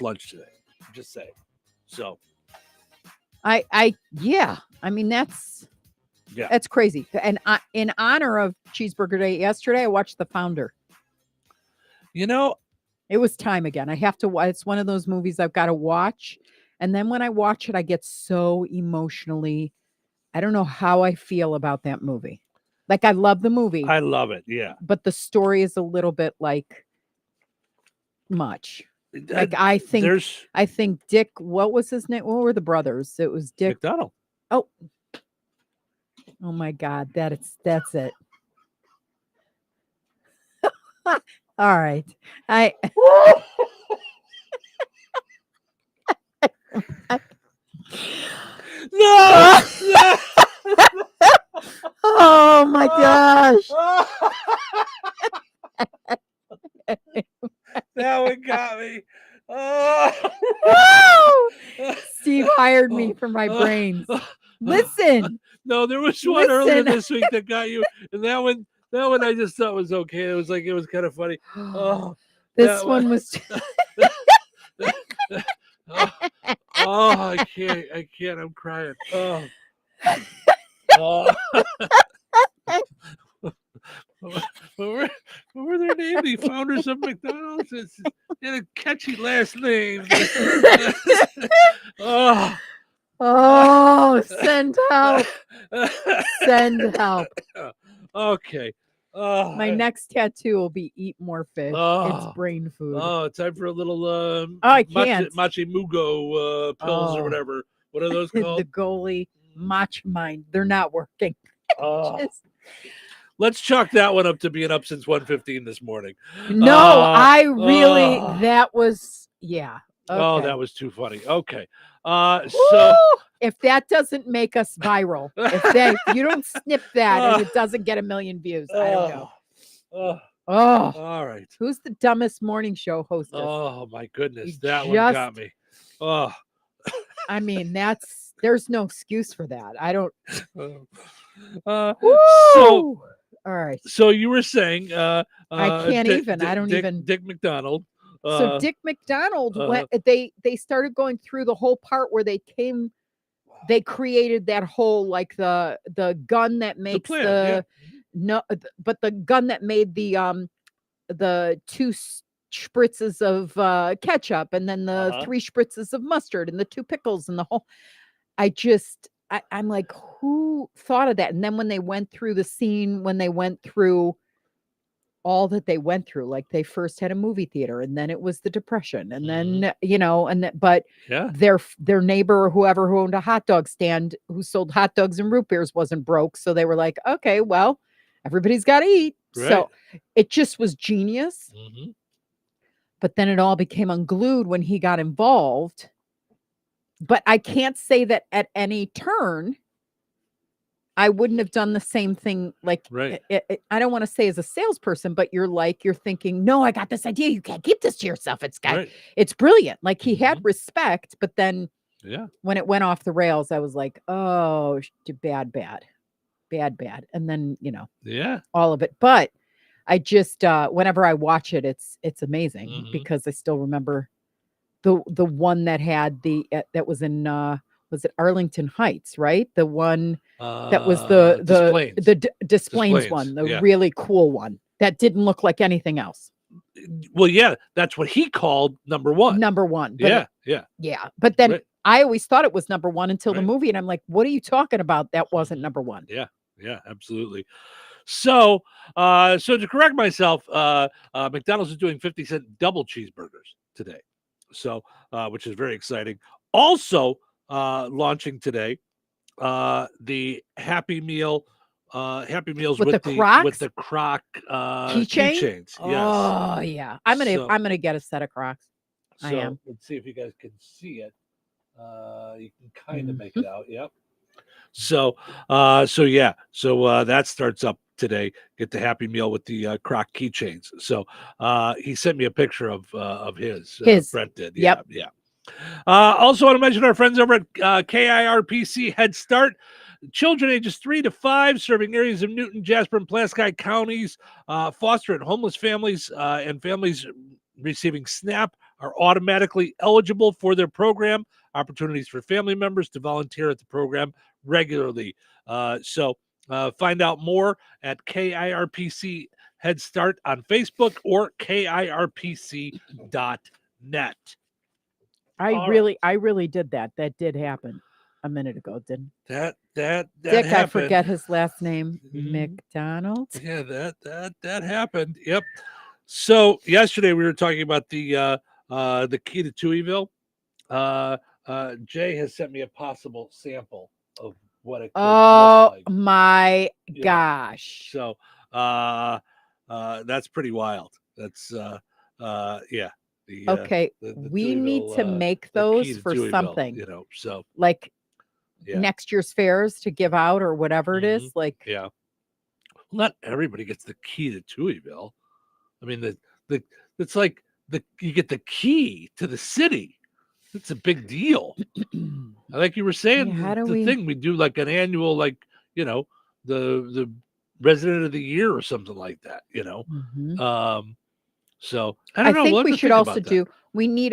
S10: lunch today. I'm just saying. So
S15: yeah. I mean, that's crazy. And in honor of Cheeseburger Day yesterday, I watched The Founder.
S10: You know,
S15: it was time again. I have to watch. It's one of those movies I've got to watch. And then when I watch it, I get so emotionally, I don't know how I feel about that movie. Like, I love the movie.
S10: I love it. Yeah.
S15: But the story is a little bit like much. Like, I think Dick, what was his name? What were the brothers? It was Dick
S10: McDonald.
S15: Oh my God. That's it. All right.
S10: No!
S15: Oh my gosh.
S10: That one got me. Oh.
S15: Steve hired me for my brains. Listen.
S10: No, there was one earlier this week that got you, and that one I just thought was okay. It was kind of funny. Oh,
S15: this one was.
S10: I can't. I'm crying. Oh. What were their names? The founders of McDonald's. They had a catchy last name.
S15: Send help. Send help.
S10: Okay.
S15: My next tattoo will be eat more fish. It's brain food.
S10: Oh, time for a little
S15: I can't.
S10: Machi Mugo pills or whatever. What are those called?
S15: The goalie match mine. They're not working.
S10: Let's chalk that one up to being up since 1:15 this morning.
S15: No, I really that was
S10: Oh,
S15: Okay.
S10: that was too funny. Okay. So
S15: if that doesn't make us viral, if you don't snip that and it doesn't get 1 million views, I don't know.
S10: Oh,
S15: Oh,
S10: all right.
S15: Who's the dumbest morning show hostess?
S10: Oh my goodness,
S15: You
S10: that one got
S15: just-
S10: me. Oh,
S15: I mean, there's no excuse for that. I don't.
S10: so
S15: Woo! All right.
S10: so you were saying,
S15: I can't even. I don't
S10: Dick,
S15: even.
S10: Dick McDonald.
S15: So Dick McDonald went. They started going through the whole part where they created that whole like the gun that makes
S10: plan,
S15: but the gun that made the 2 spritzes of ketchup and then the 3 spritzes of mustard and the 2 pickles and the whole. I'm like, who thought of that? And then when they went through the scene, when they went through all that they went through, like they first had a movie theater and then it was the Depression and then, but their neighbor or whoever who owned a hot dog stand who sold hot dogs and root beers wasn't broke. So they were like, okay, well, everybody's got to eat.
S10: Right.
S15: So it just was genius.
S10: Mhm.
S15: But then it all became unglued when he got involved. But I can't say that at any turn, I wouldn't have done the same thing. Like,
S10: right.
S15: I don't want to say as a salesperson, but you're thinking, no, I got this idea. You can't keep this to yourself. It's brilliant. Like he had respect, but then when it went off the rails, I was like, oh, bad. And then, all of it. But I just, whenever I watch it, it's amazing because I still remember the one that had that was in, was it Arlington Heights, right? The one that was the Displains one, the really cool one that didn't look like anything else.
S10: Well, yeah, that's what he called number one.
S15: Number one.
S10: But
S15: Yeah. But then I always thought it was number one until the
S10: Right.
S15: movie. And I'm like, what are you talking about? That wasn't number one.
S10: Yeah, absolutely. So, so to correct myself, McDonald's is doing 50-cent double cheeseburgers today. So, which is very exciting. Also, launching today, the Happy Meals
S15: With the Crocs?
S10: with the Croc
S15: Keychain?
S10: keychains. Yes.
S15: Oh yeah. I'm gonna get a set of Crocs. I
S10: So
S15: am.
S10: let's see if you guys can see it. You can kind of make it out. Yep. So that starts up today. Get the Happy Meal with the Croc keychains. So he sent me a picture of his. Brent did.
S15: Yep.
S10: Yeah. Also want to mention our friends over at KIRPC Head Start. Children ages 3 to 5, serving areas of Newton, Jasper, and Pulaski counties, foster and homeless families and families receiving SNAP are automatically eligible for their program. Opportunities for family members to volunteer at the program regularly. So find out more at KIRPC Head Start on Facebook or KIRPC.net.
S15: I really did that. That did happen a minute ago, didn't
S10: That
S15: Dick,
S10: happened.
S15: I forget his last name. McDonald.
S10: Yeah, that happened. Yep. So yesterday we were talking about the key to Touhyville. Jay has sent me a possible sample of what it could
S15: Oh
S10: look like.
S15: my
S10: Yeah.
S15: gosh.
S10: So that's pretty wild. That's yeah.
S15: Okay,
S10: the
S15: we need
S10: Touhyville,
S15: to make
S10: the
S15: those
S10: key to
S15: for
S10: Touhyville,
S15: something.
S10: So
S15: Like
S10: yeah.
S15: next year's fairs to give out or whatever it is. Like
S10: Yeah. Well, not everybody gets the key to Touhyville. I mean, it's like you get the key to the city. It's a big deal. Like you were saying,
S15: Yeah, how do
S10: the
S15: we-
S10: thing we do like an annual, like the resident of the year or something like that.
S15: Mhm.
S10: So I don't know.
S15: think
S10: We'll have
S15: we
S10: to
S15: should
S10: think
S15: also
S10: about that.
S15: do. We need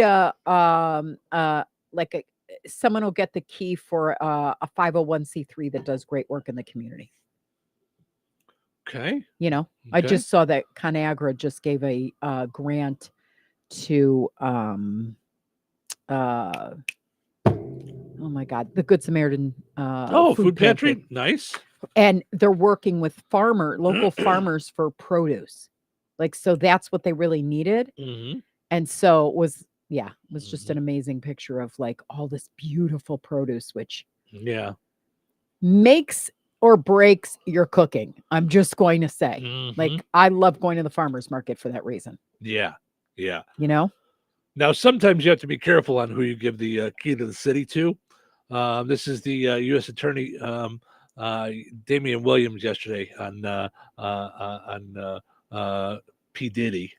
S15: someone will get the key for a 501c3 that does great work in the community.
S10: Okay.
S15: I
S10: Okay.
S15: just saw that ConAgra just gave a grant to oh my God, the Good Samaritan
S10: Food pantry. Nice.
S15: and they're working with local farmers for produce. Like, so that's what they really needed.
S10: Mhm.
S15: And so it was just an amazing picture of like all this beautiful produce, which
S10: Yeah.
S15: makes or breaks your cooking. I'm just going to say,
S10: Mhm.
S15: like, I love going to the farmer's market for that reason.
S10: Yeah. Yeah.
S15: You know?
S10: Now, sometimes you have to be careful on who you give the key to the city to. This is the U.S. Attorney Damian Williams yesterday on P. Diddy.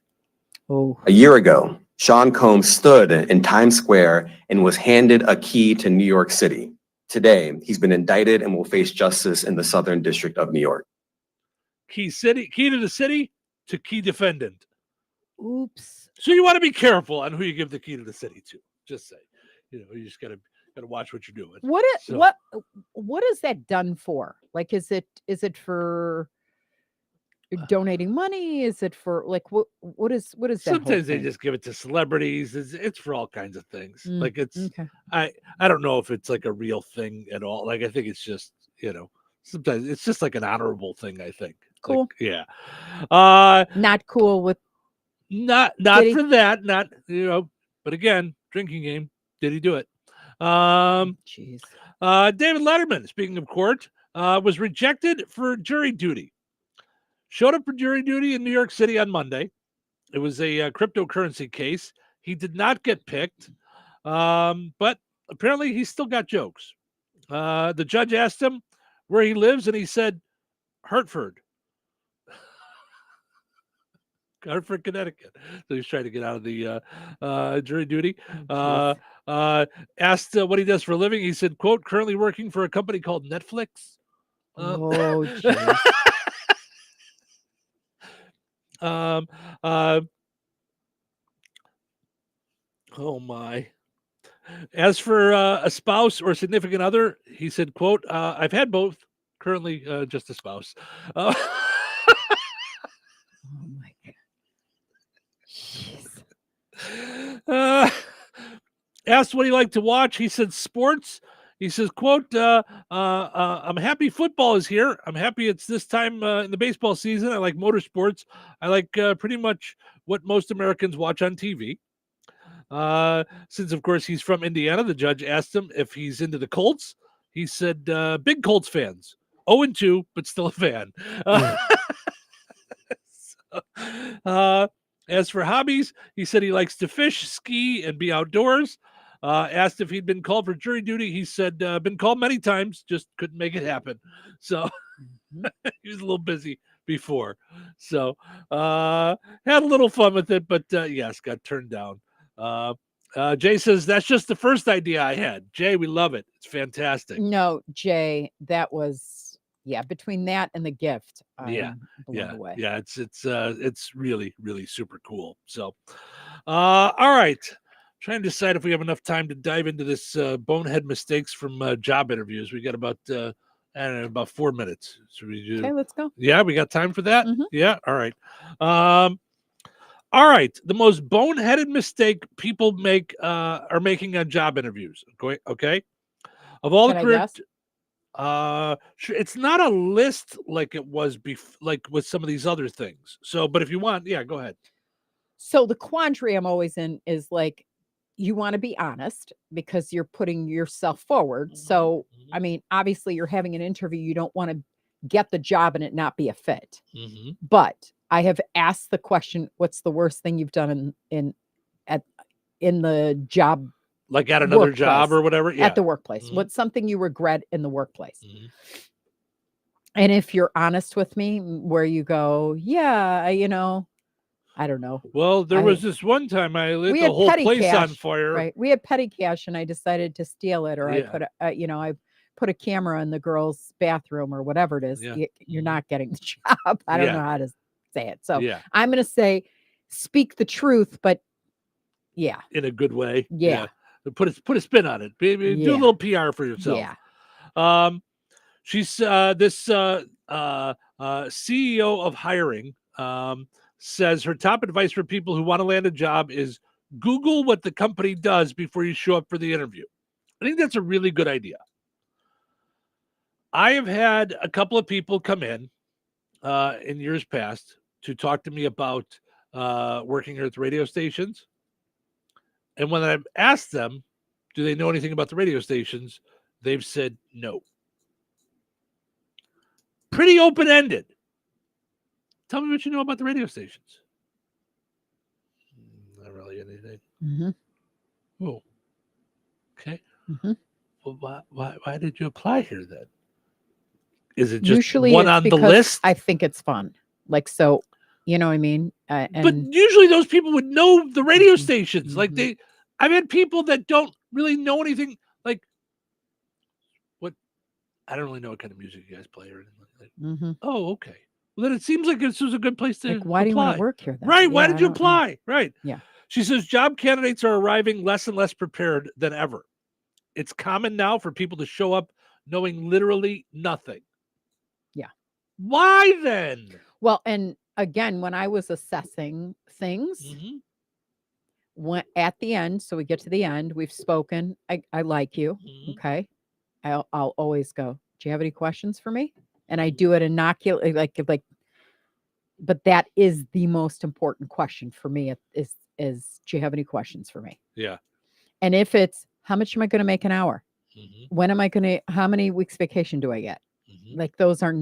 S15: Oh.
S16: A year ago, Sean Combs stood in Times Square and was handed a key to New York City. Today, he's been indicted and will face justice in the Southern District of New York.
S10: Key to the city to key defendant.
S15: Oops.
S10: So you want to be careful on who you give the key to the city to. Just say, you just gotta watch what you're doing.
S15: What is that done for? Like, is it for donating money? Is it for like what is that?
S10: Sometimes they just give it to celebrities. It's for all kinds of things. Like it's
S15: okay.
S10: I don't know if it's like a real thing at all. Like I think it's just sometimes it's just like an honorable thing. I think.
S15: Cool.
S10: Like, yeah.
S15: Not cool with.
S10: Not for that. Not But again, drinking game. Did he do it?
S15: Jeez.
S10: David Letterman, speaking of court, was rejected for jury duty. Showed up for jury duty in New York City on Monday. It was a cryptocurrency case. He did not get picked, but apparently he's still got jokes. The judge asked him where he lives, and he said, Hartford, Connecticut. So he's trying to get out of the jury duty. Asked what he does for a living. He said, quote, currently working for a company called Netflix.
S15: Oh, geez.
S10: Oh my. As for a spouse or significant other, he said, quote, I've had both, currently just a spouse.
S15: Oh my
S10: God. Asked what he liked to watch. He said sports. He says, quote, I'm happy football is here. I'm happy it's this time in the baseball season. I like motorsports. I like pretty much what most Americans watch on TV. Since, of course, he's from Indiana, the judge asked him if he's into the Colts. He said, big Colts fans. 0-2, but still a fan. As for hobbies, he said he likes to fish, ski, and be outdoors. Asked if he'd been called for jury duty. He said, been called many times, just couldn't make it happen. So he was a little busy before. So had a little fun with it, but yes, got turned down. Jay says, that's just the first idea I had. Jay, we love it. It's fantastic.
S15: No, Jay, that was, between that and the gift. Away.
S10: Yeah, it's really, really super cool. So, all right. Trying to decide if we have enough time to dive into this bonehead mistakes from job interviews. We got about 4 minutes. So we do.
S15: Okay, let's go.
S10: Yeah, we got time for that.
S15: Mm-hmm.
S10: Yeah, all right. All right. The most boneheaded mistake people are making on job interviews. Okay. Of all
S15: Can
S10: the
S15: I guess?
S10: sure, it's not a list like it was like with some of these other things. So, but if you want, go ahead.
S15: So the quandary I'm always in is like, you want to be honest because you're putting yourself forward.
S10: Mm-hmm.
S15: So, I mean, obviously you're having an interview. You don't want to get the job and it not be a fit.
S10: Mm-hmm.
S15: But I have asked the question, what's the worst thing you've done in the job?
S10: Like at another job or whatever? Yeah.
S15: At the workplace.
S10: Mm-hmm.
S15: What's something you regret in the workplace?
S10: Mm-hmm.
S15: And if you're honest with me, where you go, I don't know.
S10: Well, there was this one time I lit
S15: we
S10: the
S15: had
S10: whole
S15: petty
S10: place
S15: cash,
S10: on fire.
S15: Right. We had petty cash and I decided to steal it, or
S10: Yeah.
S15: I put a camera in the girl's bathroom or whatever it is.
S10: Yeah.
S15: You're not getting the job. I don't
S10: Yeah.
S15: know how to say it. So
S10: Yeah.
S15: I'm going to say speak the truth, but yeah.
S10: In a good way.
S15: Yeah.
S10: Put a spin on it. Baby, do a little PR for yourself.
S15: Yeah.
S10: She's this CEO of hiring says her top advice for people who want to land a job is Google what the company does before you show up for the interview. I think that's a really good idea. I have had a couple of people come in years past to talk to me about working here at the radio stations. And when I've asked them, do they know anything about the radio stations? They've said no. Pretty open-ended. Tell me what you know about the radio stations. Not really anything.
S15: Mm-hmm.
S10: Oh, okay.
S15: Mm-hmm.
S10: Well, why did you apply here then? Is it just
S15: Usually
S10: one
S15: it's
S10: on the
S15: because
S10: list?
S15: I think it's fun. Like, so, you know what I mean?
S10: But
S15: And
S10: usually those people would know the radio stations. Like I've had people that don't really know anything. Like, what? I don't really know what kind of music you guys play or anything like that.
S15: mm-hmm.
S10: Oh, okay. Well, then it seems like this was a good place to
S15: Like, why do you want
S10: apply.
S15: to work here then?
S10: Right. Why
S15: Yeah,
S10: did
S15: I
S10: you
S15: don't know.
S10: apply? Right.
S15: Yeah.
S10: She says job candidates are arriving less and less prepared than ever. It's common now for people to show up knowing literally nothing.
S15: Yeah.
S10: Why then?
S15: Well, and again, when I was assessing things,
S10: Mm-hmm.
S15: when at the end, so we get to the end, we've spoken. I like you.
S10: Mm-hmm.
S15: Okay. I'll always go, do you have any questions for me? And I do it inoculately, like, but that is the most important question for me is, do you have any questions for me?
S10: Yeah.
S15: And if it's, how much am I going to make an hour?
S10: Mm-hmm.
S15: When am I going to, how many weeks vacation do I get?
S10: Mm-hmm.
S15: Like those are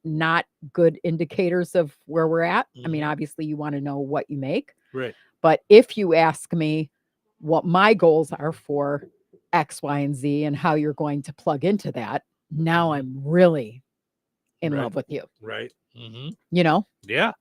S15: not good indicators of where we're at. I mean,
S10: Mhm.
S15: obviously you want to know what you make,
S10: Right.
S15: but if you ask me what my goals are for X, Y, and Z and how you're going to plug into that, now I'm really in
S10: Right.
S15: love with you.
S10: Right. Mm-hmm.
S15: You know?
S10: Yeah.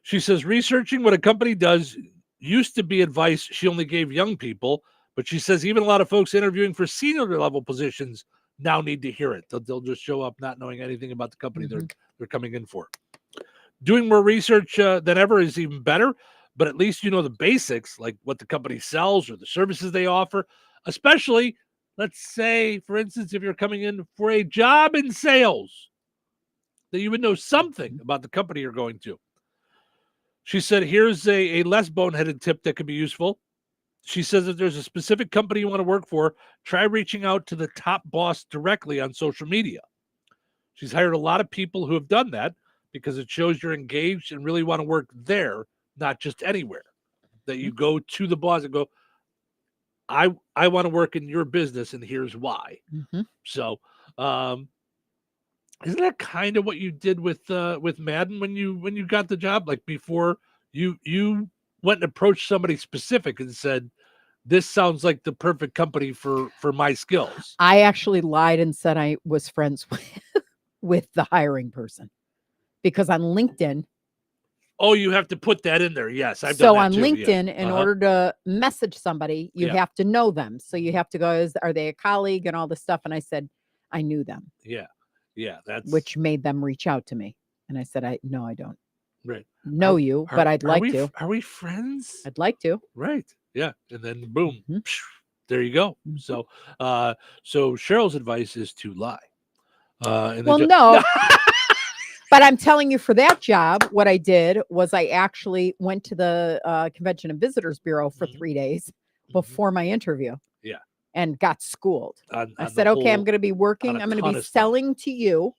S10: She says researching what a company does used to be advice she only gave young people, but she says even a lot of folks interviewing for senior level positions now need to hear it. They'll just show up not knowing anything about the company they're coming in for. Doing more research than ever is even better, but at least you know the basics, like what the company sells or the services they offer, especially, let's say, for instance, if you're coming in for a job in sales, that you would know something about the company you're going to. She said, here's a less boneheaded tip that could be useful. She says if there's a specific company you want to work for, try reaching out to the top boss directly on social media. She's hired a lot of people who have done that because it shows you're engaged and really want to work there, not just anywhere. That you go to the boss and go, I want to work in your business and here's why.
S15: Mm-hmm.
S10: So isn't that kind of what you did with Madden when you got the job? Like before you went and approached somebody specific and said, this sounds like the perfect company for my skills.
S15: I actually lied and said I was friends with the hiring person because on LinkedIn.
S10: Oh, you have to put that in there. Yes, I've
S15: so
S10: done that
S15: on
S10: too,
S15: LinkedIn,
S10: yeah.
S15: in order to message somebody, you have to know them. So you have to go, are they a colleague and all this stuff? And I said, I knew them.
S10: Yeah. Yeah. That's
S15: which made them reach out to me. And I said, no, I don't
S10: know
S15: you, but I'd like to.
S10: Are we friends?
S15: I'd like to.
S10: Right. Yeah. And then boom, there you go. So so Cheryl's advice is to lie.
S15: Well, no. But I'm telling you, for that job, what I did was I actually went to the Convention and Visitors Bureau for 3 days before my interview.
S10: Yeah.
S15: And got schooled.
S10: On
S15: I said, okay, I'm going to be working. I'm going to be selling to you.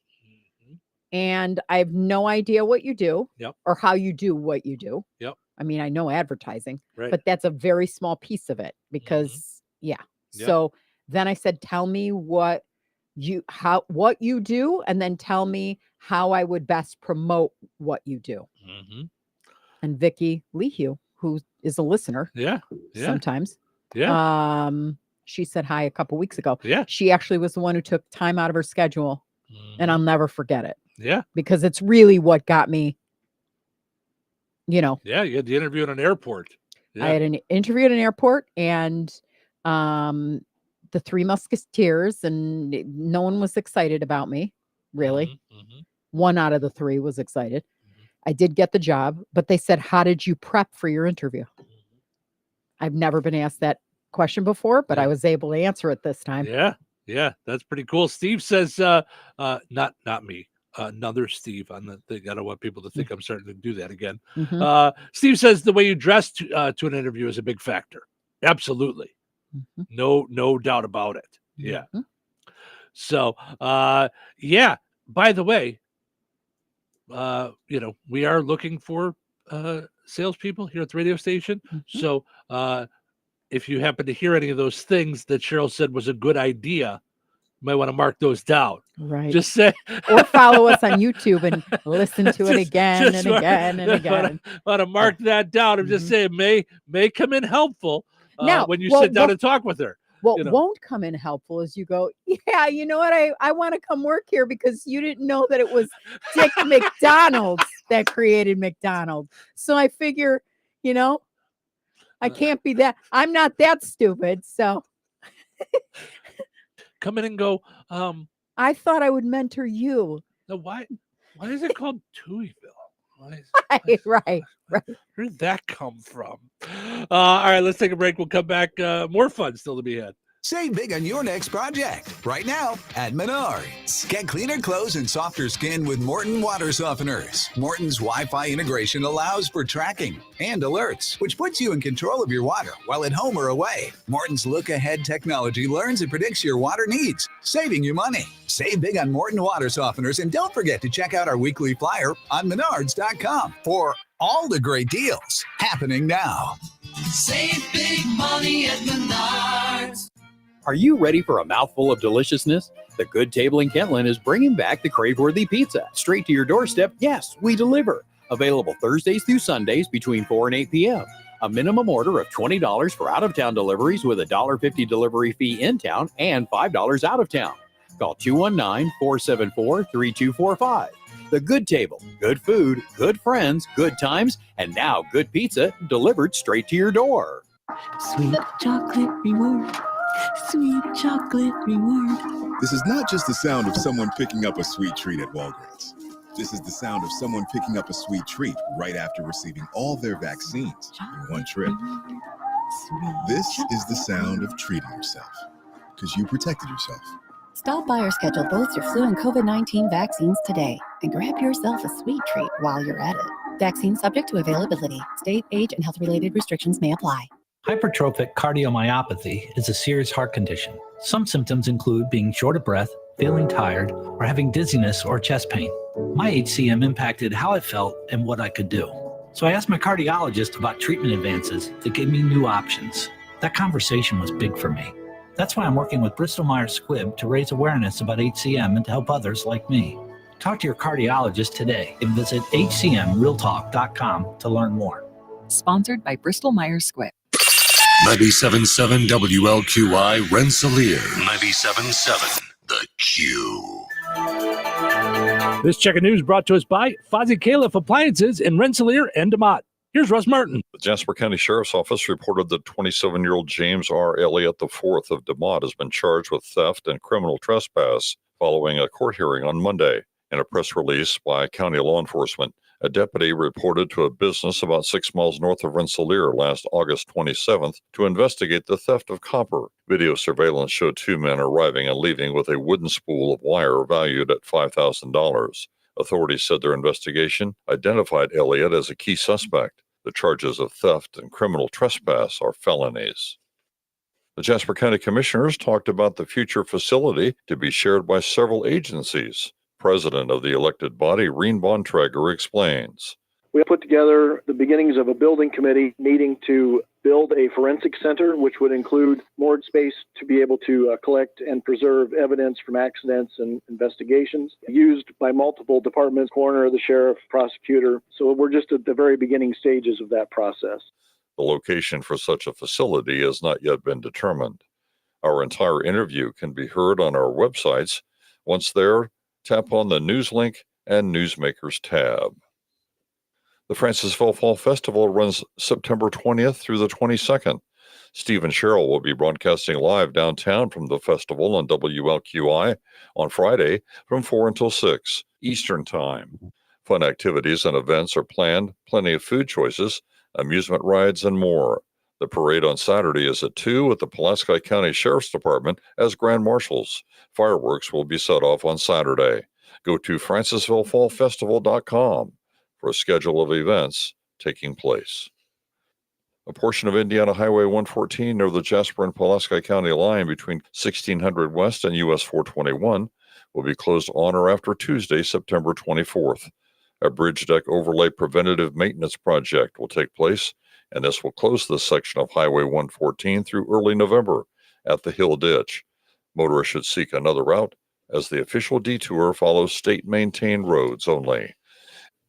S15: And I have no idea what you do or how you do what you do.
S10: Yep.
S15: I mean, I know advertising,
S10: right.
S15: but that's a very small piece of it because, Yep. So then I said, tell me what you do, and then tell me how I would best promote what you do.
S10: Mm-hmm.
S15: And Vicky Lehue, who is a listener, sometimes, she said hi a couple weeks ago.
S10: Yeah,
S15: she actually was the one who took time out of her schedule, and I'll never forget it.
S10: Yeah,
S15: because it's really what got me. You know.
S10: Yeah, you had the interview at an airport. Yeah.
S15: I had an interview at an airport, and the Three Musketeers, and no one was excited about me, really.
S10: Mm-hmm.
S15: One out of the three was excited. I did get the job, but they said, how did you prep for your interview? I've never been asked that question before, but I was able to answer it this time.
S10: Yeah, that's pretty cool. Steve says, not me. Another Steve on the thing. I don't want people to think I'm starting to do that again.
S15: Mm-hmm.
S10: Steve says the way you dress to an interview is a big factor. Absolutely.
S15: Mm-hmm.
S10: No doubt about it. Yeah.
S15: Mm-hmm.
S10: So, by the way, we are looking for salespeople here at the radio station.
S15: Mm-hmm.
S10: So, if you happen to hear any of those things that Cheryl said was a good idea, you might want to mark those down.
S15: Right.
S10: Just say,
S15: or follow us on YouTube and listen to it
S10: Just-
S15: again
S10: just
S15: and
S10: want-
S15: again and again.
S10: Want to mark that down. I'm just saying, may come in helpful
S15: Now,
S10: when you
S15: well,
S10: sit down
S15: well-
S10: and talk with her.
S15: What
S10: you know.
S15: won't come in helpful is you go, yeah, you know what? I want to come work here because you didn't know that it was Dick McDonald's that created McDonald's. So I figure, I can't be that. I'm not that stupid. So
S10: Come in and go.
S15: I thought I would mentor you.
S10: No, why is it called Touhyville?
S15: Right.
S10: Where did that come from? All right, let's take a break. We'll come back. More fun still to be had.
S3: Save big on your next project right now at Menards. Get cleaner clothes and softer skin with Morton water softeners. Morton's Wi-Fi integration allows for tracking and alerts, which puts you in control of your water while at home or away. Morton's look-ahead technology learns and predicts your water needs, saving you money. Save big on Morton water softeners, and don't forget to check out our weekly flyer on Menards.com for all the great deals happening now.
S21: Save big money at Menards.
S7: Are you ready for a mouthful of deliciousness? The Good Table in Kentland is bringing back the crave-worthy pizza. Straight to your doorstep, yes, we deliver. Available Thursdays through Sundays between 4 and 8 p.m. A minimum order of $20 for out-of-town deliveries with a $1.50 delivery fee in town and $5 out of town. Call 219-474-3245. The Good Table. Good food, good friends, good times, and now good pizza delivered straight to your door.
S22: Sweet chocolate reward. Sweet chocolate reward.
S23: This is not just the sound of someone picking up a sweet treat at Walgreens. This is the sound of someone picking up a sweet treat right after receiving all their vaccines in one trip. This is the sound of treating yourself, because you protected yourself.
S24: Stop by or schedule both your flu and COVID-19 vaccines today and grab yourself a sweet treat while you're at it. Vaccine subject to availability. State, age, and health-related restrictions may apply.
S25: Hypertrophic cardiomyopathy is a serious heart condition. Some symptoms include being short of breath, feeling tired, or having dizziness or chest pain. My HCM impacted how I felt and what I could do. So I asked my cardiologist about treatment advances that gave me new options. That conversation was big for me. That's why I'm working with Bristol Myers Squibb to raise awareness about HCM and to help others like me. Talk to your cardiologist today and visit hcmrealtalk.com to learn more.
S26: Sponsored by Bristol Myers Squibb.
S27: 97.7 WLQI Rensselaer. 97.7 The Q.
S10: This check of news brought to us by Fozzie Califf Appliances in Rensselaer and DeMott. Here's Russ Martin.
S2: The Jasper County Sheriff's Office reported that 27-year-old James R. Elliott IV of DeMott has been charged with theft and criminal trespass following a court hearing on Monday. In a press release by county law enforcement, a deputy reported to a business about 6 miles north of Rensselaer last August 27th to investigate the theft of copper. Video surveillance showed two men arriving and leaving with a wooden spool of wire valued at $5,000. Authorities said their investigation identified Elliott as a key suspect. The charges of theft and criminal trespass are felonies. The Jasper County Commissioners talked about the future facility to be shared by several agencies. President of the elected body, Reen Bontrager, explains.
S28: We put together the beginnings of a building committee needing to build a forensic center, which would include more space to be able to collect and preserve evidence from accidents and investigations used by multiple departments, coroner, the sheriff, prosecutor. So we're just at the very beginning stages of that process.
S2: The location for such a facility has not yet been determined. Our entire interview can be heard on our websites. Once there, tap on the News link and Newsmakers tab. The Francisville Fall Festival runs September 20th through the 22nd. Steve and Cheryl will be broadcasting live downtown from the festival on WLQI on Friday from 4 until 6 Eastern Time. Fun activities and events are planned, plenty of food choices, amusement rides, and more. The parade on Saturday is at 2 at the Pulaski County Sheriff's Department as Grand Marshals. Fireworks will be set off on Saturday. Go to francisvillefallfestival.com for a schedule of events taking place. A portion of Indiana Highway 114 near the Jasper and Pulaski County line between 1600 West and US 421 will be closed on or after Tuesday, September 24th. A bridge deck overlay preventative maintenance project will take place, and this will close this section of Highway 114 through early November at the Hill Ditch. Motorists should seek another route as the official detour follows state-maintained roads only.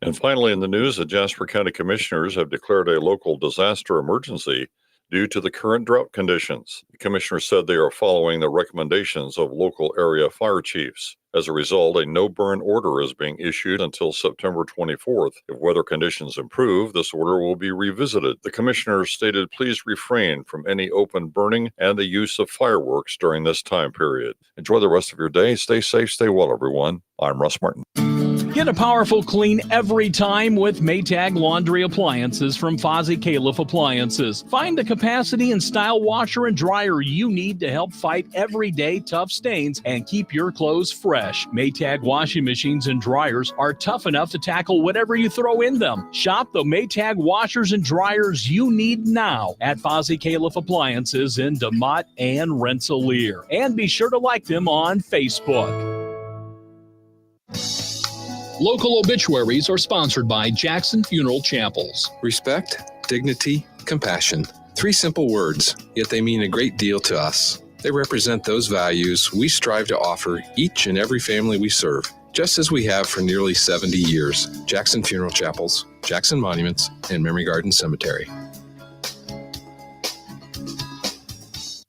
S2: And finally in the news, the Jasper County Commissioners have declared a local disaster emergency due to the current drought conditions. The commissioners said they are following the recommendations of local area fire chiefs. As a result, a no-burn order is being issued until September 24th. If weather conditions improve, this order will be revisited. The commissioners stated, please refrain from any open burning and the use of fireworks during this time period. Enjoy the rest of your day. Stay safe, stay well, everyone. I'm Russ Martin.
S1: Get a powerful clean every time with Maytag laundry appliances from Fozzie Califf Appliances. Find the capacity and style washer and dryer you need to help fight everyday tough stains and keep your clothes fresh. Maytag washing machines and dryers are tough enough to tackle whatever you throw in them. Shop the Maytag washers and dryers you need now at Fozzie Califf Appliances in DeMott and Rensselaer. And be sure to like them on Facebook. Local obituaries are sponsored by Jackson Funeral Chapels.
S4: Respect, dignity, compassion. 3 simple words, yet they mean a great deal to us. They represent those values we strive to offer each and every family we serve, just as we have for nearly 70 years. Jackson Funeral Chapels, Jackson Monuments, and Memory Garden Cemetery.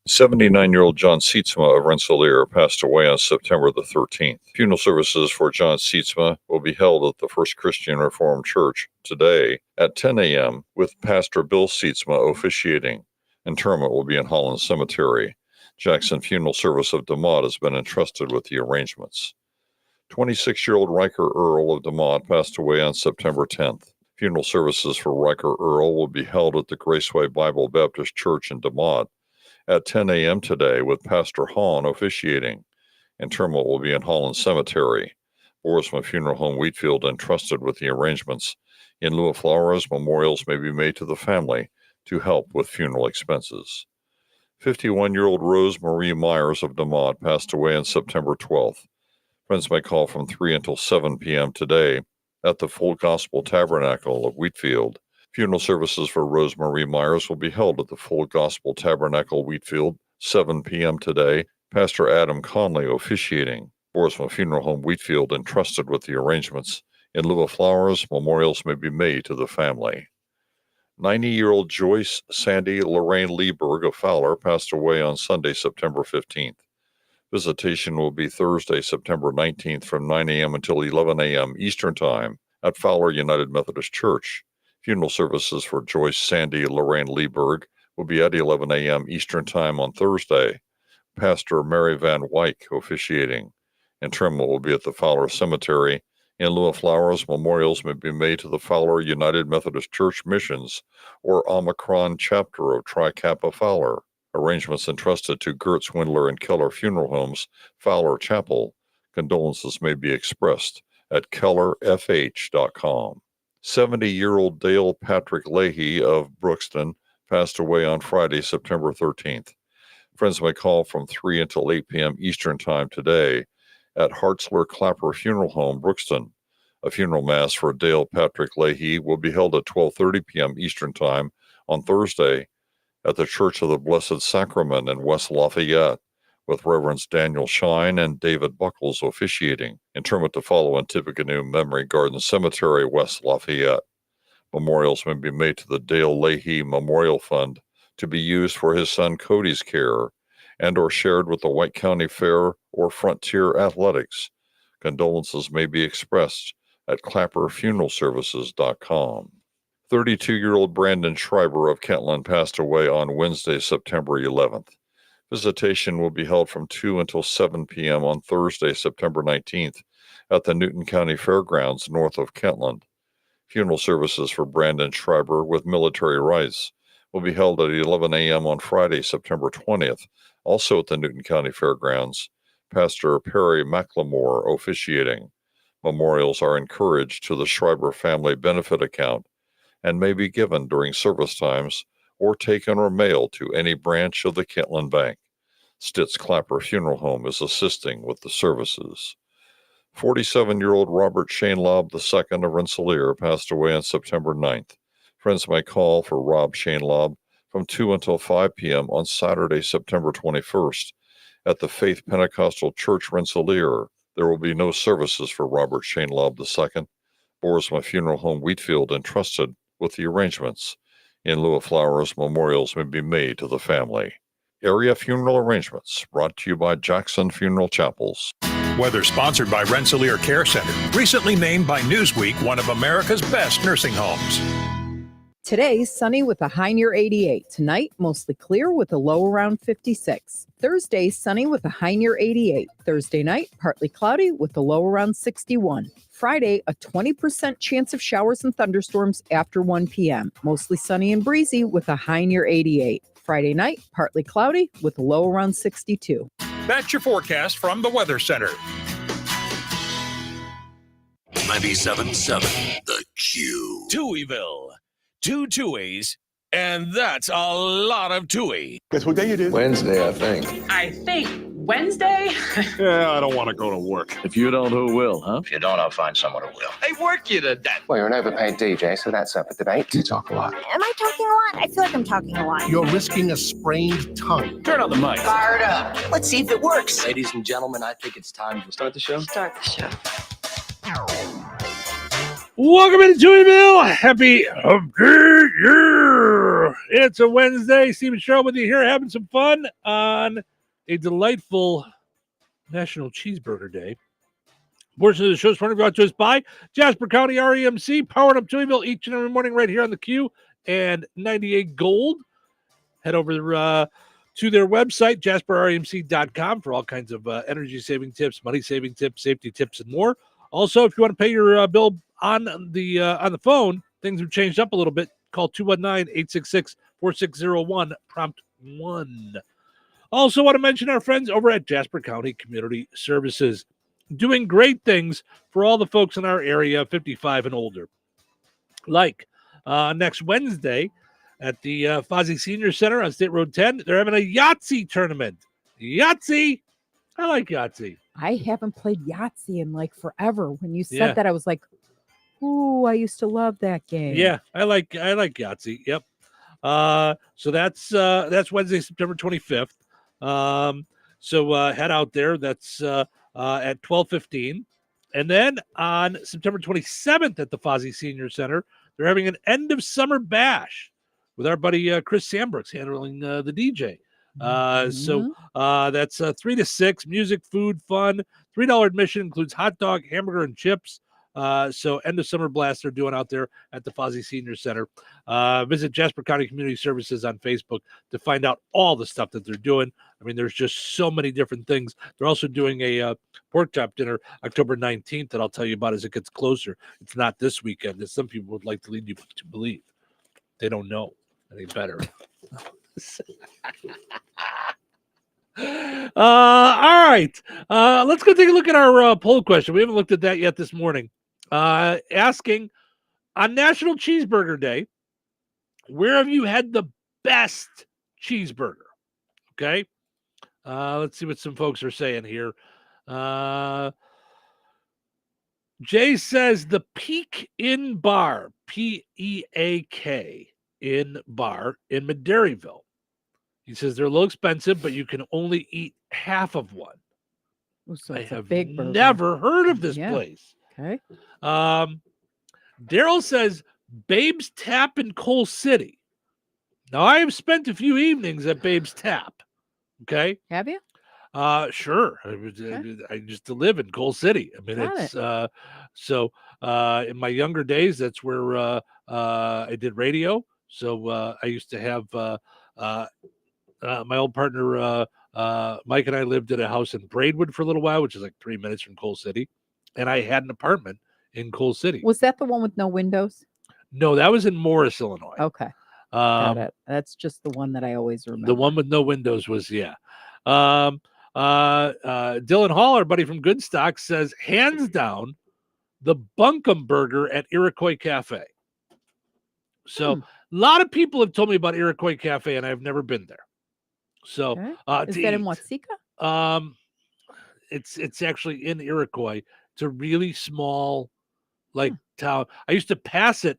S2: 79-year-old John Sietsma of Rensselaer passed away on September the 13th. Funeral services for John Sietsma will be held at the First Christian Reformed Church today at 10 a.m. with Pastor Bill Sietsma officiating. Interment will be in Holland Cemetery. Jackson Funeral Service of DeMott has been entrusted with the arrangements. 26-year-old Riker Earl of DeMott passed away on September 10th. Funeral services for Riker Earl will be held at the Graceway Bible Baptist Church in DeMott at 10 a.m. today with Pastor Hahn officiating. Interment will be in Holland Cemetery. Borisma Funeral Home Wheatfield entrusted with the arrangements. In lieu of flowers, memorials may be made to the family to help with funeral expenses. 51-year-old Rose Marie Myers of DeMott passed away on September 12th. Friends may call from 3 until 7 p.m. today at the Full Gospel Tabernacle of Wheatfield. Funeral services for Rose Marie Myers will be held at the Full Gospel Tabernacle, Wheatfield, 7 p.m. today. Pastor Adam Conley officiating. Borisma Funeral Home, Wheatfield, entrusted with the arrangements. In lieu of flowers, memorials may be made to the family. 90-year-old Joyce Sandy Lorraine Lieberg of Fowler passed away on Sunday, September 15th. Visitation will be Thursday, September 19th from 9 a.m. until 11 a.m. Eastern Time at Fowler United Methodist Church. Funeral services for Joyce Sandy Lorraine Lieberg will be at 11 a.m. Eastern Time on Thursday. Pastor Mary Van Wyck officiating. Interment will be at the Fowler Cemetery. In lieu of flowers, memorials may be made to the Fowler United Methodist Church Missions or Omicron chapter of Tri Kappa Fowler. Arrangements entrusted to Gertz, Windler, and Keller Funeral Homes, Fowler Chapel. Condolences may be expressed at kellerfh.com. 70-year-old Dale Patrick Leahy of Brookston passed away on Friday, September 13th. Friends may call from 3 until 8 p.m. Eastern Time today at Hartzler Clapper Funeral Home, Brookston. A funeral mass for Dale Patrick Leahy will be held at 12:30 p.m. Eastern Time on Thursday at the Church of the Blessed Sacrament in West Lafayette, with Reverends Daniel Shine and David Buckles officiating. Interment to follow in Tippecanoe Memory Garden Cemetery, West Lafayette. Memorials may be made to the Dale Leahy Memorial Fund to be used for his son Cody's care and or shared with the White County Fair or Frontier Athletics. Condolences may be expressed at clapperfuneralservices.com. 32-year-old Brandon Schreiber of Kentland passed away on Wednesday, September 11th. Visitation will be held from 2 until 7 p.m. on Thursday, September 19th at the Newton County Fairgrounds north of Kentland. Funeral services for Brandon Schreiber with military rites will be held at 11 a.m. on Friday, September 20th, also at the Newton County Fairgrounds. Pastor Perry McLemore officiating. Memorials are encouraged to the Schreiber Family Benefit Account and may be given during service times or taken or mailed to any branch of the Kentland Bank. Stitz Clapper Funeral Home is assisting with the services. 47-year-old Robert Shainlaub II of Rensselaer passed away on September 9th. Friends may call for Rob Shainlaub from 2 until 5 p.m. on Saturday, September 21st At the Faith Pentecostal Church, Rensselaer, there will be no services for Robert Shane Laub II. Boersma Funeral Home, Wheatfield, entrusted with the arrangements. In lieu of flowers, memorials may be made to the family. Area funeral arrangements brought to you by Jackson Funeral Chapels.
S6: Weather sponsored by Rensselaer Care Center, recently named by Newsweek one of America's best nursing homes.
S15: Today, sunny with a high near 88. Tonight, mostly clear with a low around 56. Thursday, sunny with a high near 88. Thursday night, partly cloudy with a low around 61. Friday, a 20% chance of showers and thunderstorms after 1 p.m. Mostly sunny and breezy with a high near 88. Friday night, partly cloudy with a low around 62.
S6: That's your forecast from the Weather Center.
S27: 97.7 The Q.
S5: Touhyville. 2 Touhies, and that's a lot of Touhy.
S8: Guess what day it is?
S9: Wednesday, I think.
S20: I think Wednesday.
S8: Yeah, I don't want to go to work.
S9: If you don't, who will, huh?
S19: If you don't, I'll find someone who will.
S5: They work you to death.
S9: Well, you're an overpaid DJ, so that's up for debate. You talk a lot.
S11: Am I talking a lot? I feel like I'm talking a lot.
S8: You're risking a sprained tongue.
S5: Turn on the mic.
S19: Fired up. Let's see if it works.
S9: Ladies and gentlemen, I think it's time to start the show.
S11: Start the show.
S10: Welcome into Touhyville. Happy year. It's a Wednesday. Steve and Cheryl with you here having some fun on a delightful National Cheeseburger Day. Portion of the show is brought to us by Jasper County REMC, powering up Touhyville each and every morning right here on the Q and 98 Gold. Head over to their website, jasperremc.com, for all kinds of energy-saving tips, money-saving tips, safety tips, and more. Also, if you want to pay your bill on the phone, things have changed up a little bit. Call 219-866-4601, prompt 1. Also want to mention our friends over at Jasper County Community Services, doing great things for all the folks in our area, 55 and older. Like next Wednesday at the Fozzie Senior Center on State Road 10, they're having a Yahtzee tournament. Yahtzee! I like Yahtzee.
S15: I haven't played Yahtzee in like forever. When you said that, I was like, ooh, I used to love that game.
S10: Yeah, I like Yahtzee. Yep. So that's Wednesday, September 25th. So head out there. That's at 12:15. And then on September 27th at the Fozzie Senior Center, they're having an end of summer bash with our buddy Chris Sambrooks handling the DJ. So that's 3 to 6, music, food, fun. $3 admission includes hot dog, hamburger, and chips. So end of summer blast they're doing out there at the Fozzie Senior Center. Visit Jasper County Community Services on Facebook to find out all the stuff that they're doing. I mean, there's just so many different things. They're also doing a pork chop dinner October 19th that I'll tell you about as it gets closer. It's not this weekend, as some people would like to lead you to believe. They don't know any better. All right. Let's go take a look at our poll question. We haven't looked at that yet this morning. Asking on National Cheeseburger Day, where have you had the best cheeseburger? Okay. Let's see what some folks are saying here. Jay says the Peak Inn Bar, Peak Inn Bar in Madairyville. He says they're a little expensive, but you can only eat half of one.
S15: So
S10: I have never heard of this place.
S15: Okay.
S10: Daryl says Babe's Tap in Coal City. Now, I have spent a few evenings at Babe's Tap. Okay.
S15: Have you?
S10: Sure. I used to live in Coal City. I mean, so in my younger days, that's where I did radio. So I used to have my old partner, Mike, and I lived at a house in Braidwood for a little while, which is like 3 minutes from Coal City. And I had an apartment in Coal City.
S15: Was that the one with no windows?
S10: No, that was in Morris, Illinois.
S15: Okay. Got it. That's just the one that I always remember.
S10: The one with no windows was, Dylan Hall, our buddy from Goodstock, says, hands down, the Bunkum Burger at Iroquois Cafe. So a lot of people have told me about Iroquois Cafe, and I've never been there. So
S15: is that in Watsika?
S10: It's actually in Iroquois. It's a really small town. I used to pass it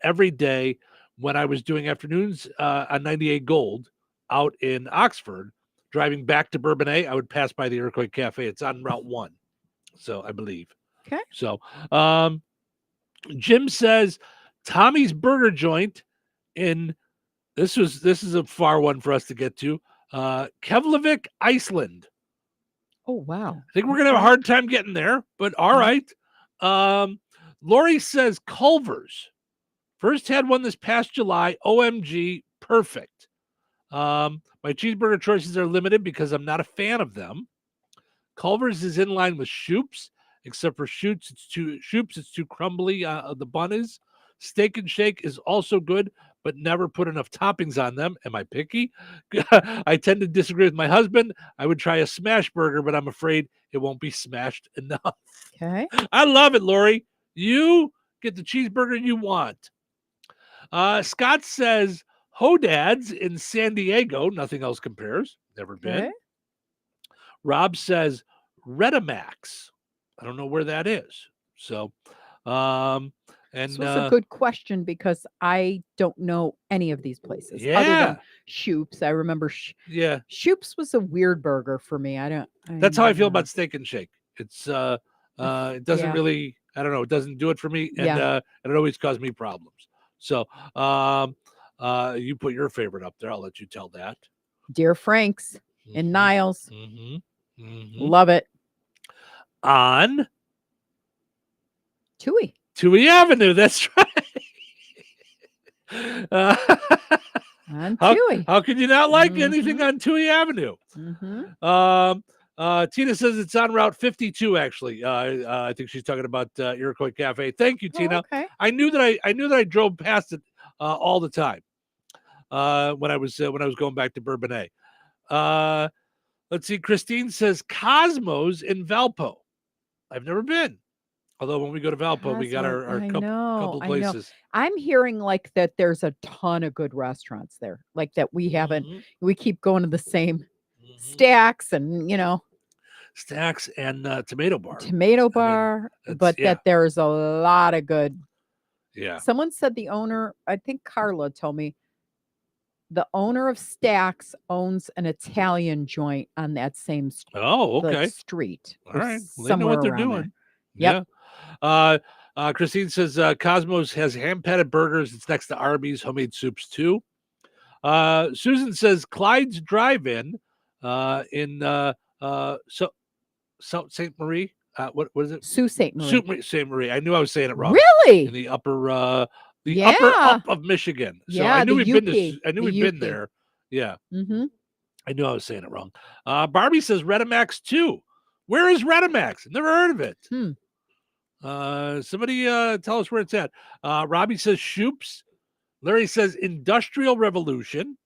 S10: every day when I was doing afternoons on 98 Gold out in Oxford, driving back to Bourbonnais, I would pass by the Iroquois Cafe. It's on Route 1, so I believe.
S15: Okay.
S10: So Jim says Tommy's Burger Joint in this is a far one for us to get to. Keflavik, Iceland.
S15: Oh, wow.
S10: I think we're gonna have a hard time getting there, but all right. Lori says Culver's. First had one this past July. OMG, perfect. My cheeseburger choices are limited because I'm not a fan of them. Culver's is in line with Shoop's, except for Shoop's it's too crumbly. The bun is. Steak and Shake is also good, but never put enough toppings on them. Am I picky? I tend to disagree with my husband. I would try a smash burger, but I'm afraid it won't be smashed enough.
S15: Okay.
S10: I love it, Lori. You get the cheeseburger you want. Scott says Hodad's in San Diego. Nothing else compares. Never been.
S15: Okay.
S10: Rob says Redamax. I don't know where that is. So, and
S15: This was a good question because I don't know any of these places. Other
S10: Yeah.
S15: than Shoop's. I remember
S10: yeah,
S15: Shoop's was a weird burger for me.
S10: that's how I feel about Steak and Shake. It's it doesn't
S15: Yeah.
S10: really, I don't know, it doesn't do it for me, and
S15: Yeah.
S10: and it always caused me problems. So, you put your favorite up there. I'll let you tell that.
S15: Dear Frank's in Niles.
S10: Mm-hmm.
S15: Love it.
S10: On
S15: Touhy
S10: Avenue. That's right.
S15: on
S10: How,
S15: Touhy.
S10: how could you not like anything on Touhy Avenue? Tina says it's on Route 52. Actually, I think she's talking about Iroquois Cafe. Thank you, Tina.
S15: Okay.
S10: I knew that I drove past it all the time when I was going back to Bourbonnais. Let's see. Christine says Cosmos in Valpo. I've never been. Although when we go to Valpo, we got our couple places.
S15: I'm hearing like that there's a ton of good restaurants there. Like that we haven't, we keep going to the same Stacks and,
S10: Stacks and Tomato Bar.
S15: Tomato Bar, but that there's a lot of good.
S10: Yeah.
S15: Someone said the owner, I think Carla told me, the owner of Stacks owns an Italian joint on that same street.
S10: All
S15: or
S10: right. Well, they know what they're
S15: somewhere around
S10: doing.
S15: there. Yep.
S10: Yeah. Christine says Cosmos has hand-patted burgers. It's next to Arby's. Homemade soups too. Susan says Clyde's Drive-In in St. Marie. What is it?
S15: Sault Ste. Marie.
S10: St. Marie. I knew I was saying it wrong.
S15: Really?
S10: In the upper upper up of Michigan. So
S15: Yeah,
S10: I knew
S15: the
S10: we'd been
S15: UP,
S10: I knew
S15: the
S10: we'd been
S15: UP.
S10: there. Yeah.
S15: Mm-hmm.
S10: I knew I was saying it wrong. Barbie says Redamax 2. Where is Redamax? Never heard of it. Somebody tell us where it's at. Robbie says Shoop's. Larry says Industrial Revolution.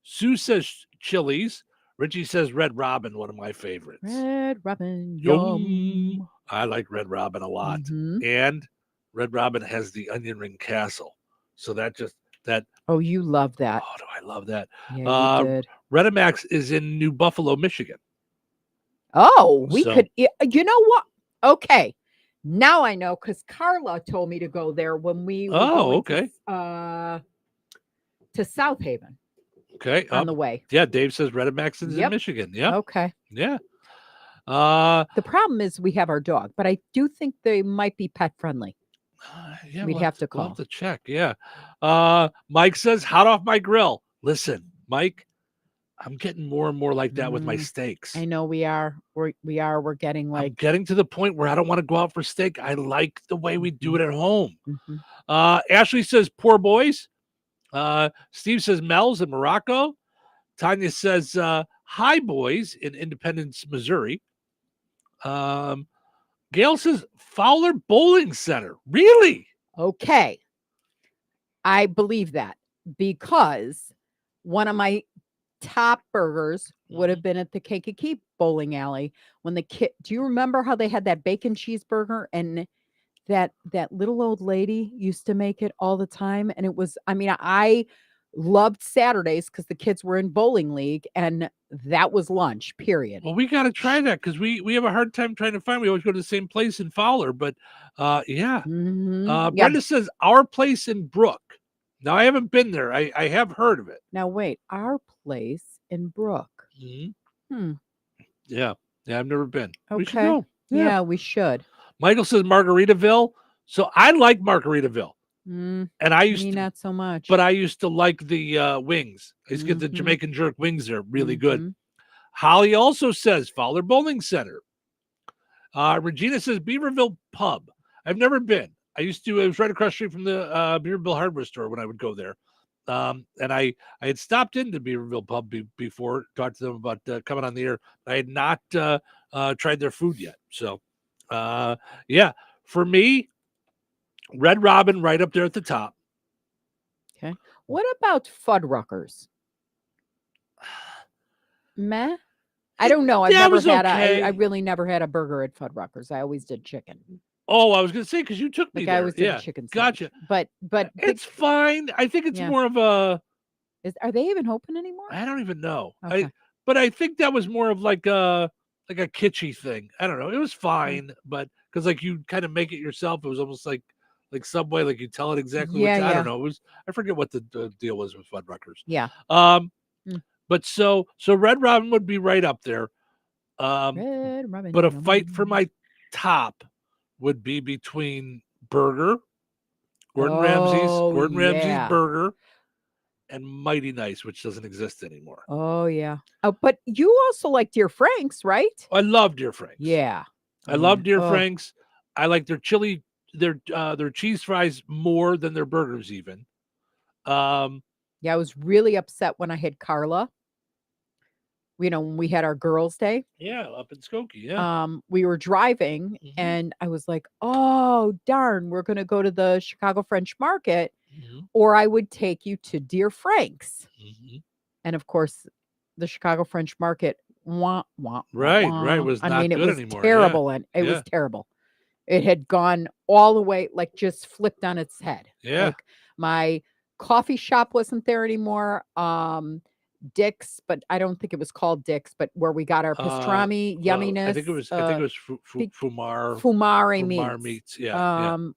S10: Sue says Chili's. Richie says Red Robin, one of my favorites.
S15: Red Robin. Yum.
S10: I like Red Robin a lot.
S15: Mhm.
S10: And Red Robin has the onion ring castle. So that
S15: Oh, you love that.
S10: oh, do I love that.
S15: Yeah, you did.
S10: Redamax is in New Buffalo, Michigan.
S15: Oh, we
S10: So-
S15: could. You know what? Okay. Now I know because Carla told me to go there when we were
S10: Oh,
S15: going
S10: okay.
S15: to South Haven
S10: Okay.
S15: on the way.
S10: Yeah, Dave says Redamax is in
S15: Yep.
S10: Michigan. Yeah.
S15: Okay.
S10: Yeah.
S15: The problem is we have our dog, but I do think they might be pet friendly.
S10: Yeah,
S15: We'd
S10: we'll
S15: have to
S10: we'll
S15: call.
S10: have to check. Yeah. Mike says hot off my grill. Listen, Mike, I'm getting more and more like that with my steaks.
S15: I know we are. We're getting
S10: I'm
S15: like.
S10: getting to the point where I don't want to go out for steak. I like the way we do it at home.
S15: Mhm.
S10: Ashley says poor boys. Steve says Mel's in Morocco. Tanya says hi boys in Independence, Missouri. Gail says Fowler Bowling Center. Really?
S15: Okay. I believe that because one of my top burgers would have been at the Kankakee Bowling Alley when the kid. Do you remember how they had that bacon cheeseburger and that little old lady used to make it all the time? And it was, I mean, I loved Saturdays because the kids were in bowling league and that was lunch, period.
S10: Well, we got to try that because we have a hard time trying to find. We always go to the same place in Fowler, but yeah.
S15: Yeah.
S10: Brenda says our place in Brook. Now I haven't been there. I have heard of it.
S15: Now wait, our place in Brook.
S10: Mm-hmm. Yeah, I've never been.
S15: Okay.
S10: We should go.
S15: Yeah, we should.
S10: Michael says Margaritaville. So I like Margaritaville. And I used
S15: Me
S10: to,
S15: not so much.
S10: but I used to like the wings. I used to get the Jamaican jerk wings there, really good. Holly also says Fowler Bowling Center. Regina says Beaverville Pub. I've never been. It was right across the street from the Beaverville hardware store when I would go there. And I had stopped into Beaverville Pub before, talked to them about coming on the air. I had not tried their food yet. So, for me, Red Robin right up there at the top.
S15: Okay. What about Fuddruckers? Meh. I don't know. I've never had I really never had a burger at Fuddruckers. I always did chicken.
S10: Oh, I was going to say, because you took me there.
S15: I always did a chicken sandwich.
S10: Gotcha. But it's fine. I think it's more of a...
S15: Are they even open anymore?
S10: I don't even know.
S15: Okay.
S10: But I think that was more of like a kitschy thing. I don't know. It was fine, but because like you kind of make it yourself. It was almost like Subway, like you tell it exactly. I don't know. I forget what the deal was with Fuddruckers.
S15: Yeah.
S10: But so Red Robin would be right up there.
S15: Red Robin.
S10: But a fight for my top would be between Burger, Gordon Ramsay's Burger, and Mighty Nice, which doesn't exist anymore.
S15: Oh yeah. Oh, but you also like Dear Frank's, right?
S10: I love Dear Frank's.
S15: Yeah.
S10: I love Dear Frank's. I like their chili, their cheese fries more than their burgers even.
S15: I was really upset when I had Carla. When we had our girls' day.
S10: Yeah, up in Skokie. Yeah.
S15: We were driving and I was like, oh darn, we're gonna go to the Chicago French Market, or I would take you to Dear Frank's. And of course, the Chicago French Market
S10: right was not
S15: it
S10: good
S15: was
S10: anymore.
S15: Terrible, and it was terrible. It had gone all the way, like just flipped on its head.
S10: Yeah.
S15: Like, my coffee shop wasn't there anymore. Dick's, but I don't think it was called Dick's, but where we got our pastrami yumminess.
S10: I think it was
S15: Fumari
S10: meats.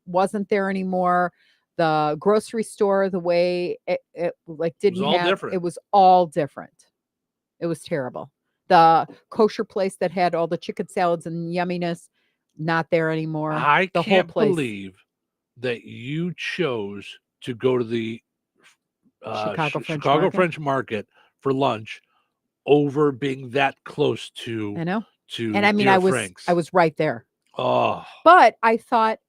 S15: Wasn't there anymore. The grocery store, the way it didn't have
S10: different.
S15: It was all different. It was terrible. The kosher place that had all the chicken salads and yumminess, not there anymore.
S10: I
S15: the
S10: can't
S15: whole place.
S10: believe that you chose to go to the Chicago French Market for lunch over being that close to.
S15: I know.
S10: And
S15: I mean,
S10: Dear
S15: I
S10: Frank's.
S15: was right there.
S10: Oh,
S15: but I thought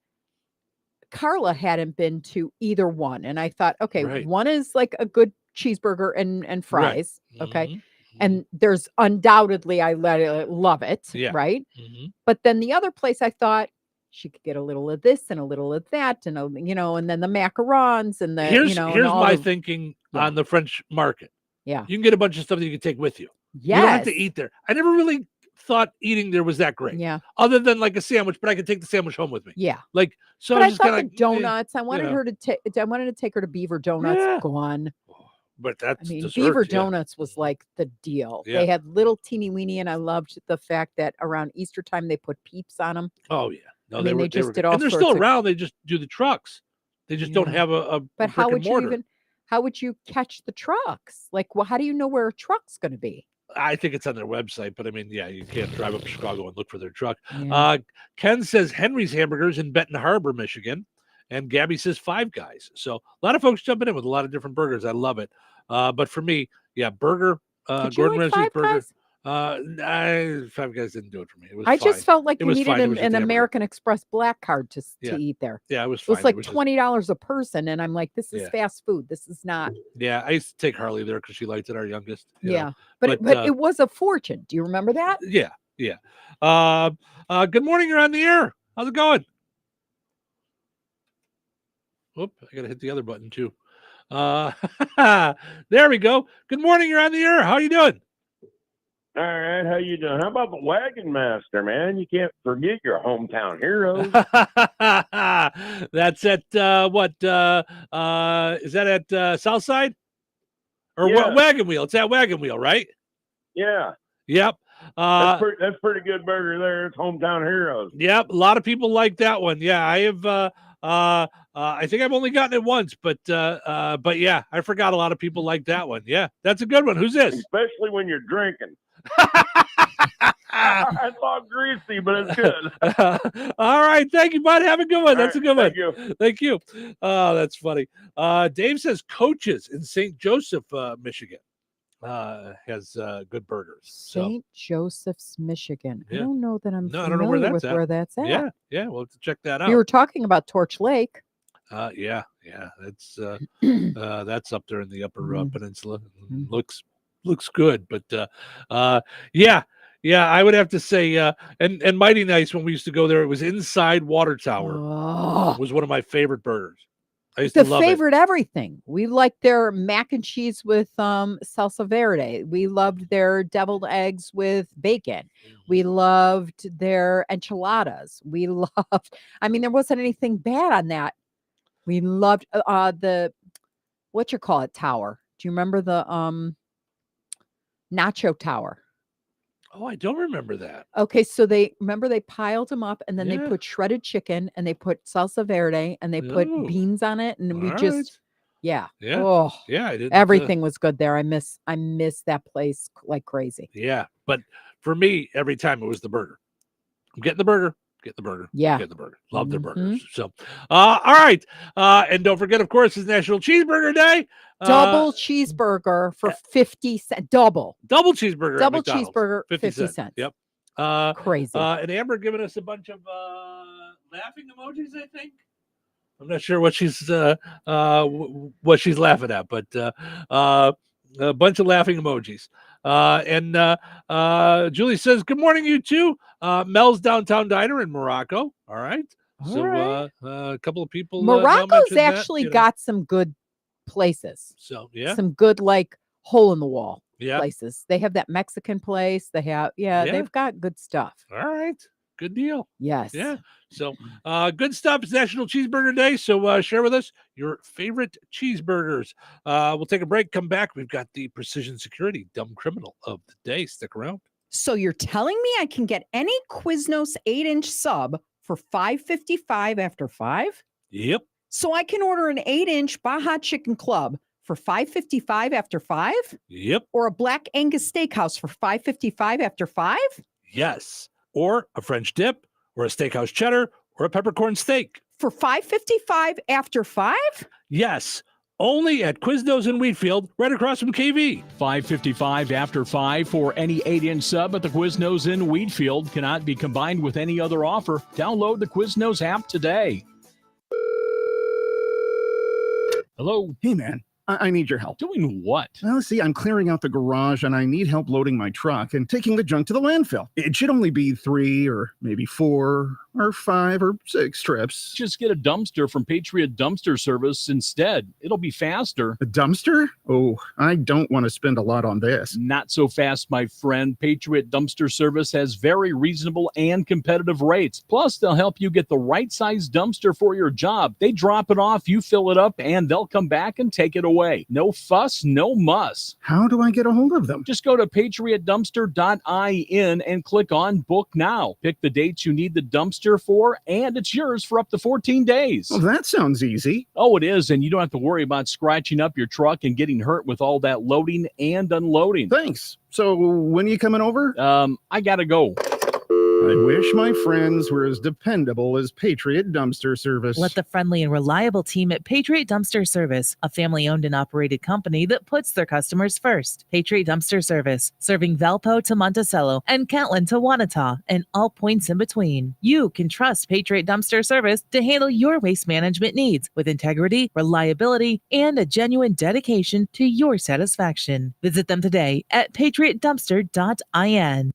S15: Carla hadn't been to either one, and I thought, okay, one is like a good cheeseburger and fries, okay, and there's undoubtedly I love it, right? But then the other place, I thought she could get a little of this and a little of that, and and then the macarons and the
S10: here's my thinking on the French Market.
S15: Yeah,
S10: you can get a bunch of stuff that you can take with you.
S15: Yes.
S10: You don't have to eat there. I never really thought eating there was that great.
S15: Yeah.
S10: Other than like a sandwich, but I could take the sandwich home with me.
S15: Yeah.
S10: Like so.
S15: But
S10: I
S15: I
S10: just
S15: thought
S10: kinda,
S15: the donuts. I wanted her to take. I wanted to take her to Beaver Donuts. Gone.
S10: But that's dessert,
S15: Beaver Donuts was like the deal.
S10: Yeah.
S15: They had little teeny weeny, and I loved the fact that around Easter time they put Peeps on them.
S10: Oh yeah. No,
S15: they just did all.
S10: And they're still around. They just do the trucks. They just don't have a
S15: But how would you even? How would you catch the trucks? Like, well, how do you know where a truck's going to be?
S10: I think it's on their website, but I mean, yeah, you can't drive up to Chicago and look for their truck.
S15: Yeah.
S10: Ken says Henry's Hamburgers in Benton Harbor, Michigan. And Gabby says Five Guys. So a lot of folks jumping in with a lot of different burgers. I love it. But for me, burger, Gordon Ramsay's burger. Five Guys didn't do it for me. It was
S15: just felt like
S10: it
S15: you needed
S10: fine.
S15: an American Express black card to eat there.
S10: Yeah, it was
S15: It
S10: fine.
S15: was like $20 a person. And I'm like, this is fast food. This is not.
S10: Yeah, I used to take Harley there because she liked it, our youngest.
S15: Yeah. But it was a fortune. Do you remember that?
S10: Yeah. Good morning. You're on the air. How's it going? Whoop, I got to hit the other button too. There we go. Good morning. You're on the air. How are you doing?
S3: All right, how you doing? How about the Wagon Master, man? You can't forget your hometown heroes.
S10: That's at what? Is that at Southside or what? Wagon Wheel? It's at Wagon Wheel, right?
S3: Yeah.
S10: Yep.
S3: That's pretty good burger there. It's Hometown Heroes.
S10: Yep, a lot of people like that one. Yeah, I have. I think I've only gotten it once, but yeah, I forgot a lot of people like that one. Yeah, that's a good one. Who's this?
S3: Especially when you're drinking. It's all greasy, but it's good.
S10: All right. Thank you, bud. Have a good one. That's a good one.
S3: Thank you.
S10: Oh, that's funny. Dave says Coaches in St. Joseph, Michigan has good burgers.
S15: St. Joseph's, Michigan.
S10: Yeah.
S15: I don't know that I'm
S10: No, I
S15: familiar
S10: don't know where that's
S15: with
S10: at.
S15: where that's at.
S10: Yeah. We'll have to check that out.
S15: We were talking about Torch Lake.
S10: Yeah. That's that's up there in the upper peninsula. Looks good, but yeah, I would have to say, and Mighty Nice, when we used to go there, it was inside Water Tower. Was one of my favorite burgers. I used to love
S15: favorite everything. We liked their mac and cheese with salsa verde. We loved their deviled eggs with bacon. We loved their enchiladas. We loved, I mean, there wasn't anything bad on that. We loved the, tower. Do you remember the nacho tower?
S10: Oh, I don't remember that.
S15: Okay, so they piled them up, and then they
S10: Yeah.
S15: put shredded chicken, and they put salsa verde, and they put
S10: Ooh.
S15: beans on it, and we
S10: All
S15: just,
S10: right.
S15: yeah.
S10: Yeah.
S15: Oh,
S10: Yeah, I didn't.
S15: everything was good there. I miss that place like crazy.
S10: Yeah, but for me, every time it was the burger. I'm getting the burger. Get the burger.
S15: Yeah.
S10: Get the burger. Love their burgers. So, all right. And don't forget, of course, it's National Cheeseburger Day.
S15: Double cheeseburger for 50 cents. Double
S10: cheeseburger. at
S15: Double
S10: McDonald's,
S15: cheeseburger, 50 cents.
S10: Yep.
S15: Crazy.
S10: And Amber giving us a bunch of laughing emojis, I think. I'm not sure what she's laughing at, but a bunch of laughing emojis. And Julie says, "Good morning, you two." Mel's Downtown Diner in Morocco. All right.
S15: All right.
S10: A couple of people.
S15: Morocco's
S10: mentioned that,
S15: actually
S10: you know.
S15: got some good places.
S10: So yeah.
S15: Some good like hole in the wall
S10: Yeah.
S15: places. They have that Mexican place. They have they've got good stuff.
S10: All right. Good deal.
S15: Yes.
S10: Yeah. So good stuff. It's National Cheeseburger Day. So share with us your favorite cheeseburgers. We'll take a break, come back. We've got the Precision Security Dumb Criminal of the Day. Stick around.
S7: So you're telling me I can get any Quiznos 8-inch sub for $5.55 after 5?
S10: Yep.
S7: So I can order an 8-inch Baja Chicken Club for $5.55 after 5?
S10: Yep.
S7: Or a Black Angus Steakhouse for $5.55 after 5?
S10: Yes. Or a French dip, or a steakhouse cheddar, or a peppercorn steak.
S7: For $5.55 after 5?
S10: Yes. Only at Quiznos in Wheatfield, right across from KV.
S1: $5.55 after 5 for any 8-inch sub at the Quiznos in Wheatfield. Cannot be combined with any other offer. Download the Quiznos app today. Hello.
S8: Hey, man. I need your help.
S1: Doing what?
S8: Well, see, I'm clearing out the garage and I need help loading my truck and taking the junk to the landfill. It should only be 3 or maybe 4 or 5 or 6 trips.
S1: Just get a dumpster from Patriot Dumpster Service instead. It'll be faster.
S8: A dumpster? Oh, I don't want to spend a lot on this.
S1: Not so fast, my friend. Patriot Dumpster Service has very reasonable and competitive rates. Plus, they'll help you get the right size dumpster for your job. They drop it off, you fill it up, and they'll come back and take it away. No fuss, no muss.
S8: How do I get a hold of them?
S1: Just go to patriotdumpster.in and click on Book Now. Pick the dates you need the dumpster for, and it's yours for up to 14 days.
S8: Well, that sounds easy.
S1: Oh, it is, and you don't have to worry about scratching up your truck and getting hurt with all that loading and unloading.
S8: Thanks. So when are you coming over?
S1: I gotta go.
S8: I wish my friends were as dependable as Patriot Dumpster Service.
S12: Let the friendly and reliable team at Patriot Dumpster Service, a family-owned and operated company that puts their customers first. Patriot Dumpster Service, serving Valpo to Monticello and Catlin to Wanata and all points in between. You can trust Patriot Dumpster Service to handle your waste management needs with integrity, reliability, and a genuine dedication to your satisfaction. Visit them today at patriotdumpster.in.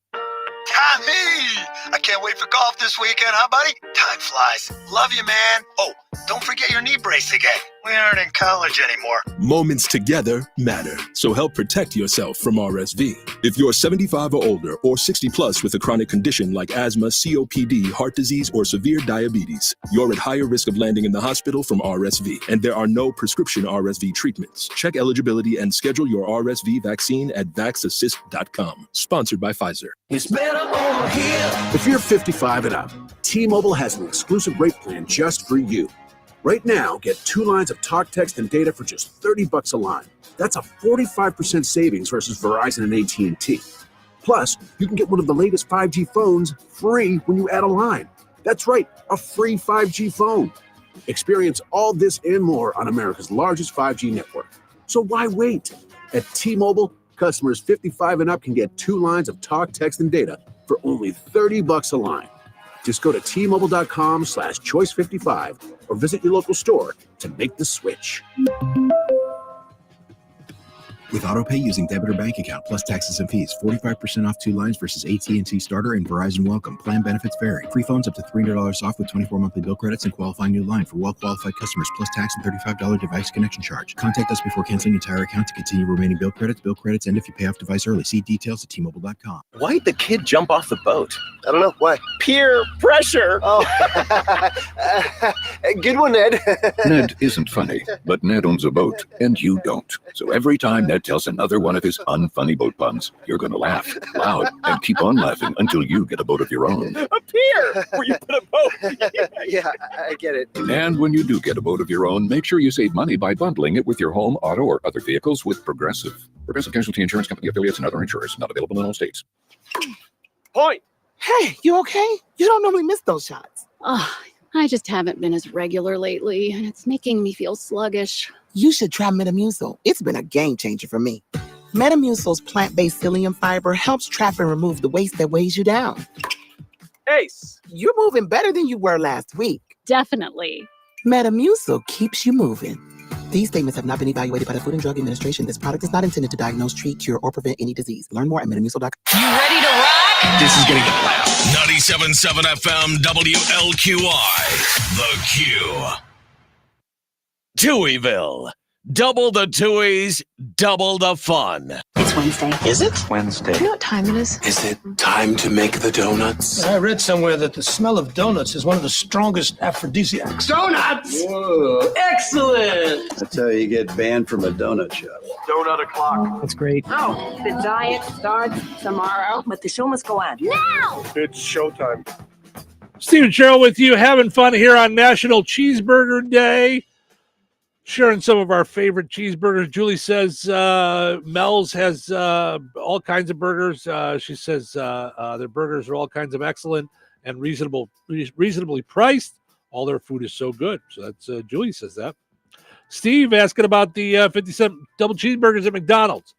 S13: I can't wait for golf this weekend, huh, buddy? Time flies. Love you, man. Oh, don't forget your knee brace again. We aren't in college anymore.
S14: Moments together matter, so help protect yourself from RSV. If you're 75 or older or 60 plus with a chronic condition like asthma, COPD, heart disease, or severe diabetes, you're at higher risk of landing in the hospital from RSV, and there are no prescription RSV treatments. Check eligibility and schedule your RSV vaccine at vaxassist.com. Sponsored by Pfizer.
S16: It's better over here.
S17: If you're 55 and up, T-Mobile has an exclusive rate plan just for you. Right now, get 2 lines of talk, text, and data for just $30 a line. That's a 45% savings versus Verizon and AT&T. Plus, you can get one of the latest 5G phones free when you add a line. That's right, a free 5G phone. Experience all this and more on America's largest 5G network. So why wait? At T-Mobile, customers 55 and up can get 2 lines of talk, text, and data for only $30 a line. Just go to T-Mobile.com/choice55 or visit your local store to make the switch.
S18: With AutoPay using debit or bank account plus taxes and fees, 45% off 2 lines versus AT&T Starter and Verizon Welcome. Plan benefits vary. Free phones up to $300 off with 24 monthly bill credits and qualifying new line for well-qualified customers plus tax and $35 device connection charge. Contact us before canceling entire account to continue remaining bill credits, and if you pay off device early. See details at T-Mobile.com.
S9: Why'd the kid jump off the boat? I don't know. Why? Peer pressure. Oh. Good one, Ned.
S21: Ned isn't funny, but Ned owns a boat, and you don't. So every time Ned tells another one of his unfunny boat puns, you're going to laugh loud and keep on laughing until you get a boat of your own.
S9: A pier where you put a boat. Yeah, I get it.
S21: And when you do get a boat of your own, make sure you save money by bundling it with your home, auto, or other vehicles with Progressive. Progressive Casualty Insurance Company affiliates and other insurers. Not available in all states.
S9: Point.
S22: Hey, you okay? You don't normally miss those shots.
S23: Oh, I just haven't been as regular lately, and it's making me feel sluggish.
S22: You should try Metamucil. It's been a game changer for me. Metamucil's plant-based psyllium fiber helps trap and remove the waste that weighs you down.
S9: Ace,
S22: you're moving better than you were last week.
S23: Definitely.
S22: Metamucil keeps you moving. These statements have not been evaluated by the Food and Drug Administration. This product is not intended to diagnose, treat, cure, or prevent any disease. Learn more at metamucil.com.
S19: You ready to rock?
S5: This is going to get loud. 97.7 FM WLQI. The Q. Touhyville. Double the Touhies, double the fun.
S23: It's Wednesday.
S9: Is it?
S23: Do you know what time it is?
S21: Is it time to make the donuts?
S29: I read somewhere that the smell of donuts is one of the strongest aphrodisiacs.
S22: Donuts!
S19: Whoa. Excellent!
S30: That's how you get banned from a donut shop.
S9: Donut o'clock.
S29: That's great.
S20: Oh, the diet starts tomorrow.
S11: But the show must go on.
S20: Now!
S3: It's showtime.
S10: Steve and Cheryl with you, having fun here on National Cheeseburger Day. Sharing some of our favorite cheeseburgers. Julie says Mel's has all kinds of burgers. She says their burgers are all kinds of excellent and reasonably priced. All their food is so good. So that's Julie says that. Steve asking about the 50-cent double cheeseburgers at McDonald's.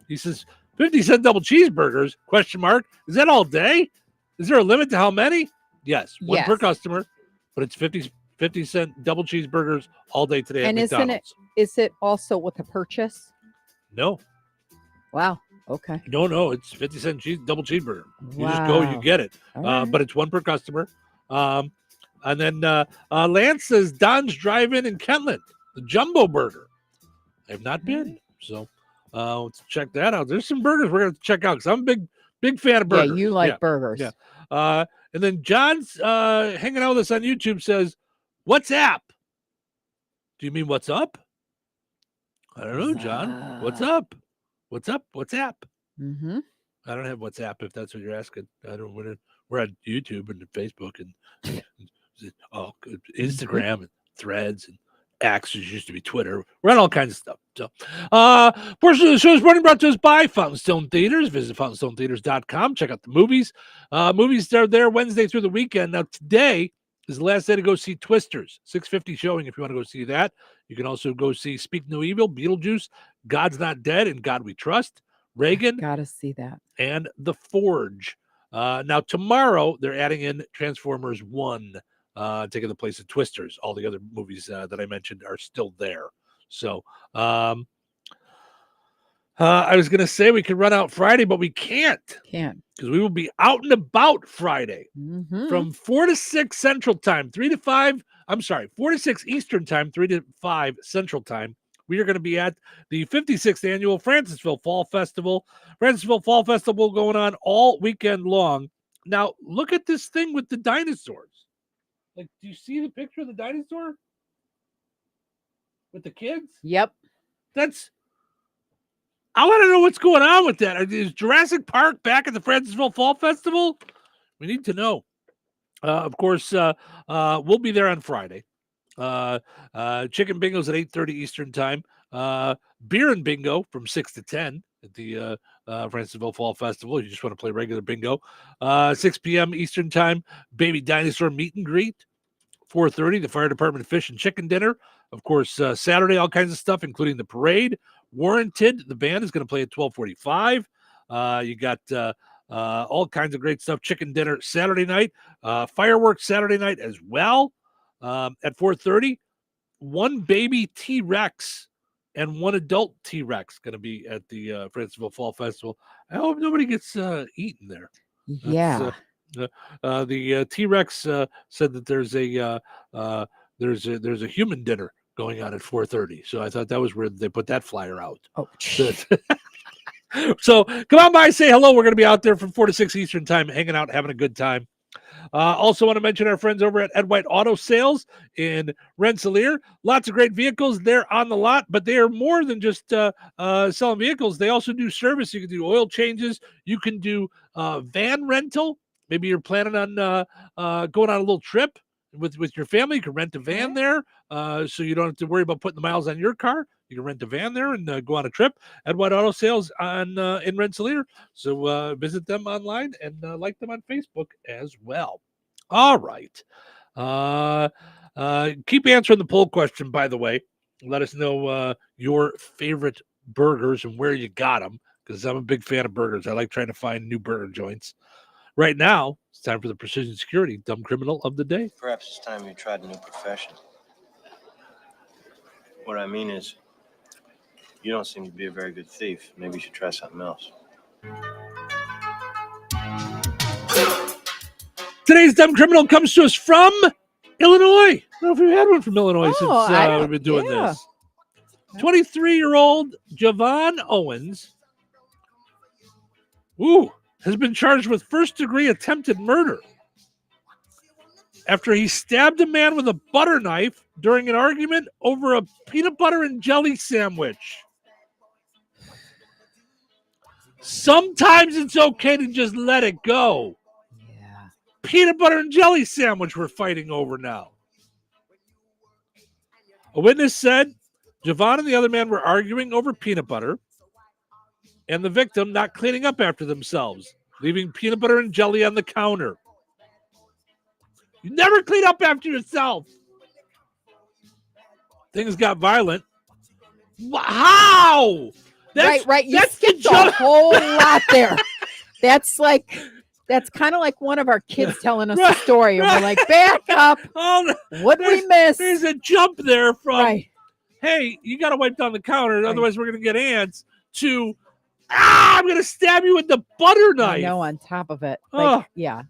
S10: He says 50-cent double cheeseburgers, question mark. Is that all day? Is there a limit to how many? Yes, one per customer, but it's 50-cent double cheeseburgers all day today at McDonald's.
S15: Is it also with a purchase?
S10: No.
S15: Wow. Okay.
S10: No, it's 50-cent double cheeseburger. You just go, you get it.
S15: Right.
S10: But it's one per customer. And then Lance says Don's Drive-In in Kentland, the Jumbo Burger. I have not been, so let's check that out. There's some burgers we're going to check out because I'm a big fan of burgers.
S15: Yeah, you like burgers.
S10: Yeah. And then John's hanging out with us on YouTube says, "What's up? Do you mean what's up?" I don't know, John. What's up? What's up? What's up?
S15: Mm-hmm.
S10: I don't have WhatsApp if that's what you're asking. I don't. We're on YouTube and Facebook and Instagram and Threads and X, which used to be Twitter. We're on all kinds of stuff. So, portion of the show is brought to us by Fountain Stone Theaters. Visit FountainStoneTheaters.com. Check out the movies. Movies are there Wednesday through the weekend. Now today is the last day to go see Twisters. 6:50 showing if you want to go see that. You can also go see Speak No Evil, Beetlejuice, God's Not Dead, and God We Trust, Reagan.
S15: Gotta see that.
S10: And The Forge. Now tomorrow they're adding in Transformers 1, taking the place of Twisters. All the other movies that I mentioned are still there. So I was going to say we could run out Friday, but we can't.
S15: Can't.
S10: Because we will be out and about Friday
S15: Mhm.
S10: from 4 to 6 Central Time, 3 to 5. I'm sorry, 4 to 6 Eastern Time, 3 to 5 Central Time. We are going to be at the 56th Annual Francisville Fall Festival. Francisville Fall Festival going on all weekend long. Now, look at this thing with the dinosaurs. Like, do you see the picture of the dinosaur? With the kids?
S15: Yep.
S10: I want to know what's going on with that. Is Jurassic Park back at the Francisville Fall Festival? We need to know. Of course, we'll be there on Friday. Chicken bingo's at 8:30 Eastern Time. Beer and bingo from 6 to 10 at the Francisville Fall Festival. You just want to play regular bingo. 6 p.m. Eastern Time, baby dinosaur meet and greet. 4:30, the fire department fish and chicken dinner. Of course, Saturday, all kinds of stuff, including the parade. Warranted, the band is going to play at 12:45. You got all kinds of great stuff. Chicken dinner Saturday night. Fireworks Saturday night as well. At 4:30, one baby T-Rex and one adult T-Rex going to be at the Francisville Fall Festival. I hope nobody gets eaten there.
S15: Yeah.
S10: The T-Rex said that there's a human dinner going on at 4:30. So I thought that was where they put that flyer out.
S15: Oh,
S10: so come on by, say hello. We're going to be out there from 4 to 6 Eastern Time, hanging out, having a good time. Also want to mention our friends over at Ed White Auto Sales in Rensselaer. Lots of great vehicles there on the lot, but they are more than just selling vehicles. They also do service. You can do oil changes. You can do van rental. Maybe you're planning on going on a little trip with your family. You can rent a van there, so you don't have to worry about putting the miles on your car. You can rent a van there and go on a trip. Ed White Auto Sales in Rensselaer. So visit them online and like them on Facebook as well. All right. Keep answering the poll question, by the way. Let us know your favorite burgers and where you got them, because I'm a big fan of burgers. I like trying to find new burger joints. Right now, it's time for the Precision Security Dumb Criminal of the Day.
S1: Perhaps it's time you tried a new profession. What I mean is, you don't seem to be a very good thief. Maybe you should try something else.
S10: Today's Dumb Criminal comes to us from Illinois. I don't know if we've had one from Illinois since we've been doing this. 23-year-old Javon Owens has been charged with first-degree attempted murder after he stabbed a man with a butter knife during an argument over a peanut butter and jelly sandwich. Sometimes it's okay to just let it go.
S15: Yeah.
S10: Peanut butter and jelly sandwich we're fighting over now. A witness said Javon and the other man were arguing over peanut butter and the victim not cleaning up after themselves, leaving peanut butter and jelly on the counter. You never clean up after yourself. Things got violent. How?
S15: Right. You skipped a whole lot there. That's kind of like one of our kids telling us a story, and we're like, back up. What did we miss?
S10: There's a jump there from, hey, you got to wipe down the counter, otherwise we're going to get ants, to, I'm going to stab you with the butter knife.
S15: I know, on top of it. Yeah.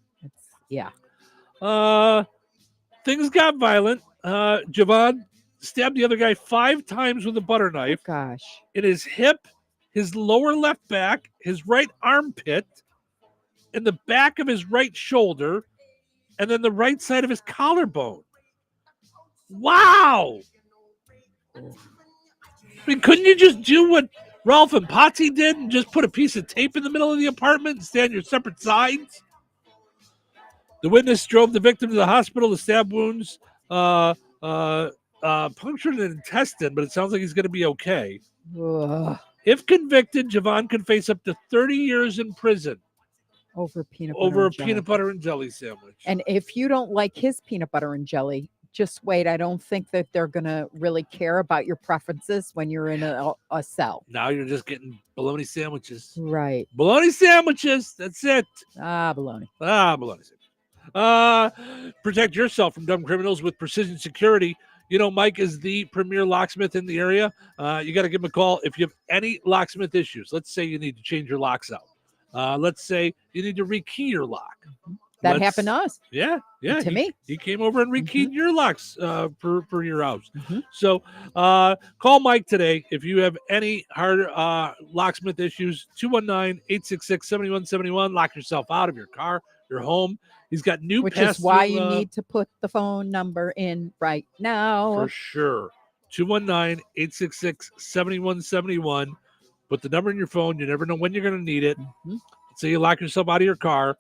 S10: Things got violent. Javon stabbed the other guy 5 times with a butter knife.
S15: Gosh.
S10: In his hip, his lower left back, his right armpit, in the back of his right shoulder, and then the right side of his collarbone. Wow. I mean, couldn't you just do what Ralph and Patsy did and just put a piece of tape in the middle of the apartment and stand your separate sides? The witness drove the victim to the hospital. The stab wounds punctured an intestine, but it sounds like he's going to be okay.
S15: Ugh.
S10: If convicted, Javon could face up to 30 years in prison
S15: over peanut
S10: butter and jelly sandwich.
S15: And if you don't like his peanut butter and jelly, just wait. I don't think that they're going to really care about your preferences when you're in a cell.
S10: Now you're just getting bologna sandwiches.
S15: Right.
S10: Bologna sandwiches. That's it.
S15: Bologna.
S10: Bologna sandwiches. Protect yourself from dumb criminals with Precision Security. You know, Mike is the premier locksmith in the area. You got to give him a call if you have any locksmith issues. Let's say you need to change your locks out. Let's say you need to rekey your lock.
S15: That happened to us.
S10: Yeah.
S15: To me.
S10: He came over and rekeyed your locks for your house. So call Mike today if you have any hard locksmith issues. 219-866-7171. Lock yourself out of your car, your home. He's got new
S15: Which is why you need to put the phone number in right now.
S10: for sure. 219-866-7171. Put the number in your phone. You never know when you're going to need it. Let's say you lock yourself out of your car.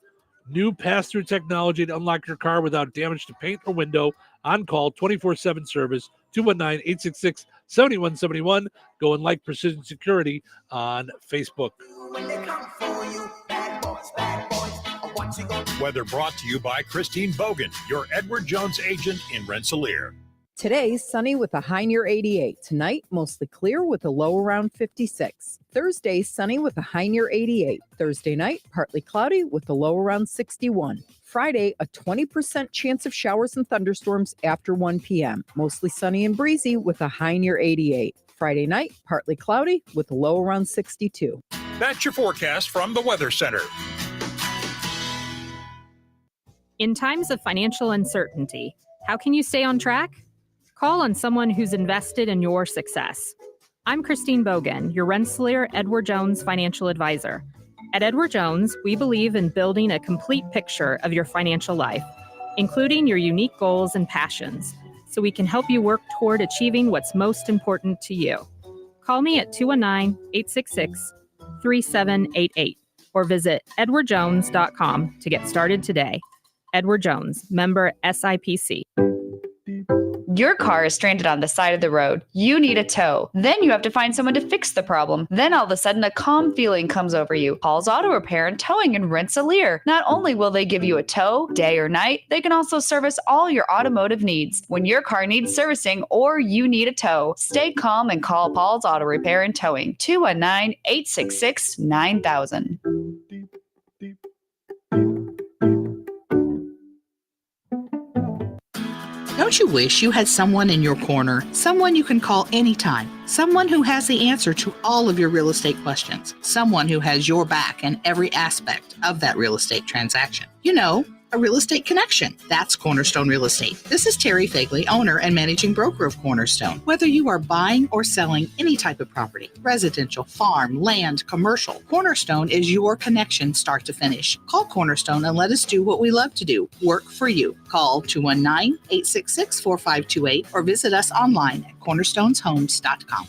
S10: New pass-through technology to unlock your car without damage to paint or window. On call, 24/7 service. 219-866-7171. Go and like Precision Security on Facebook.
S2: Weather brought to you by Christine Bogan, your Edward Jones agent in Rensselaer.
S15: Today, sunny with a high near 88. Tonight, mostly clear with a low around 56. Thursday, sunny with a high near 88. Thursday night, partly cloudy with a low around 61. Friday, a 20% chance of showers and thunderstorms after 1 p.m. Mostly sunny and breezy with a high near 88. Friday night, partly cloudy with a low around 62.
S2: That's your forecast from the Weather Center.
S4: In times of financial uncertainty, how can you stay on track? Call on someone who's invested in your success. I'm Christine Bogan, your Rensselaer Edward Jones financial advisor. At Edward Jones, we believe in building a complete picture of your financial life, including your unique goals and passions, so we can help you work toward achieving what's most important to you. Call me at 219-866-3788 or visit edwardjones.com to get started today. Edward Jones, member SIPC.
S6: Your car is stranded on the side of the road. You need a tow. Then you have to find someone to fix the problem. Then all of a sudden a calm feeling comes over you. Paul's Auto Repair and Towing in Rensselaer. Not only will they give you a tow, day or night, they can also service all your automotive needs. When your car needs servicing or you need a tow, stay calm and call Paul's Auto Repair and Towing. 219-866-9000.
S7: Don't you wish you had someone in your corner, someone you can call anytime, someone who has the answer to all of your real estate questions, someone who has your back in every aspect of that real estate transaction? You know, a real estate connection. That's Cornerstone Real Estate. This is Terry Fagley, owner and managing broker of Cornerstone. Whether you are buying or selling any type of property, residential, farm, land, commercial, Cornerstone is your connection start to finish. Call Cornerstone and let us do what we love to do, work for you. Call 219-866-4528 or visit us online at cornerstoneshomes.com.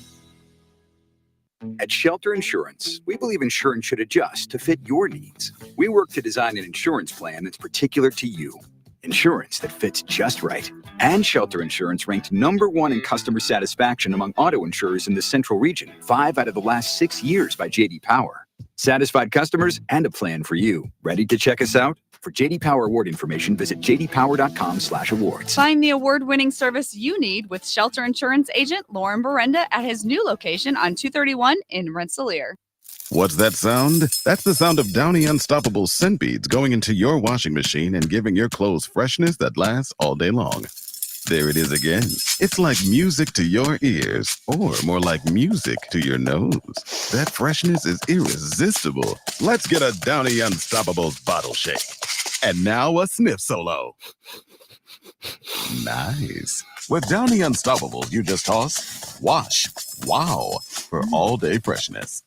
S8: At Shelter Insurance, we believe insurance should adjust to fit your needs. We work to design an insurance plan that's particular to you. Insurance that fits just right. And Shelter Insurance ranked #1 in customer satisfaction among auto insurers in the Central Region, 5 out of the last 6 years by J.D. Power. Satisfied customers and a plan for you. Ready to check us out? For J.D. Power award information, visit jdpower.com/awards.
S6: Find the award-winning service you need with Shelter Insurance agent Lauren Berenda at his new location on 231 in Rensselaer.
S24: What's that sound? That's the sound of Downy Unstoppable scent beads going into your washing machine and giving your clothes freshness that lasts all day long. There it is again. It's like music to your ears, or more like music to your nose. That freshness is irresistible. Let's get a Downy Unstoppables bottle shake. And now a sniff solo. Nice. With Downy Unstoppables, you just toss, wash, wow, for all-day freshness.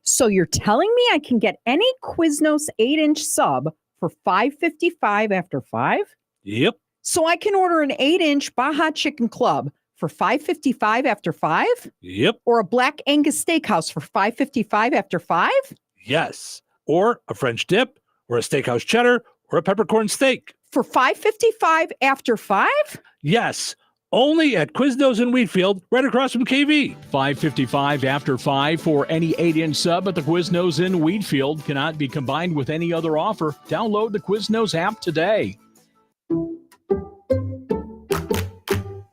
S15: So you're telling me I can get any Quiznos 8-inch sub for $5.55 after 5?
S10: Yep.
S15: So I can order an 8-inch Baja Chicken Club for $5.55 after 5?
S10: Yep.
S15: Or a Black Angus Steakhouse for $5.55 after 5?
S10: Yes. Or a French dip, or a steakhouse cheddar, or a peppercorn steak.
S15: For $5.55 after 5?
S10: Yes. Only at Quiznos in Wheatfield, right across from KV.
S25: $5.55 after 5 for any 8-inch sub at the Quiznos in Wheatfield. Cannot be combined with any other offer. Download the Quiznos app today.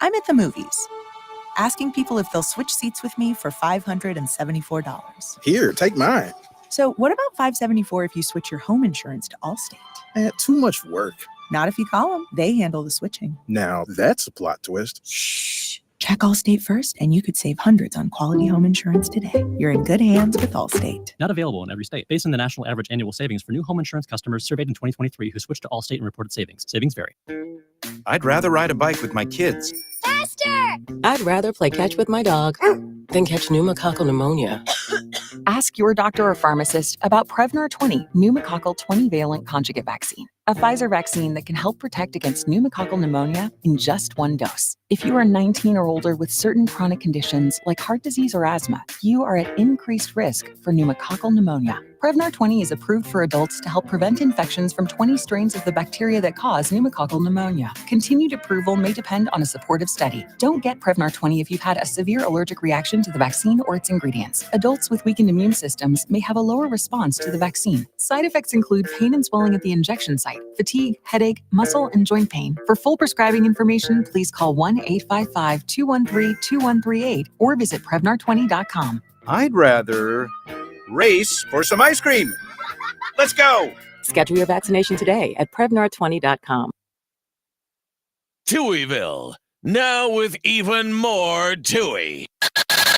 S26: I'm at the movies, asking people if they'll switch seats with me for $574.
S27: Here, take mine.
S26: So what about $574 if you switch your home insurance to Allstate?
S27: Too much work.
S26: Not if you call them. They handle the switching.
S30: Now that's a plot twist.
S26: Shh. Check Allstate first, and you could save hundreds on quality home insurance today. You're in good hands with Allstate.
S5: Not available in every state. Based on the national average annual savings for new home insurance customers surveyed in 2023 who switched to Allstate and reported savings. Savings vary.
S12: I'd rather ride a bike with my kids.
S13: Faster! I'd rather play catch with my dog than catch pneumococcal pneumonia.
S14: Ask your doctor or pharmacist about Prevnar 20, pneumococcal 20-valent conjugate vaccine, a Pfizer vaccine that can help protect against pneumococcal pneumonia in just one dose. If you are 19 or older with certain chronic conditions like heart disease or asthma, you are at increased risk for pneumococcal pneumonia. Prevnar 20 is approved for adults to help prevent infections from 20 strains of the bacteria that cause pneumococcal pneumonia. Continued approval may depend on a supportive study. Don't get Prevnar 20 if you've had a severe allergic reaction to the vaccine or its ingredients. Adults with weakened immune systems may have a lower response to the vaccine. Side effects include pain and swelling at the injection site, fatigue, headache, muscle, and joint pain. For full prescribing information, please call 1-855-213-2138 or visit Prevnar20.com.
S12: I'd rather race for some ice cream. Let's go.
S13: Schedule your vaccination today at Prevnar20.com.
S16: Touhyville, now with even more Touhy.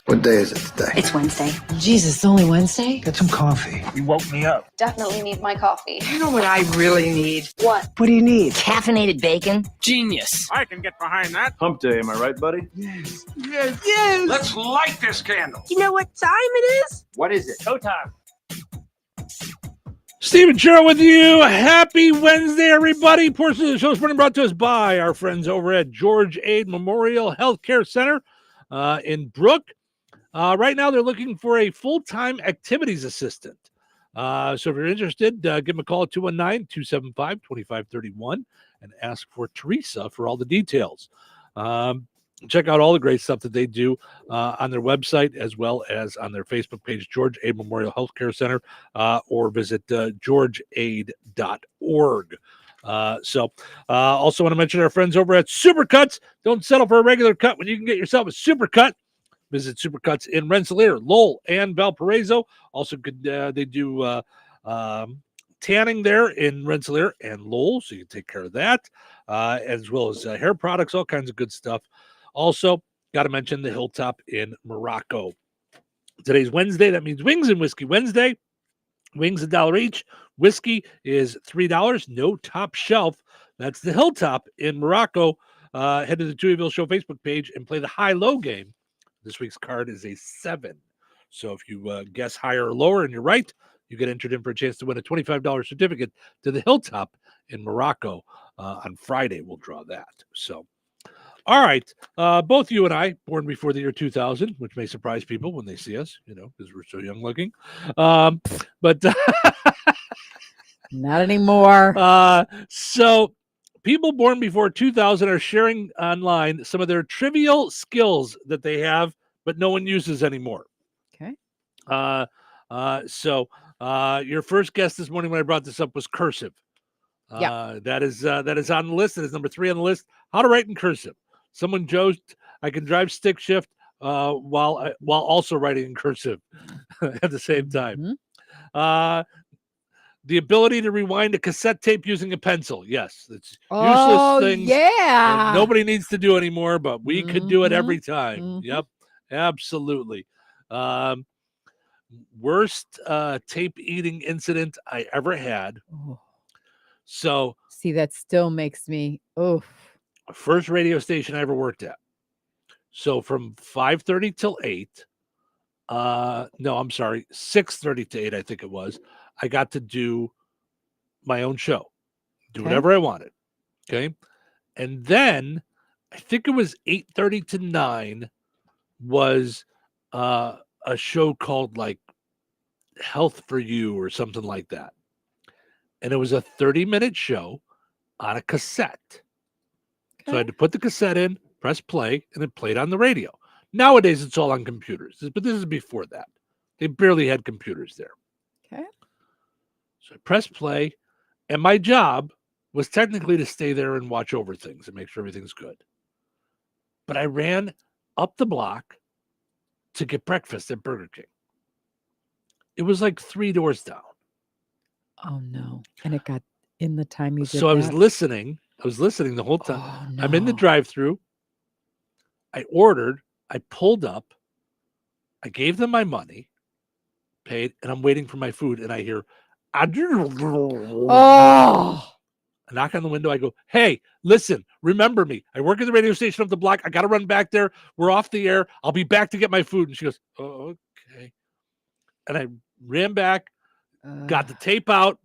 S30: What day is it today?
S11: It's Wednesday.
S13: Jesus, it's only Wednesday?
S30: Get some coffee. You woke me up.
S11: Definitely need my coffee.
S20: You know what I really need?
S11: What?
S30: What do you need?
S13: Caffeinated bacon?
S16: Genius.
S29: I can get behind that.
S1: Hump day, am I right, buddy?
S30: Yes.
S29: Let's light this candle.
S20: You know what time it is?
S29: What is it? Showtime.
S10: Stephen Cheryl with you. Happy Wednesday, everybody. Portion of the show is brought to us by our friends over at George Ade Memorial Healthcare Center in Brook. Right now, they're looking for a full-time activities assistant. So if you're interested, give them a call at 219-275-2531 and ask for Teresa for all the details. Check out all the great stuff that they do on their website as well as on their Facebook page, George Ade Memorial Healthcare Center, or visit georgeaid.org. Also want to mention our friends over at Supercuts. Don't settle for a regular cut when you can get yourself a Supercut. Visit Supercuts in Rensselaer, Lowell, and Valparaiso. Also, they do tanning there in Rensselaer and Lowell, so you can take care of that, as well as hair products, all kinds of good stuff. Also, got to mention the Hilltop in Morocco. Today's Wednesday. That means Wings and Whiskey Wednesday. Wings $1 each. Whiskey is $3. No top shelf. That's the Hilltop in Morocco. Head to the Touhyville Show Facebook page and play the high-low game. This week's card is a 7. So if you guess higher or lower and you're right, you get entered in for a chance to win a $25 certificate to the Hilltop in Morocco. On Friday, we'll draw that. So, all right. Both you and I, born before the year 2000, which may surprise people when they see us, because we're so young looking. But
S15: not anymore.
S10: So people born before 2000 are sharing online some of their trivial skills that they have, but no one uses anymore.
S15: Okay.
S10: So your first guess this morning when I brought this up was cursive. That is on the list. That is number 3 on the list. How to write in cursive. Someone joked, I can drive stick shift while also writing in cursive at the same time.
S15: Mm-hmm.
S10: The ability to rewind a cassette tape using a pencil. Yes, it's
S15: useless
S10: things
S15: that
S10: nobody needs to do anymore, but we could do it every time. Yep, absolutely. Worst tape eating incident I ever had. So
S15: see, that still makes me
S10: first radio station I ever worked at. So from 5:30 till 8. No, I'm sorry, 6:30 to 8, I think it was. I got to do my own show, do whatever I wanted. Okay. And then I think it was 8:30 to 9 was a show called like Health for You or something like that. And it was a 30-minute show on a cassette. So I had to put the cassette in, press play, and it played on the radio. Nowadays, it's all on computers, but this is before that. They barely had computers there.
S15: Okay.
S10: So I pressed play, and my job was technically to stay there and watch over things and make sure everything's good. But I ran up the block to get breakfast at Burger King. It was like 3 doors down.
S15: Oh, no. And it got In the time you did
S10: So I was
S15: that?
S10: listening. I was listening the whole time.
S15: Oh,
S10: I'm in the
S15: no.
S10: drive-through. I ordered. I pulled up. I gave them my money, paid, and I'm waiting for my food. And I hear,
S15: Oh,
S10: I knock on the window. I go, hey, listen, remember me. I work at the radio station up the block. I got to run back there. We're off the air. I'll be back to get my food. And she goes, oh, okay. And I ran back, got the tape out,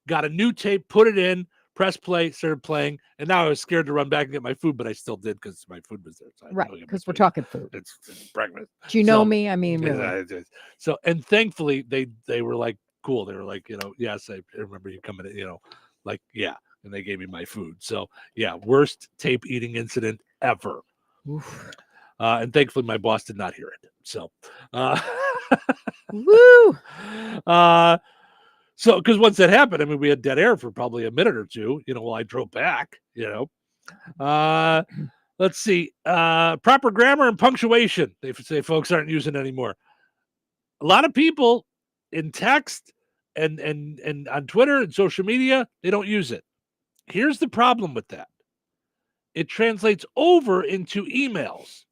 S10: got a new tape, put it in, press play, started playing. And now I was scared to run back and get my food, but I still did because my food was there. So I
S15: right.
S10: go get my
S15: Because we're
S10: food.
S15: talking food.
S10: It's breakfast.
S15: Do you know
S10: So,
S15: me? I mean,
S10: yeah,
S15: really.
S10: so, and thankfully they were like, cool. They were like, yes, I remember you coming in, like, yeah. And they gave me my food. So yeah, worst tape eating incident ever. And thankfully my boss did not hear it. So,
S15: woo.
S10: So, because once that happened, I mean, we had dead air for probably a minute or two, while I drove back, let's see, proper grammar and punctuation. They say folks aren't using anymore. A lot of people in text and on Twitter and social media, they don't use it. Here's the problem with that. It translates over into emails.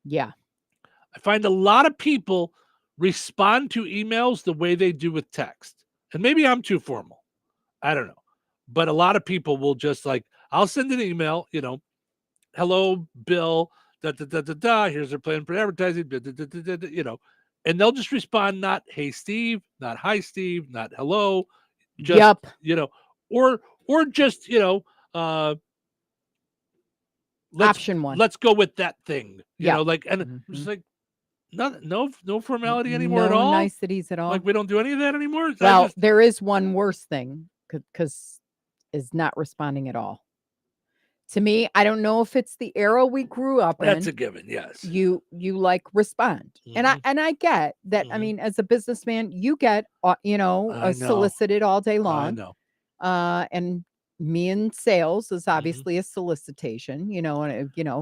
S15: Yeah.
S10: I find a lot of people respond to emails the way they do with text. And maybe I'm too formal. I don't know. But a lot of people will just I'll send an email, hello, Bill, here's their plan for advertising, and they'll just respond not, hey, Steve, not hi, Steve, not hello, just, or just,
S15: option one.
S10: Let's go with that thing,
S15: Yeah.
S10: and it's like, no formality anymore at
S15: No
S10: all.
S15: niceties at all.
S10: Like we don't do any of that anymore.
S15: Well, there is one worse thing because is not responding at all. To me, I don't know if it's the era we grew up in.
S10: That's a given. Yes.
S15: You respond. And I get that. I mean, as a businessman, you get, solicited all day long.
S10: I know.
S15: And me in sales is obviously a solicitation,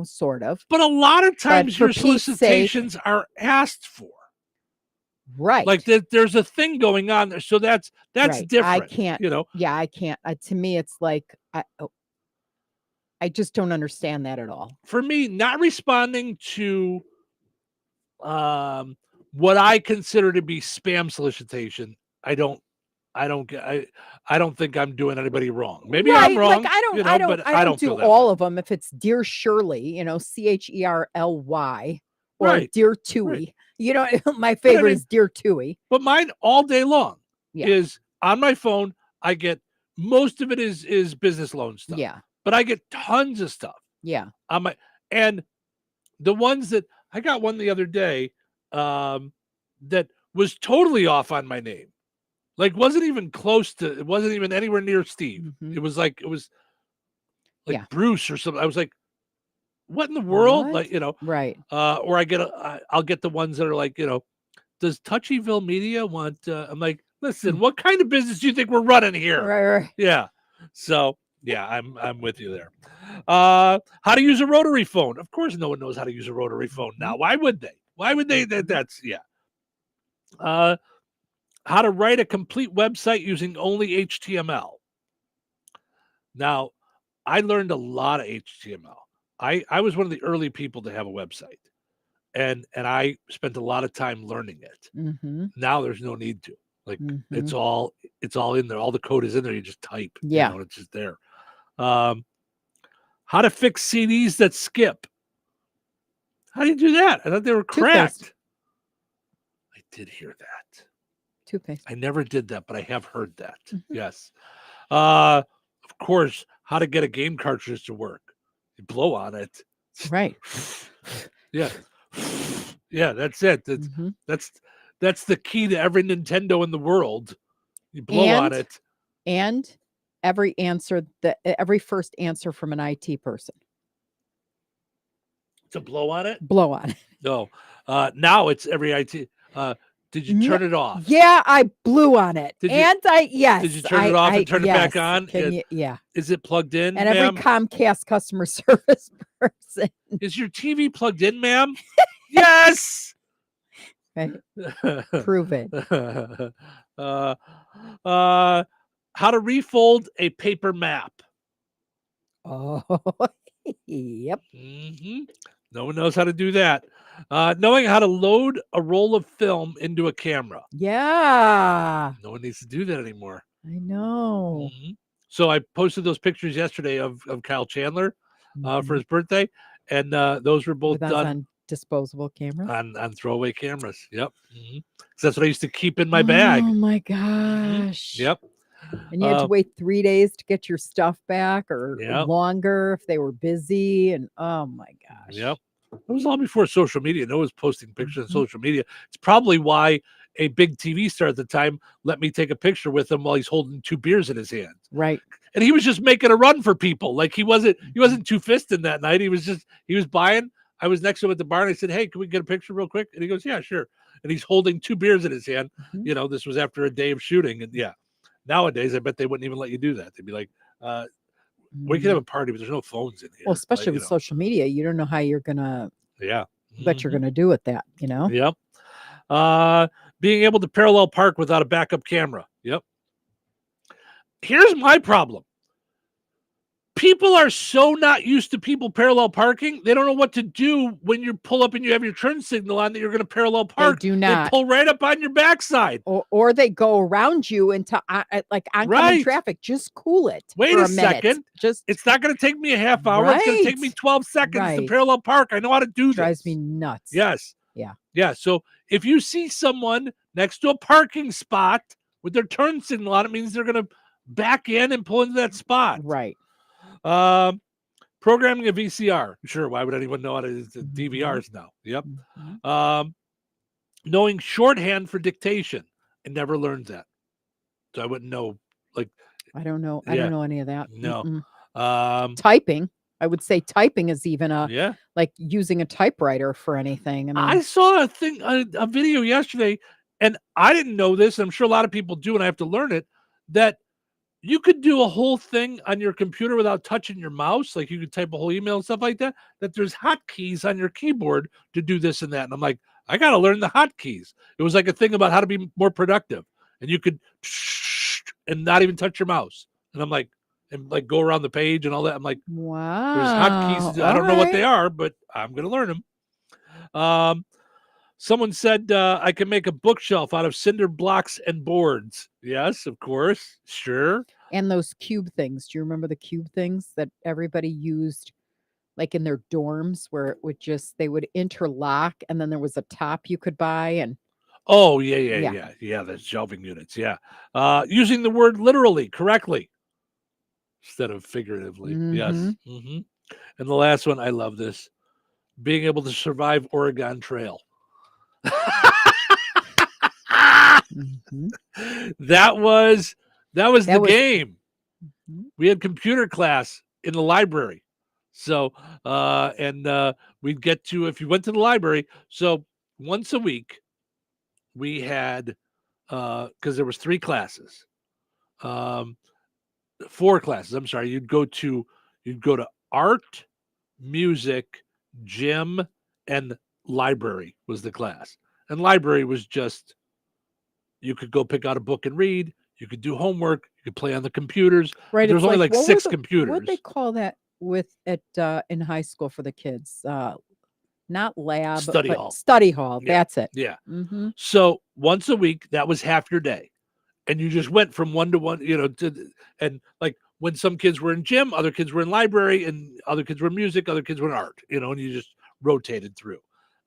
S15: sort of.
S10: But a lot of times your
S15: Pete's
S10: solicitations are asked for.
S15: Right.
S10: Like there's a thing going on there. So that's
S15: right.
S10: different.
S15: I can't,
S10: Yeah,
S15: I can't. To me, it's like, I just don't understand that at all.
S10: For me, not responding to what I consider to be spam solicitation, I don't think I'm doing anybody wrong. Maybe I'm wrong.
S15: Like I don't do all of them. If it's Dear Shirley, CHERLY, or Dear Touhy, my favorite is Dear Touhy.
S10: But mine all day long
S15: Yeah.
S10: is on my phone. I get most of it is business loan stuff.
S15: Yeah.
S10: But I get tons of stuff.
S15: Yeah.
S10: And the ones that I got one the other day that was totally off on my name. Like wasn't even close to, it wasn't even anywhere near Steve. It was like Bruce or something. I was like, what in the world?
S15: What?
S10: Like,
S15: right.
S10: Or I'll get the ones that are like, does Touhyville Media want, I'm like, listen, what kind of business do you think we're running here?
S15: Right.
S10: Yeah. So yeah, I'm with you there. How to use a rotary phone. Of course, no one knows how to use a rotary phone now. Why would they? That's how to write a complete website using only HTML. Now, I learned a lot of HTML. I was one of the early people to have a website, and I spent a lot of time learning it. Now there's no need to. Like it's all in there. All the code is in there. You just type.
S15: Yeah,
S10: it's just there. How to fix CDs that skip. How do you do that? I thought they were cracked.
S15: Toothpaste.
S10: I did hear that.
S15: Toothpaste.
S10: I never did that, but I have heard that. Yes. Of course, how to get a game cartridge to work. You blow on it.
S15: Right.
S10: Yeah. Yeah, that's it. That's the key to every Nintendo in the world. You blow on it.
S15: And every first answer from an IT person.
S10: To blow on it?
S15: Blow on it.
S10: No. Now it's every IT. Did you turn it off?
S15: Yeah, I blew on it. Yes.
S10: Did you turn it off and turn it back on?
S15: Yeah.
S10: Is it plugged in,
S15: and
S10: ma'am?
S15: every Comcast customer service person.
S10: Is your TV plugged in, ma'am? Yes.
S15: Right. Prove it.
S10: How how to refold a paper map.
S15: Oh, yep.
S10: No one knows how to do that. Knowing how to load a roll of film into a camera.
S15: Yeah.
S10: No one needs to do that anymore.
S15: I know.
S10: So I posted those pictures yesterday of Kyle Chandler for his birthday, and those were both
S15: With us
S10: done
S15: on disposable cameras.
S10: on throwaway cameras. Yep. So that's what I used to keep in my bag.
S15: Oh my gosh.
S10: Yep.
S15: And you had to wait 3 days to get your stuff back, or
S10: Yep.
S15: longer if they were busy. And oh my gosh.
S10: Yep. It was long before social media. No one's posting pictures on social media. It's probably why a big TV star at the time let me take a picture with him while he's holding 2 beers in his hand.
S15: Right.
S10: And he was just making a run for people. Like he wasn't two-fisting that night. He was buying. I was next to him at the bar and I said, "Hey, can we get a picture real quick?" And he goes, "Yeah, sure." And he's holding 2 beers in his hand. You know, this was after a day of shooting. And yeah, nowadays I bet they wouldn't even let you do that. They'd be like, we could have a party, but there's no phones in here.
S15: Well, especially
S10: Like,
S15: with social media, you don't know how you're gonna
S10: yeah.
S15: what you're gonna do with that, you know?
S10: Yep. Being able to parallel park without a backup camera. Yep. Here's my problem. People are so not used to people parallel parking. They don't know what to do when you pull up and you have your turn signal on that you're going to parallel park.
S15: do not.
S10: They pull right up on your backside.
S15: Or they go around you into like oncoming
S10: Right.
S15: traffic. Just cool it.
S10: Wait
S15: for
S10: a
S15: minute.
S10: second.
S15: Just
S10: It's not going to take me a half hour. It's going to take
S15: Right.
S10: me 12 seconds to
S15: Right.
S10: parallel park. I know how to do
S15: drives
S10: this.
S15: me nuts.
S10: Yes.
S15: Yeah.
S10: Yeah. So if you see someone next to a parking spot with their turn signal on, it means they're going to back in and pull into that spot.
S15: Right.
S10: Programming a VCR. Sure. Why would anyone know how to use the DVRs now? Yep. Knowing shorthand for dictation. I never learned that. So I wouldn't know. Like,
S15: I don't know. I
S10: Yeah.
S15: don't know any of that.
S10: no.
S15: Typing. I would say typing is even
S10: Yeah.
S15: like using a typewriter for anything. I mean,
S10: I saw a video yesterday, and I didn't know this. And I'm sure a lot of people do, and I have to learn it, that you could do a whole thing on your computer without touching your mouse. Like you could type a whole email and stuff like that, that there's hotkeys on your keyboard to do this and that. And I'm like, I got to learn the hotkeys. It was like a thing about how to be more productive. And you could and not even touch your mouse. And I'm like, and like go around the page and all that. I'm like,
S15: wow.
S10: there's hotkeys. I don't know what they are, but I'm going to learn them. Someone said I can make a bookshelf out of cinder blocks and boards. Yes, of course. Sure.
S15: And those cube things. Do you remember the cube things that everybody used like in their dorms where it would they would interlock and then there was a top you could buy and
S10: Oh, yeah. The shelving units. Yeah. Using the word literally correctly instead of figuratively. Yes. And the last one, I love this. Being able to survive Oregon Trail. That was the game. We had computer class in the library. So we'd get to, if you went to the library, so once a week we had because there was 3 classes. 4 classes. I'm sorry. You'd go to art, music, gym, and library was the class. And library was just, you could go pick out a book and read. You could do homework. You could play on the computers.
S15: right.
S10: There was
S15: it's
S10: only like
S15: what
S10: 6
S15: were
S10: computers.
S15: What they call that in high school for the kids? Not lab,
S10: Study
S15: but
S10: hall.
S15: Study hall.
S10: Yeah.
S15: That's it.
S10: Yeah.
S15: Mm-hmm.
S10: So once a week, that was half your day. And you just went from one to one, and like when some kids were in gym, other kids were in library, and other kids were in music, other kids were in art, and you just rotated through.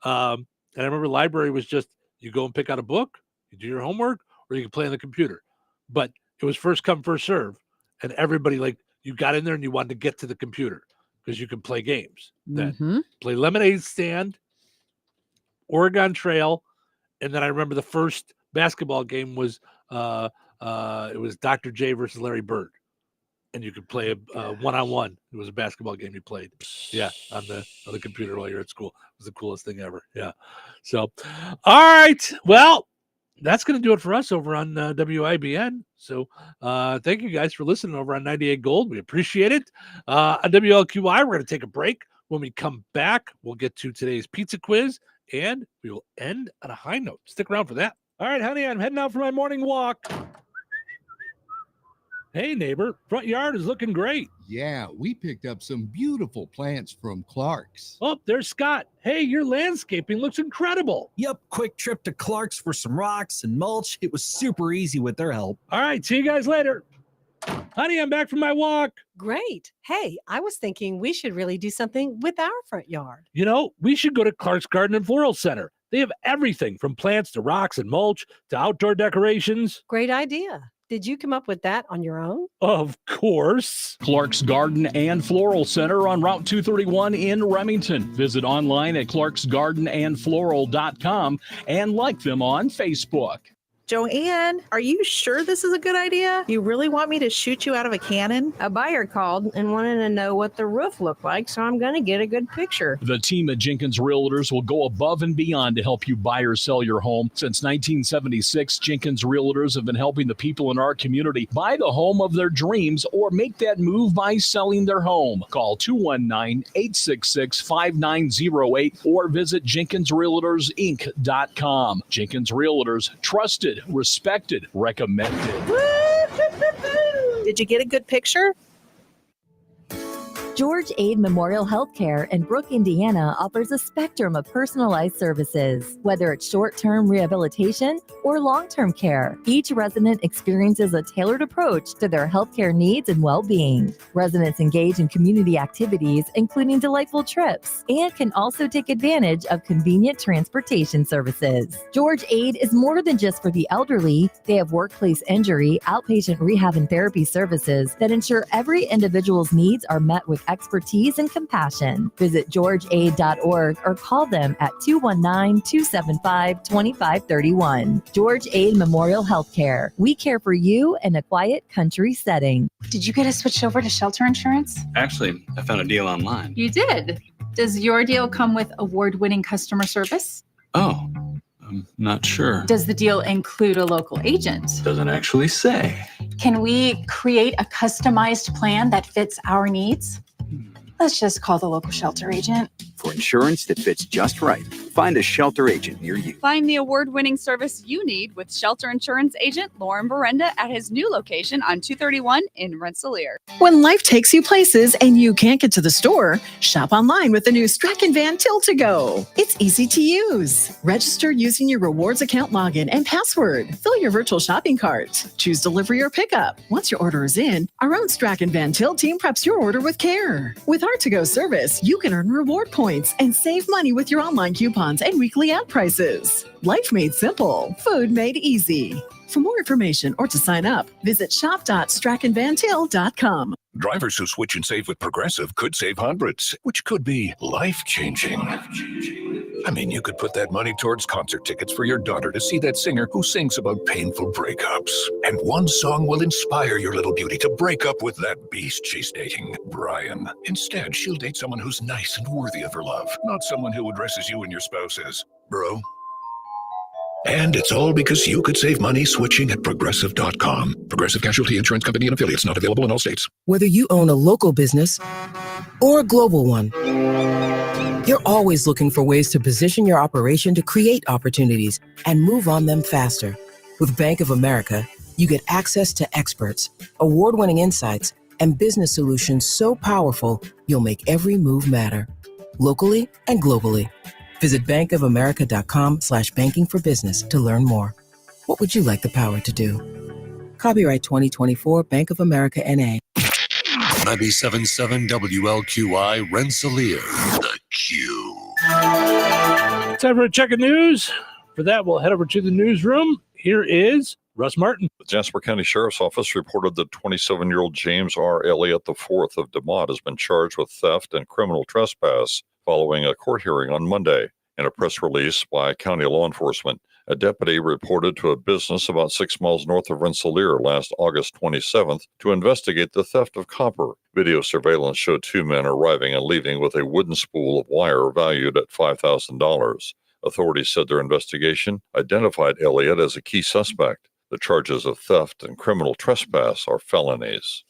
S10: And I remember library was just, you go and pick out a book, you do your homework, or you can play on the computer. But it was first come, first serve. And everybody, like, you got in there and you wanted to get to the computer because you could play games. Then play Lemonade Stand, Oregon Trail, and then I remember the first basketball game was it was Dr. J versus Larry Bird, and you could play a one-on-one. It was a basketball game you played, on the computer while you're at school. It was the coolest thing ever. Yeah. So, all right, well, that's going to do it for us over on WIBN. So thank you guys for listening over on 98 Gold. We appreciate it. On WLQI, we're going to take a break. When we come back, we'll get to today's pizza quiz, and we will end on a high note. Stick around for that. All right, honey, I'm heading out for my morning walk. Hey, neighbor, front yard is looking great.
S3: Yeah, we picked up some beautiful plants from Clark's.
S10: Oh, there's Scott. Hey, your landscaping looks incredible.
S9: Yep, quick trip to Clark's for some rocks and mulch. It was super easy with their help.
S10: All right, see you guys later. Honey, I'm back from my walk.
S17: Great. Hey, I was thinking we should really do something with our front yard.
S10: You know, we should go to Clark's Garden and Floral Center. They have everything from plants to rocks and mulch to outdoor decorations.
S17: Great idea. Did you come up with that on your own?
S10: Of course.
S25: Clark's Garden and Floral Center on Route 231 in Remington. Visit online at clarksgardenandfloral.com and like them on Facebook.
S18: Joanne, are you sure this is a good idea? You really want me to shoot you out of a cannon?
S11: A buyer called and wanted to know what the roof looked like, so I'm going to get a good picture.
S25: The team at Jenkins Realtors will go above and beyond to help you buy or sell your home. Since 1976, Jenkins Realtors have been helping the people in our community buy the home of their dreams or make that move by selling their home. Call 219-866-5908 or visit JenkinsRealtorsInc.com. Jenkins Realtors, trusted, respected, recommended.
S18: Did you get a good picture?
S19: George Aid Memorial Healthcare in Brook, Indiana offers a spectrum of personalized services, whether it's short-term rehabilitation or long-term care. Each resident experiences a tailored approach to their healthcare needs and well-being. Residents engage in community activities, including delightful trips, and can also take advantage of convenient transportation services. George Aid is more than just for the elderly. They have workplace injury, outpatient rehab and therapy services that ensure every individual's needs are met with expertise and compassion. Visit georgeaid.org or call them at 219-275-2531. George Aid Memorial Healthcare. We care for you in a quiet country setting.
S21: Did you get us switched over to shelter insurance?
S22: Actually, I found a deal online.
S21: You did? Does your deal come with award-winning customer service?
S22: Oh, I'm not sure.
S21: Does the deal include a local agent?
S22: Doesn't actually say.
S21: Can we create a customized plan that fits our needs? Let's just call the local shelter agent.
S8: For insurance that fits just right, find a shelter agent near you.
S23: Find the award-winning service you need with shelter insurance agent Lauren Berenda at his new location on 231 in Rensselaer.
S27: When life takes you places and you can't get to the store, shop online with the new Strachan Van Til to Go. It's easy to use. Register using your rewards account login and password. Fill your virtual shopping cart. Choose delivery or pickup. Once your order is in, our own Strachan Van Til team preps your order with care. With our to-go service, you can earn reward points and save money with your online coupons and weekly ad prices. Life made simple. Food made easy. For more information or to sign up, visit shop.strachanvantil.com.
S2: Drivers who switch and save with Progressive could save hundreds, which could be life-changing. I mean, you could put that money towards concert tickets for your daughter to see that singer who sings about painful breakups. And one song will inspire your little beauty to break up with that beast she's dating, Brian. Instead, she'll date someone who's nice and worthy of her love, not someone who addresses you and your spouse as bro. And it's all because you could save money switching at Progressive.com. Progressive Casualty Insurance Company and affiliates, not available in all states.
S13: Whether you own a local business or a global one, you're always looking for ways to position your operation to create opportunities and move on them faster. With Bank of America, you get access to experts, award-winning insights, and business solutions so powerful, you'll make every move matter, locally and globally. Visit bankofamerica.com/banking for business to learn more. What would you like the power to do? Copyright 2024 Bank of America NA.
S2: 97.7 WLQI Rensselaer. The Q.
S10: Time for a check of news. For that, we'll head over to the newsroom. Here is Russ Martin.
S28: The Jasper County Sheriff's Office reported that 27-year-old James R. Elliott IV of DeMott has been charged with theft and criminal trespass following a court hearing on Monday. In a press release by county law enforcement, a deputy reported to a business about 6 miles north of Rensselaer last August 27th to investigate the theft of copper. Video surveillance showed two men arriving and leaving with a wooden spool of wire valued at $5,000. Authorities said their investigation identified Elliott as a key suspect. The charges of theft and criminal trespass are felonies.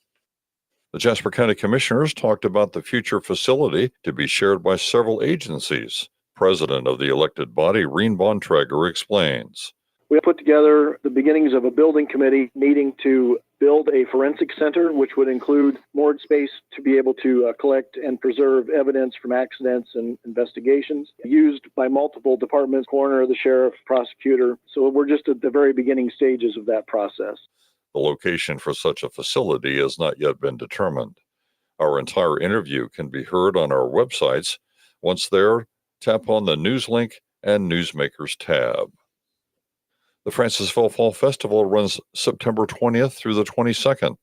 S28: The Jasper County Commissioners talked about the future facility to be shared by several agencies. President of the elected body, Reen Bontrager, explains.
S31: We put together the beginnings of a building committee meeting to
S1: build a forensic center, which would include morgue space to be able to collect and preserve evidence from accidents and investigations, used by multiple departments, coroner, the sheriff, prosecutor. So we're just at the very beginning stages of that process.
S28: The location for such a facility has not yet been determined. Our entire interview can be heard on our websites. Once there, tap on the News link and Newsmakers tab. The Francisville Fall Festival runs September 20th through the 22nd.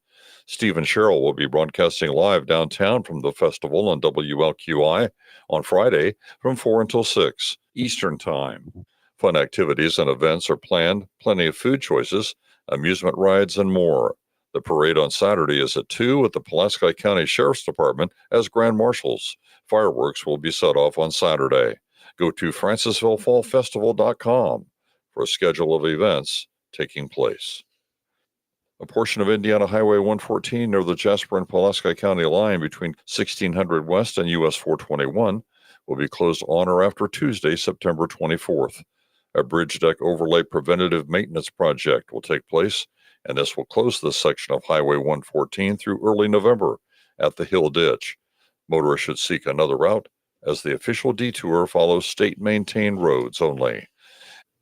S28: Steve and Cheryl will be broadcasting live downtown from the festival on WLQI on Friday from 4 until 6 Eastern Time. Fun activities and events are planned, plenty of food choices, amusement rides, and more. The parade on Saturday is at 2 at the Pulaski County Sheriff's Department as Grand Marshals. Fireworks will be set off on Saturday. Go to francisvillefallfestival.com for a schedule of events taking place. A portion of Indiana Highway 114 near the Jasper and Pulaski County line between 1600 West and US 421 will be closed on or after Tuesday, September 24th. A bridge deck overlay preventative maintenance project will take place, and this will close this section of Highway 114 through early November at the Hill Ditch. Motorists should seek another route as the official detour follows state-maintained roads only.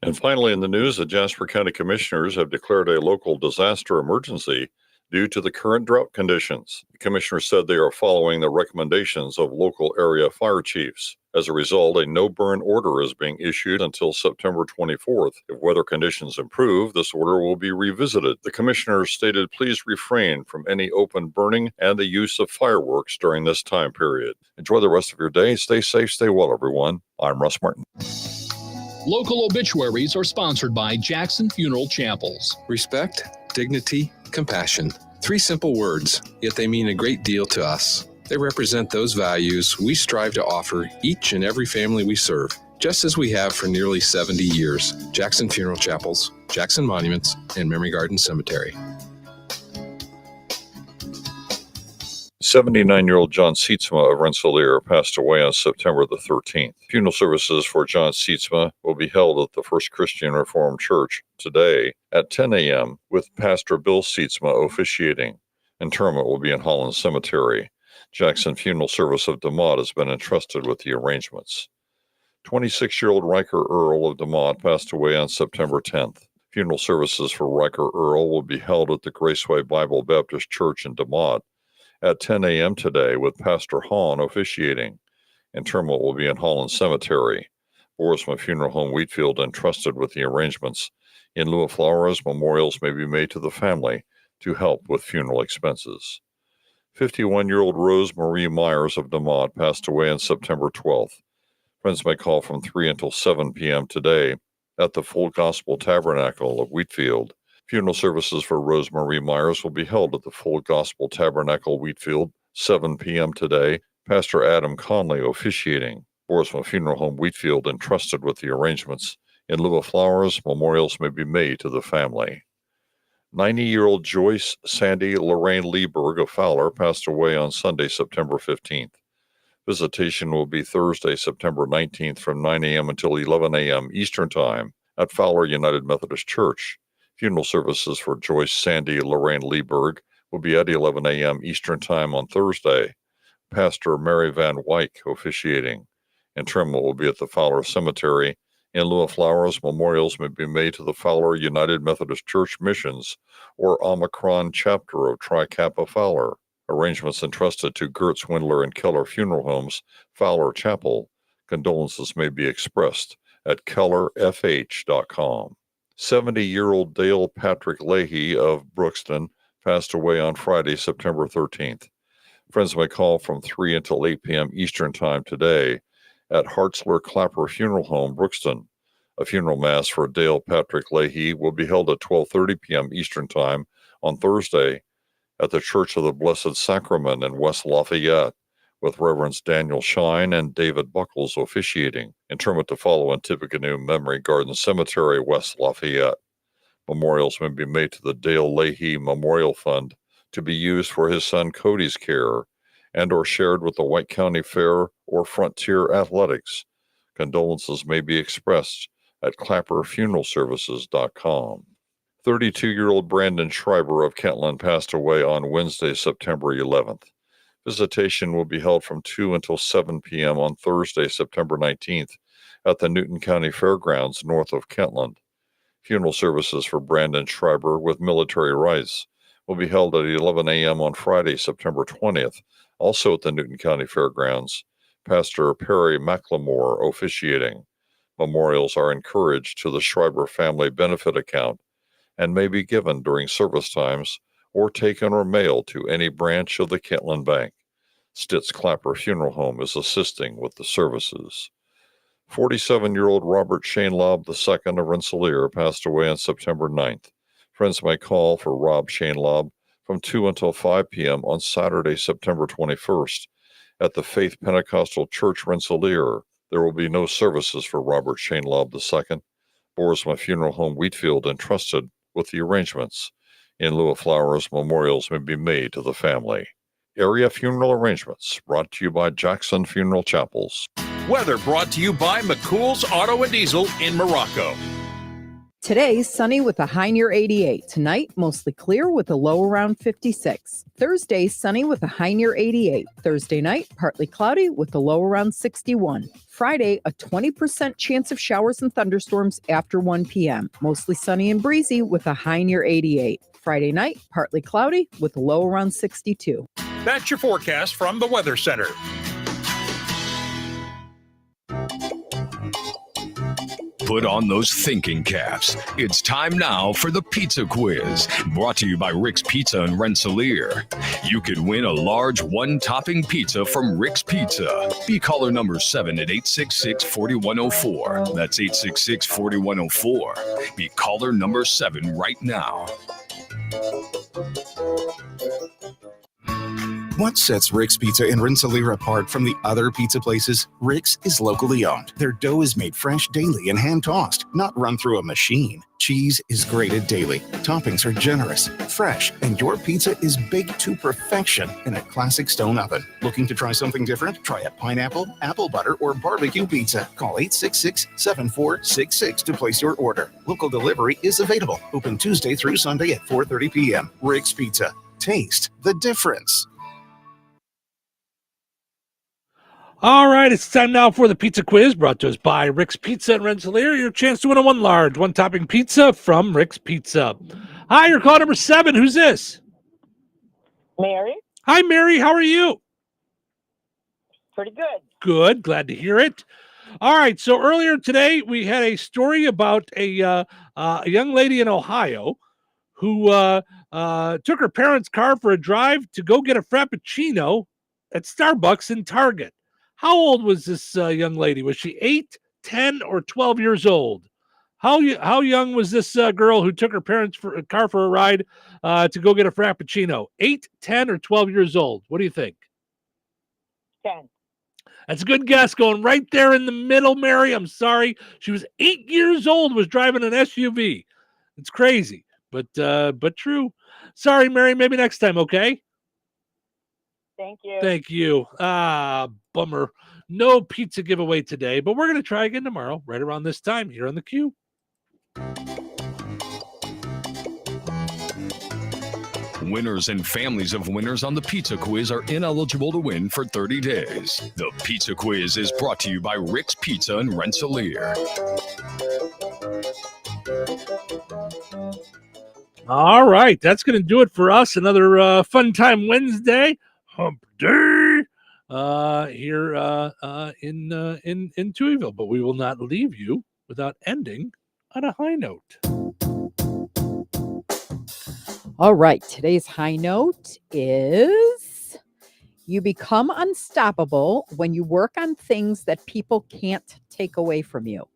S28: And finally, in the news, the Jasper County Commissioners have declared a local disaster emergency due to the current drought conditions. The commissioners said they are following the recommendations of local area fire chiefs. As a result, a no-burn order is being issued until September 24th. If weather conditions improve, this order will be revisited. The commissioners stated, please refrain from any open burning and the use of fireworks during this time period. Enjoy the rest of your day. Stay safe, stay well, everyone. I'm Russ Martin.
S25: Local obituaries are sponsored by Jackson Funeral Chapels.
S4: Respect, dignity, compassion. 3 simple words, yet they mean a great deal to us. They represent those values we strive to offer each and every family we serve, just as we have for nearly 70 years. Jackson Funeral Chapels, Jackson Monuments, and Memory Garden Cemetery.
S28: 79-year-old John Sietsma of Rensselaer passed away on September the 13th. Funeral services for John Sietsma will be held at the First Christian Reformed Church today at 10 a.m. with Pastor Bill Sietsma officiating. Interment will be in Holland Cemetery. Jackson Funeral Service of DeMotte has been entrusted with the arrangements. 26-year-old Riker Earl of DeMotte passed away on September 10th. Funeral services for Riker Earl will be held at the Graceway Bible Baptist Church in DeMotte at 10 a.m. today with Pastor Hahn officiating. Interment will be in Holland Cemetery. Borisma Funeral Home Wheatfield entrusted with the arrangements. In lieu of flowers, memorials may be made to the family to help with funeral expenses. 51-year-old Rose Marie Myers of DeMotte passed away on September 12th. Friends may call from 3 until 7 p.m. today at the Full Gospel Tabernacle of Wheatfield. Funeral services for Rose Marie Myers will be held at the Full Gospel Tabernacle, Wheatfield, 7 p.m. today. Pastor Adam Conley officiating. Borisma Funeral Home, Wheatfield, entrusted with the arrangements. In lieu of flowers, memorials may be made to the family. 90-year-old Joyce Sandy Lorraine Lieberg of Fowler passed away on Sunday, September 15th. Visitation will be Thursday, September 19th from 9 a.m. until 11 a.m. Eastern Time at Fowler United Methodist Church. Funeral services for Joyce Sandy Lorraine Lieberg will be at 11 a.m. Eastern Time on Thursday. Pastor Mary Van Wyck officiating. Interment will be at the Fowler Cemetery. In lieu of flowers, memorials may be made to the Fowler United Methodist Church Missions or Omicron chapter of Tri Kappa Fowler. Arrangements entrusted to Gertz, Windler, and Keller Funeral Homes, Fowler Chapel. Condolences may be expressed at kellerfh.com. 70-year-old Dale Patrick Leahy of Brookston passed away on Friday, September 13th. Friends may call from 3 until 8 p.m. Eastern Time today at Hartzler Clapper Funeral Home, Brookston. A funeral mass for Dale Patrick Leahy will be held at 12:30 p.m. Eastern Time on Thursday at the Church of the Blessed Sacrament in West Lafayette, with Reverends Daniel Shine and David Buckles officiating. Interment to follow in Tippecanoe Memory Garden Cemetery, West Lafayette. Memorials may be made to the Dale Leahy Memorial Fund to be used for his son Cody's care and or shared with the White County Fair or Frontier Athletics. Condolences may be expressed at clapperfuneralservices.com. 32-year-old Brandon Schreiber of Kentland passed away on Wednesday, September 11th. Visitation will be held from 2 until 7 p.m. on Thursday, September 19th at the Newton County Fairgrounds north of Kentland. Funeral services for Brandon Schreiber with military rites will be held at 11 a.m. on Friday, September 20th, also at the Newton County Fairgrounds. Pastor Perry McLemore officiating. Memorials are encouraged to the Schreiber Family Benefit Account and may be given during service times or taken or mailed to any branch of the Kentland Bank. Stitz Clapper Funeral Home is assisting with the services. 47-year-old Robert Shane Lobb II of Rensselaer passed away on September 9th. Friends may call for Rob Shane Lobb from 2 until 5 p.m. on Saturday, September 21st at the Faith Pentecostal Church, Rensselaer. There will be no services for Robert Shane Lobb II. Boersma Funeral Home, Wheatfield, entrusted with the arrangements. In lieu of flowers, memorials may be made to the family. Area funeral arrangements brought to you by Jackson Funeral Chapels.
S5: Weather brought to you by McCool's Auto and Diesel in Morocco.
S15: Today, sunny with a high near 88. Tonight, mostly clear with a low around 56. Thursday, sunny with a high near 88. Thursday night, partly cloudy with a low around 61. Friday, a 20% chance of showers and thunderstorms after 1 p.m. Mostly sunny and breezy with a high near 88. Friday night, partly cloudy with a low around 62.
S5: That's your forecast from the Weather Center.
S6: Put on those thinking caps. It's time now for the Pizza Quiz, brought to you by Rick's Pizza in Rensselaer. You could win a large one-topping pizza from Rick's Pizza. Be caller number 7 at 866-4104. That's 866-4104. Be caller number 7 right now.
S7: What sets Rick's Pizza in Rensselaer apart from the other pizza places? Rick's is locally owned. Their dough is made fresh daily and hand-tossed, not run through a machine. Cheese is grated daily. Toppings are generous, fresh, and your pizza is baked to perfection in a classic stone oven. Looking to try something different? Try a pineapple, apple butter, or barbecue pizza. Call 866-7466 to place your order. Local delivery is available. Open Tuesday through Sunday at 4:30 p.m. Rick's Pizza. Taste the difference.
S10: All right, it's time now for the Pizza Quiz, brought to us by Rick's Pizza in Rensselaer. Your chance to win a one-topping pizza from Rick's Pizza. Hi, you're call number 7. Who's this?
S12: Mary.
S10: Hi, Mary. How are you?
S12: Pretty good.
S10: Good. Glad to hear it. All right, so earlier today, we had a story about a young lady in Ohio who took her parents' car for a drive to go get a Frappuccino at Starbucks in Target. How old was this young lady? Was she 8, 10, or 12 years old? How young was this girl who took her parents' car for a ride to go get a Frappuccino? 8, 10, or 12 years old? What do you think?
S12: 10.
S10: That's a good guess. Going right there in the middle, Mary. I'm sorry. She was 8 years old, was driving an SUV. It's crazy, but true. Sorry, Mary. Maybe next time, okay?
S12: Thank you.
S10: Thank you. Bummer. No pizza giveaway today, but we're going to try again tomorrow, right around this time here on the Q.
S6: Winners and families of winners on the Pizza Quiz are ineligible to win for 30 days. The Pizza Quiz is brought to you by Rick's Pizza in Rensselaer.
S10: All right, that's going to do it for us. Another Fun Time Wednesday, Hump Day, here in Touhyville. But we will not leave you without ending on a high note.
S15: All right, today's high note is you become unstoppable when you work on things that people can't take away from you.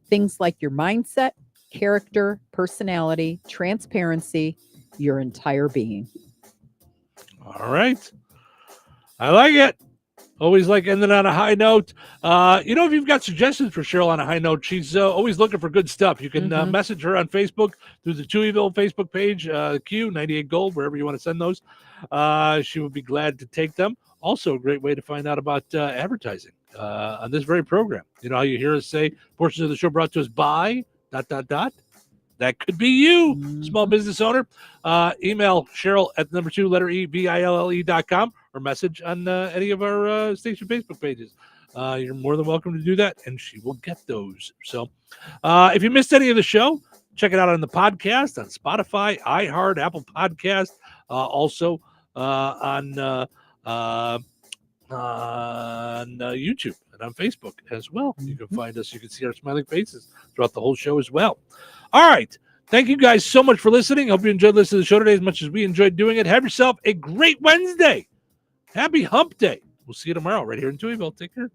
S15: Things like your mindset, character, personality, transparency, your entire being.
S10: All right. I like it. Always like ending on a high note. If you've got suggestions for Cheryl on a high note, she's always looking for good stuff. You can message her on Facebook through the Touhyville Facebook page, Q98 Gold, wherever you want to send those. She would be glad to take them. Also, a great way to find out about advertising on this very program. You know how you hear us say portions of the show brought to us by ... That's That could be you, small business owner. Email Cheryl at the number 2 letter EVILLE.com or message on any of our station Facebook pages. You're more than welcome to do that, and she will get those. So if you missed any of the show, check it out on the podcast on Spotify, iHeart, Apple Podcast, also on YouTube and on Facebook as well. You can find us. You can see our smiling faces throughout the whole show as well. All right. Thank you guys so much for listening. Hope you enjoyed listening to the show today as much as we enjoyed doing it. Have yourself a great Wednesday. Happy Hump Day. We'll see you tomorrow right here in Touhyville. Take care.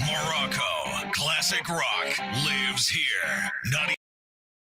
S2: Morocco Classic Rock lives here. Not